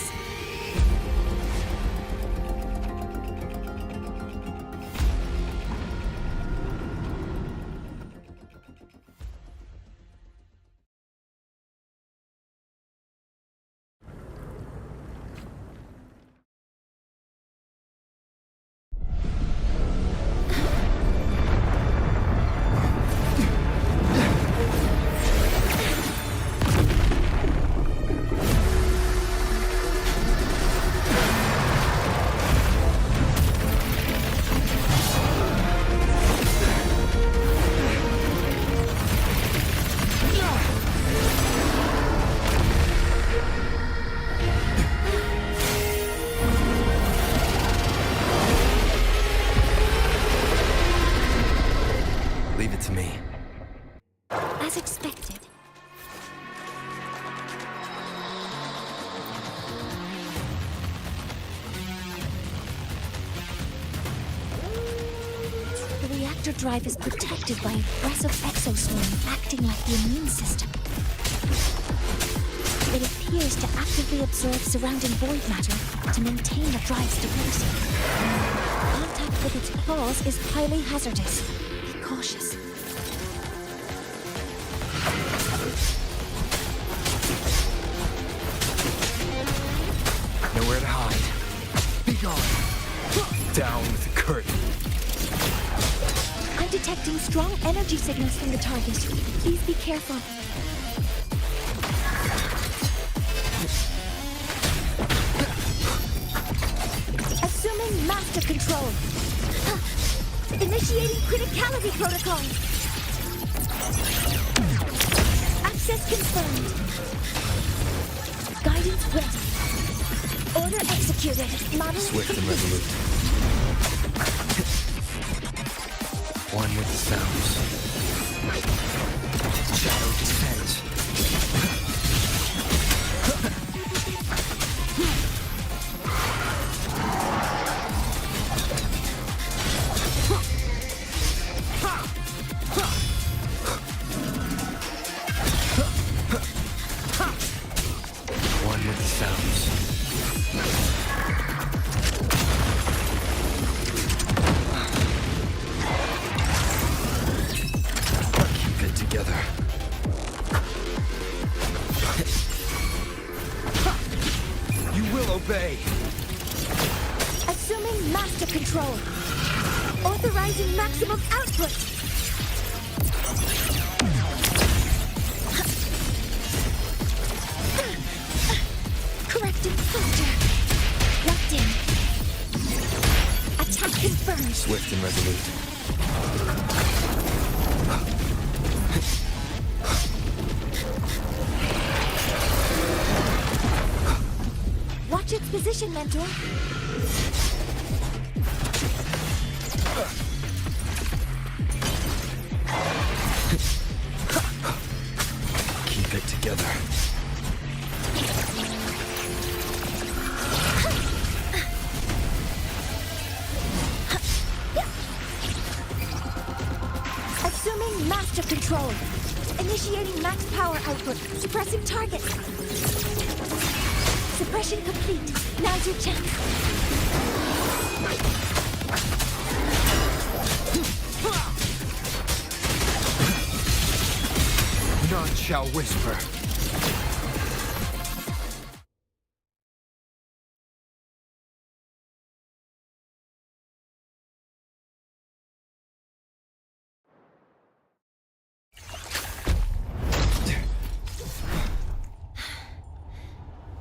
Leave it to me. As expected. The reactor drive is protected by aggressive exoswarm acting like the immune system. It appears to actively absorb surrounding void matter to maintain the drive's stability. Contact with its claws is highly hazardous. Be cautious. Nowhere to hide. Be gone. Down with the curtain. I'm detecting strong energy signals from the target. Please be careful. Assuming master control. Initiating criticality protocol. Access confirmed. Guidance ready. Order executed. Model Swift and resolute. One with the sounds. Shadow descends. One with the sounds. Keep it together. You will obey. Assuming master control. Authorizing maximum output. swift and resolute. Watch its position, Mentor. Keep it together. Assuming master control. Initiating max power output. Suppressing target. Suppression complete. Now's your chance. None shall whisper.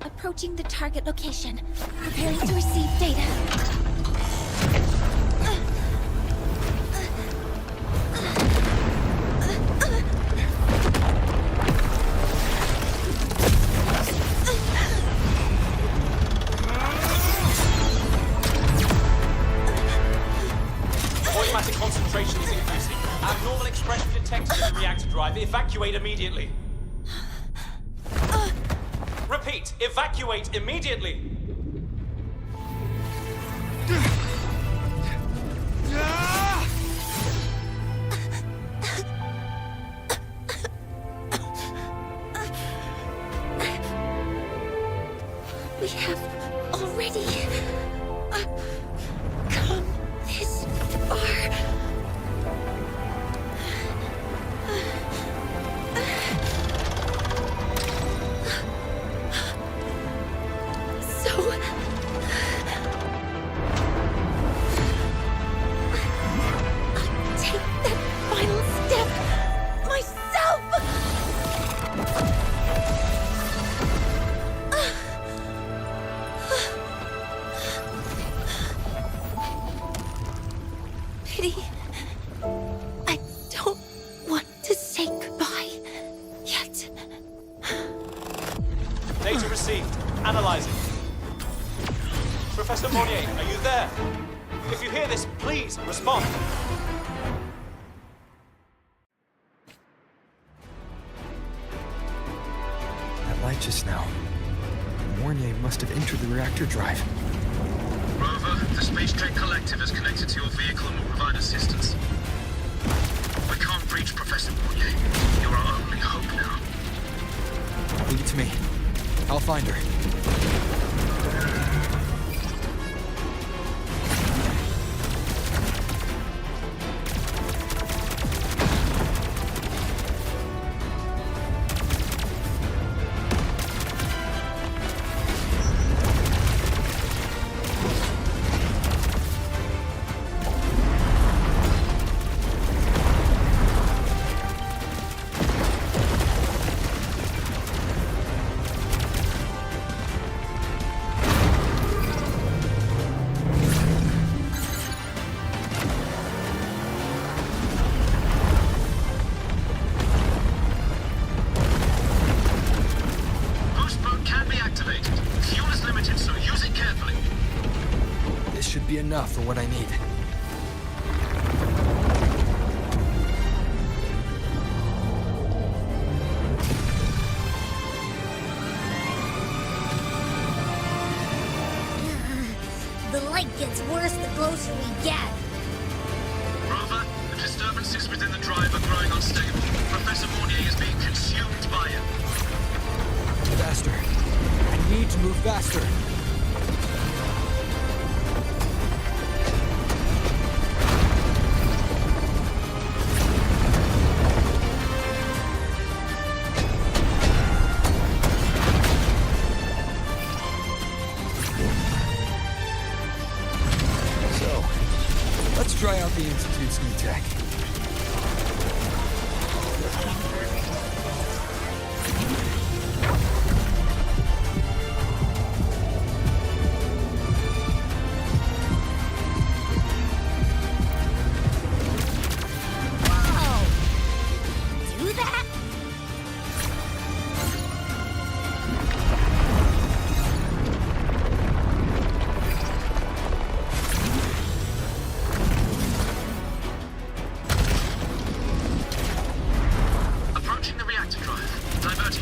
Approaching the target location. Preparing to receive data. Void matter concentration is increasing. Abnormal expression detected in the reactor drive. Evacuate immediately. Repeat, evacuate immediately. We have already come this far. So I'll take that final step myself. Pity. I don't want to say goodbye yet. Data received. Analyzing. Professor Monnier, are you there? If you hear this, please respond. That light just now. Mornier must have entered the reactor drive. Rover, the Space Trek Collective is connected to your vehicle and will provide assistance. We can't reach Professor Monnier. You're our only hope now. Leave it to me. I'll find her. Should be enough for what I need. The light gets worse the closer we get. Rover, the disturbances within the drive are growing unstable. Professor Monnier is being consumed by it. Faster. I need to move faster. Try out the Institute's new tech.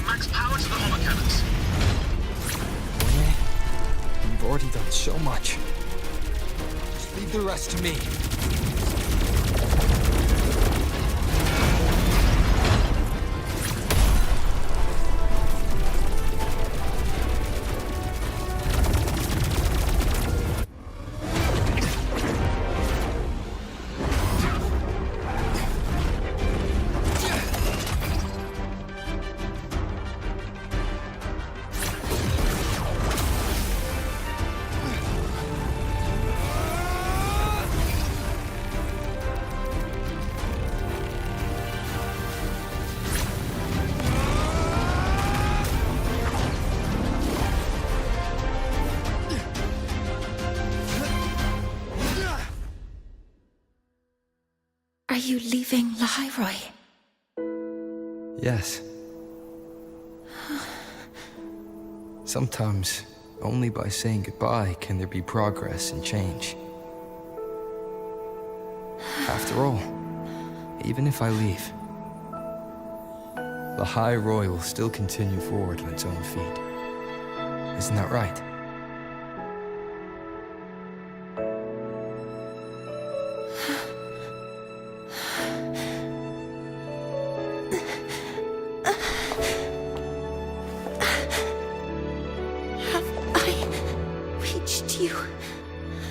Max power to the hover cannons. Moye, you've already done so much. Just leave the rest to me. Are you leaving Lahairoi? Yes. Sometimes, only by saying goodbye can there be progress and change. After all, even if I leave, Lahairoi will still continue forward on its own feet. Isn't that right?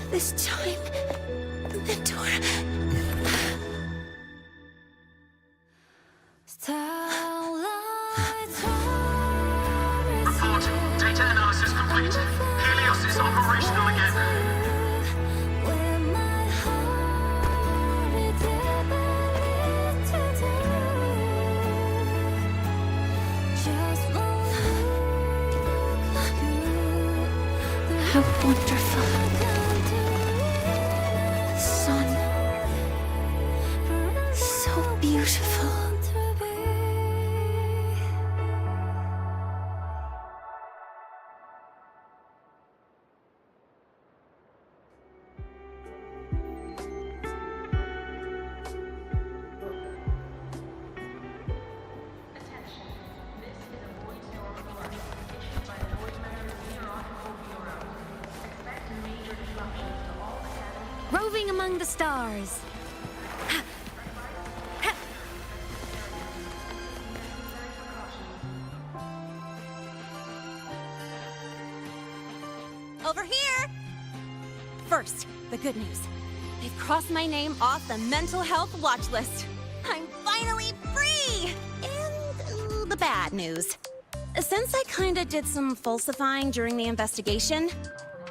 This time, Mentor. Report. Data analysis complete. Helios is operational again. How wonderful. Sun. So beautiful. Roving among the stars. Over here! First, the good news. They've crossed my name off the mental health watch list. I'm finally free! And the bad news. Since I kinda did some falsifying during the investigation,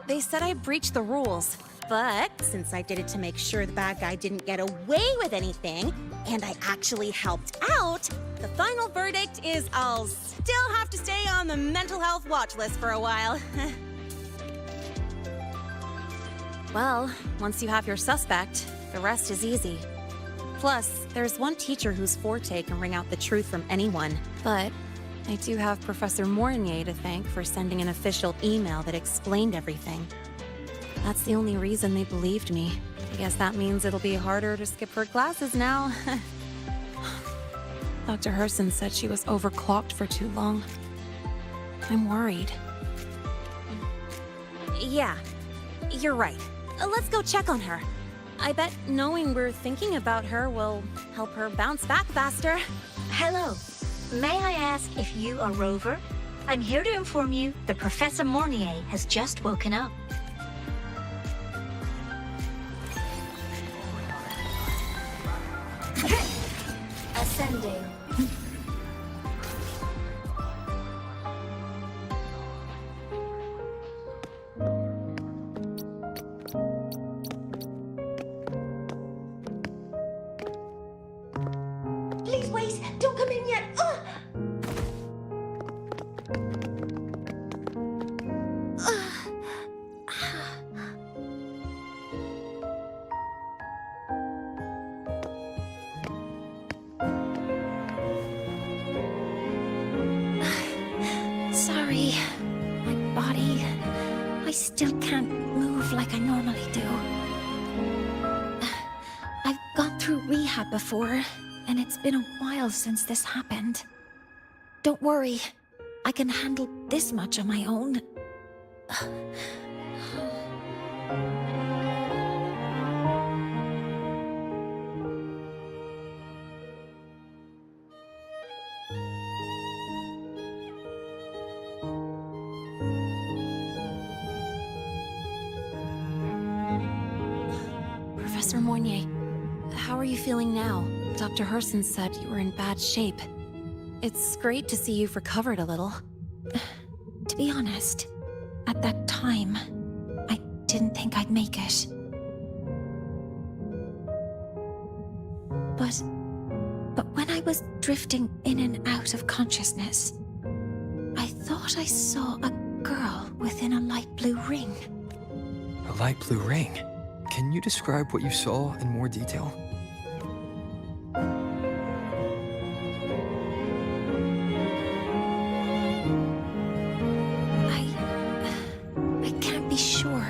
they said I breached the rules. But since I did it to make sure the bad guy didn't get away with anything, and I actually helped out, the final verdict is I'll still have to stay on the mental health watch list for a while. Well, once you have your suspect, the rest is easy. Plus, there's one teacher whose forte can wring out the truth from anyone. But I do have Professor Mornier to thank for sending an official email that explained everything. That's the only reason they believed me. I guess that means it'll be harder to skip her classes now. Dr. Herson said she was overclocked for too long. I'm worried. Yeah, you're right. Let's go check on her. I bet knowing we're thinking about her will help her bounce back faster. Hello. May I ask if you are Rover? I'm here to inform you that Professor Mornier has just woken up. Ascending. Please wait! Don't come in yet! Sorry. My body... I still can't move like I normally do. I've gone through rehab before, and it's been a while since this happened. Don't worry. I can handle this much on my own. Professor Mournier, how are you feeling now? Dr. Herson said you were in bad shape. It's great to see you've recovered a little. To be honest, at that time, I didn't think I'd make it. But when I was drifting in and out of consciousness, I thought I saw a girl within a light blue ring. A light blue ring? Can you describe what you saw in more detail? I can't be sure,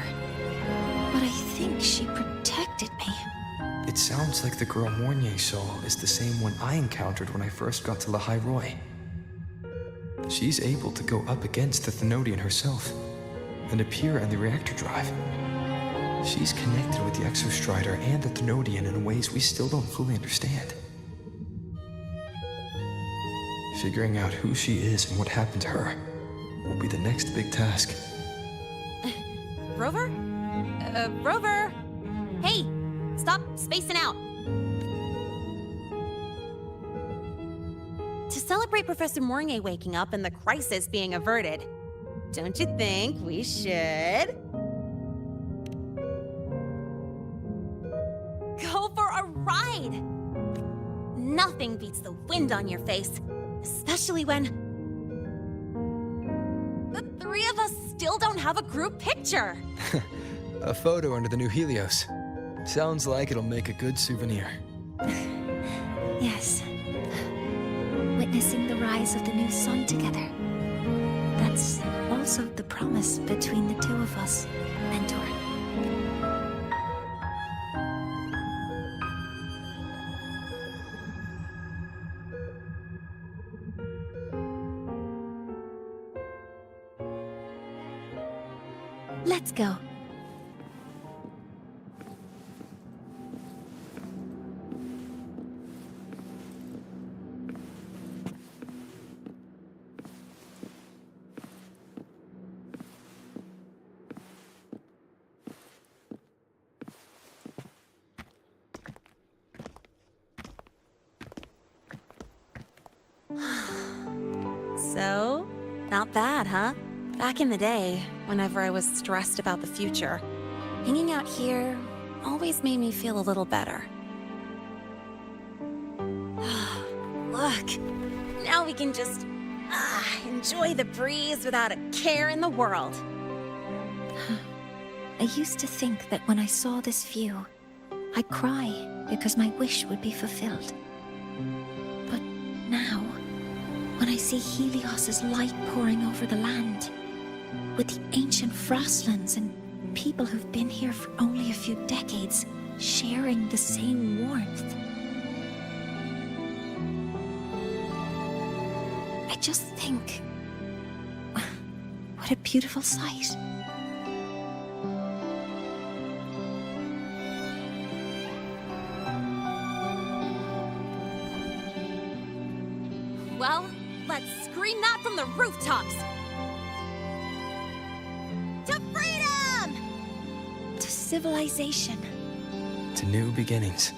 but I think she protected me. It sounds like the girl Mournier saw is the same one I encountered when I first got to La Roy. She's able to go up against the Thenodian herself and appear in the reactor drive. She's connected with the Exostrider and the Thenodian in ways we still don't fully understand. Figuring out who she is and what happened to her will be the next big task. Rover? Rover! Hey! Stop spacing out! To celebrate Professor Mournier waking up and the crisis being averted, don't you think we should go for a ride? Nothing beats the wind on your face, especially when the three of us still don't have a group picture. A photo under the new Helios. Sounds like it'll make a good souvenir. Yes. Witnessing the rise of the new sun together. That's also the promise between the two of us, Mentor. Let's go. So, not bad, huh? Back in the day, whenever I was stressed about the future, hanging out here always made me feel a little better. Look, now we can just enjoy the breeze without a care in the world. I used to think that when I saw this view, I'd cry because my wish would be fulfilled. But now, when I see Helios's light pouring over the land, with the ancient frostlands and people who've been here for only a few decades sharing the same warmth, I just think, what a beautiful sight. Well, let's scream that from the rooftops! To freedom! To civilization. To new beginnings.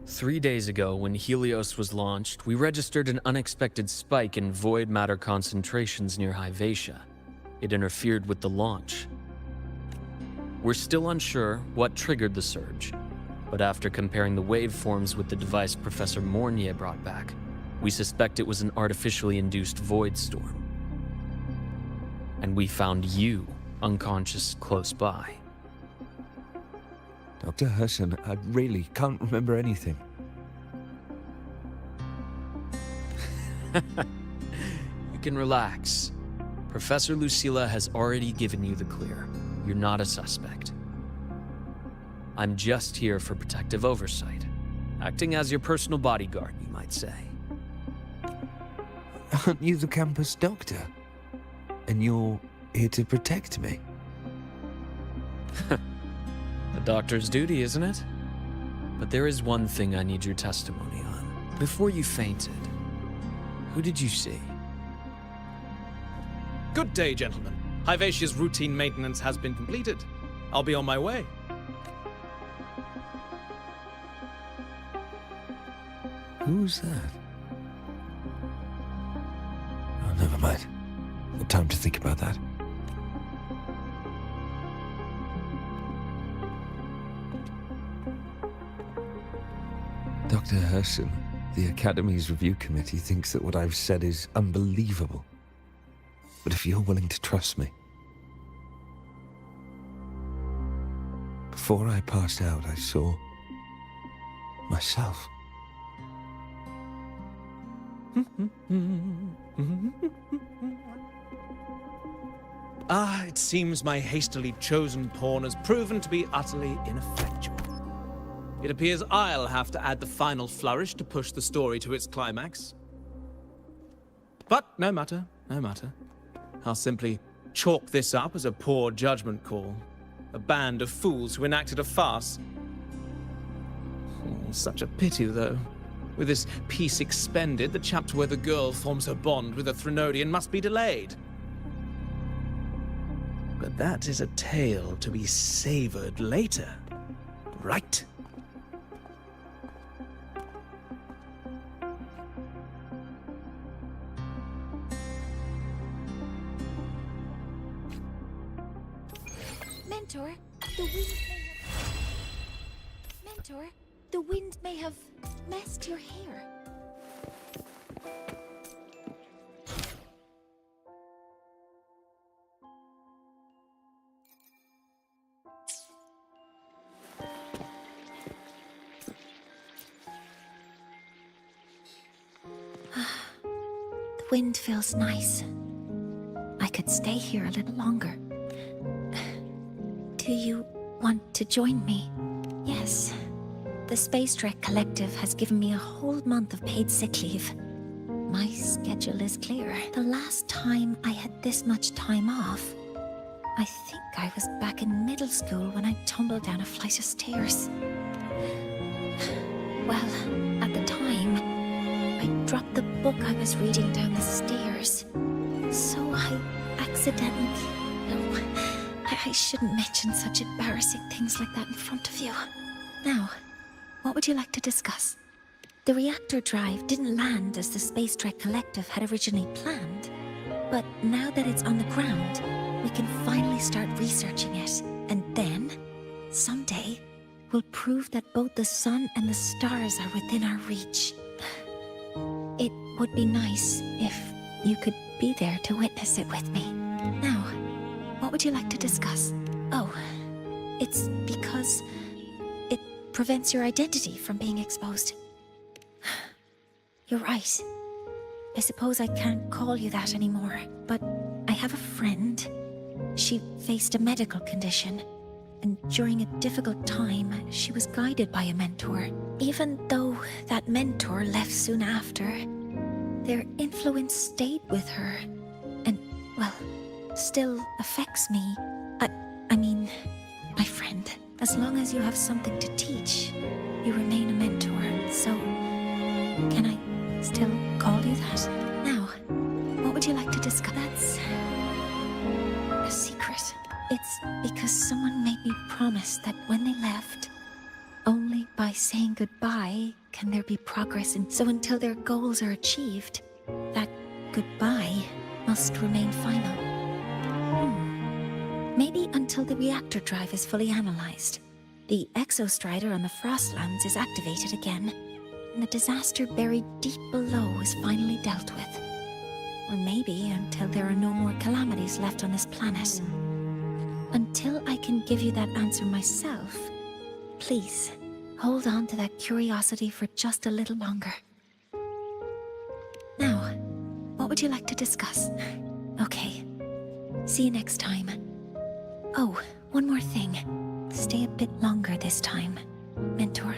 Three days ago, when Helios was launched, we registered an unexpected spike in void matter concentrations near Hyvatia. It interfered with the launch. We're still unsure what triggered the surge, but after comparing the waveforms with the device Professor Mornier brought back, we suspect it was an artificially induced void storm. And we found you unconscious close by. Dr. Herson, I really can't remember anything. You can relax. Professor Lucilla has already given you the clear. You're not a suspect. I'm just here for protective oversight, acting as your personal bodyguard, you might say. Aren't you the campus doctor? And you're here to protect me? A doctor's duty, isn't it? But there is one thing I need your testimony on. Before you fainted, who did you see? Good day, gentlemen. Hivatia's routine maintenance has been completed. I'll be on my way. Who's that? Oh, never mind. No time to think about that. Dr. Herson, the Academy's review committee thinks that what I've said is unbelievable. But if you're willing to trust me... Before I passed out, I saw... myself. It seems my hastily chosen pawn has proven to be utterly ineffectual. It appears I'll have to add the final flourish to push the story to its climax. But no matter, no matter. I'll simply chalk this up as a poor judgment call. A band of fools who enacted a farce. Oh, such a pity, though. With this piece expended, the chapter where the girl forms her bond with a Threnodian must be delayed. But that is a tale to be savored later, right? Mentor, the wind may have messed your hair. The wind feels nice. I could stay here a little longer. Do you want to join me? Yes. The Space Trek Collective has given me a whole month of paid sick leave. My schedule is clear. The last time I had this much time off, I think I was back in middle school when I tumbled down a flight of stairs. Well, at the time, I dropped the book I was reading down the stairs. So I accidentally... I shouldn't mention such embarrassing things like that in front of you. Now, what would you like to discuss? The reactor drive didn't land as the Space Trek Collective had originally planned. But now that it's on the ground, we can finally start researching it. And then, someday, we'll prove that both the sun and the stars are within our reach. It would be nice if you could be there to witness it with me. Now, what would you like to discuss? Oh, it's because it prevents your identity from being exposed. You're right. I suppose I can't call you that anymore, but I have a friend. She faced a medical condition, and during a difficult time, she was guided by a mentor. Even though that mentor left soon after, their influence stayed with her, and, well, still affects me. I mean, my friend. As long as you have something to teach, you remain a mentor. So, can I still call you that? Now, what would you like to discuss? That's a secret. It's because someone made me promise that when they left, only by saying goodbye can there be progress. And so until their goals are achieved, that goodbye must remain final. Maybe until until the reactor drive is fully analyzed. The exostrider on the Frostlands is activated again, and the disaster buried deep below is finally dealt with. Or maybe until there are no more calamities left on this planet. Until I can give you that answer myself, please, hold on to that curiosity for just a little longer. Now, what would you like to discuss? Okay. See you next time. Oh, one more thing. Stay a bit longer this time, Mentor.